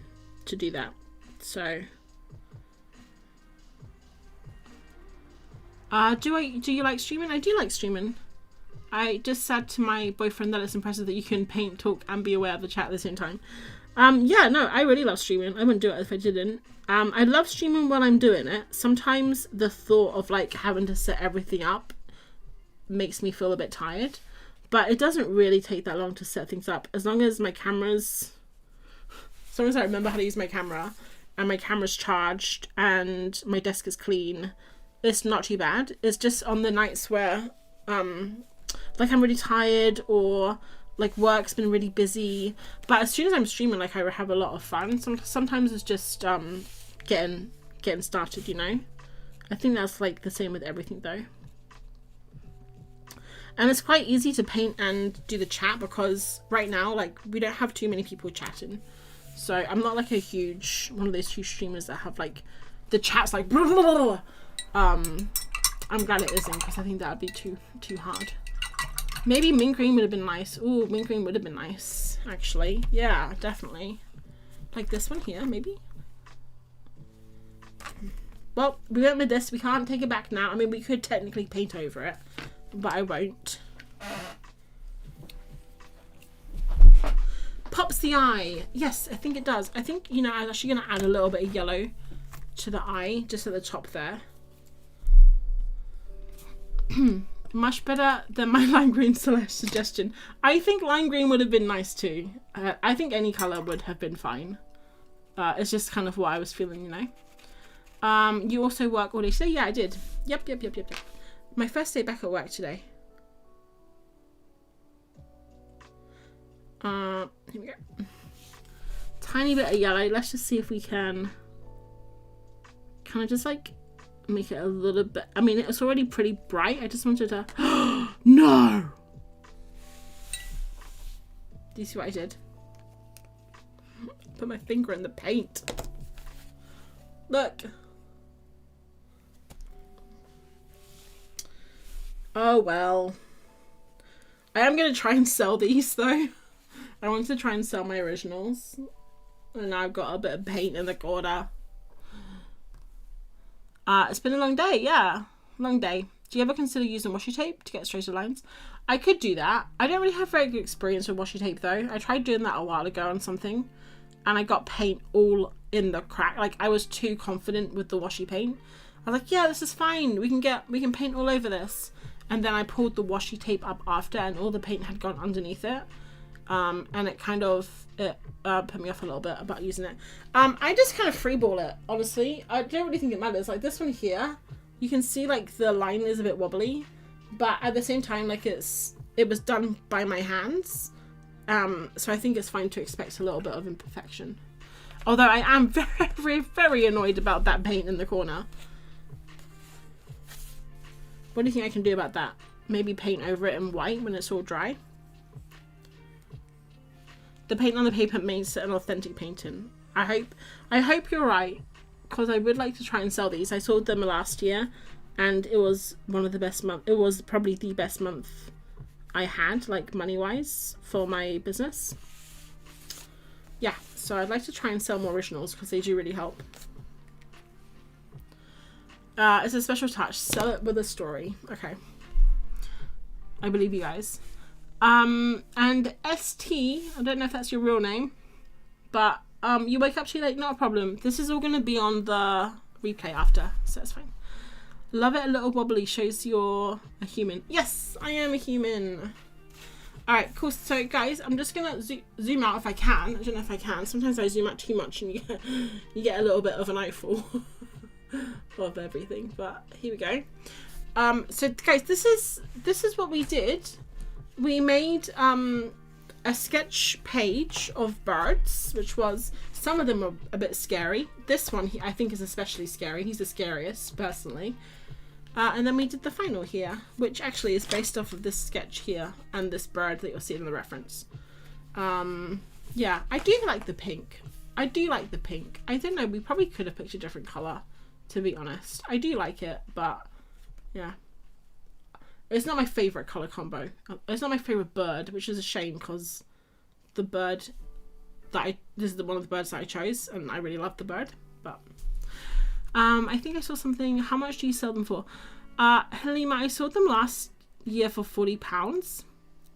Speaker 1: to do that. So do you like streaming? I do like streaming. I just said to my boyfriend that it's impressive that you can paint, talk and be aware of the chat at the same time. Yeah, no, I really love streaming. I wouldn't do it if I didn't. I love streaming while I'm doing it. Sometimes the thought of like having to set everything up makes me feel a bit tired, but it doesn't really take that long to set things up. As long as I remember how to use my camera and my camera's charged and my desk is clean, it's not too bad. It's just on the nights where like I'm really tired or like work's been really busy, but as soon as I'm streaming, like I have a lot of fun. Sometimes it's just getting started, you know. I think that's like the same with everything though. And it's quite easy to paint and do the chat because right now like we don't have too many people chatting, so I'm not like one of those huge streamers that have like the chat's like blah, blah, blah, blah. I'm glad it isn't, because I think that would be too hard. Maybe mint green would have been nice. Ooh, mint green would have been nice, actually. Yeah, definitely. Like this one here, maybe. Well, we went with this. We can't take it back now. I mean, we could technically paint over it, but I won't. Pops the eye. Yes, I think it does. I think, you know, I'm actually going to add a little bit of yellow to the eye, just at the top there. Much better than my lime green suggestion. I think lime green would have been nice too. I think any colour would have been fine. It's just kind of what I was feeling, you know. You also work all day today? Yeah, I did. Yep. My first day back at work today. Here we go. Tiny bit of yellow. Let's just see if we can kind of just like make it a little bit. I mean, it's already pretty bright. I just wanted to no, do you see what I did? Put my finger in the paint. Look. Oh well, I am gonna try and sell these though. I wanted to try and sell my originals, and now I've got a bit of paint in the corner. It's been a long day, yeah. Long day. Do you ever consider using washi tape to get straighter lines? I could do that. I don't really have very good experience with washi tape though. I tried doing that a while ago on something and I got paint all in the crack. Like I was too confident with the washi paint. I was like, yeah, this is fine. We can paint all over this. And then I pulled the washi tape up after and all the paint had gone underneath it. And it kind of put me off a little bit about using it. I just kind of freeball it, honestly. I don't really think it matters. Like this one here, you can see like the line is a bit wobbly, but at the same time, like it was done by my hands. So I think it's fine to expect a little bit of imperfection. Although I am very, very annoyed about that paint in the corner. What do you think I can do about that? Maybe paint over it in white when it's all dry. The paint on the paper makes it an authentic painting. I hope you're right, because I would like to try and sell these. I sold them last year and it was one of the best months. It was probably the best month I had, like money wise, for my business. Yeah, so I'd like to try and sell more originals because they do really help. It's a special touch. Sell it with a story. Okay. I believe you guys. And ST, I don't know if that's your real name, but you wake up too late, not a problem. This is all going to be on the replay after, so that's fine. Love it a little wobbly, shows you're a human. Yes, I am a human. Alright, cool. So guys, I'm just gonna zoom out if I can. I don't know if I can. Sometimes I zoom out too much and you get a little bit of an eyeful of everything. But here we go. So guys, this is what we did. We made a sketch page of birds, which was, some of them were a bit scary. This one I think is especially scary. He's the scariest personally. And then we did the final here, which actually is based off of this sketch here and this bird that you'll see in the reference. Yeah, I do like the pink. I don't know, we probably could have picked a different colour, to be honest. I do like it, but yeah. It's not my favourite colour combo. It's not my favourite bird, which is a shame because the bird that this is one of the birds that I chose and I really love the bird, but I think I saw something. How much do you sell them for? Halima, I sold them last year for £40.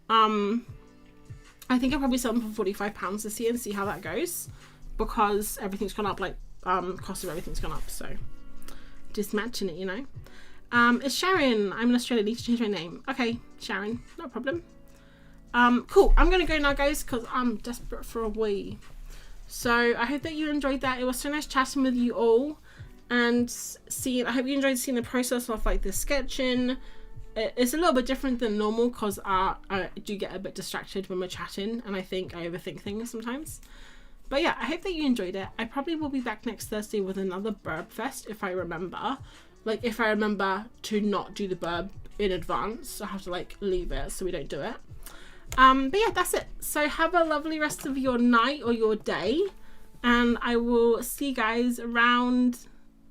Speaker 1: I think I probably sell them for £45 this year and see how that goes, because everything's gone up, like cost of everything's gone up, so just matching it, you know. It's Sharon. I'm in Australia. I need to change my name. Okay, Sharon, no problem. Cool. I'm gonna go now, guys, because I'm desperate for a wee. So I hope that you enjoyed that. It was so nice chatting with you all. And I hope you enjoyed seeing the process of like the sketching. It's a little bit different than normal because I do get a bit distracted when we're chatting, and I think I overthink things sometimes. But yeah, I hope that you enjoyed it. I probably will be back next Thursday with another Birbfest if I remember. Like if I remember to not do the birb in advance, I have to like leave it so we don't do it. But yeah, that's it. So have a lovely rest of your night or your day, and I will see you guys around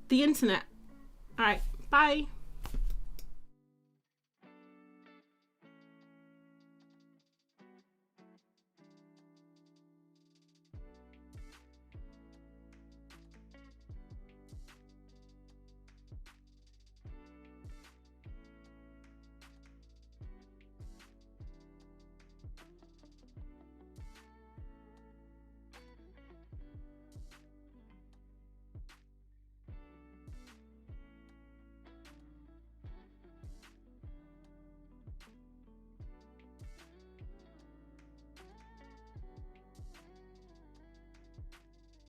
Speaker 1: the internet. All right, bye.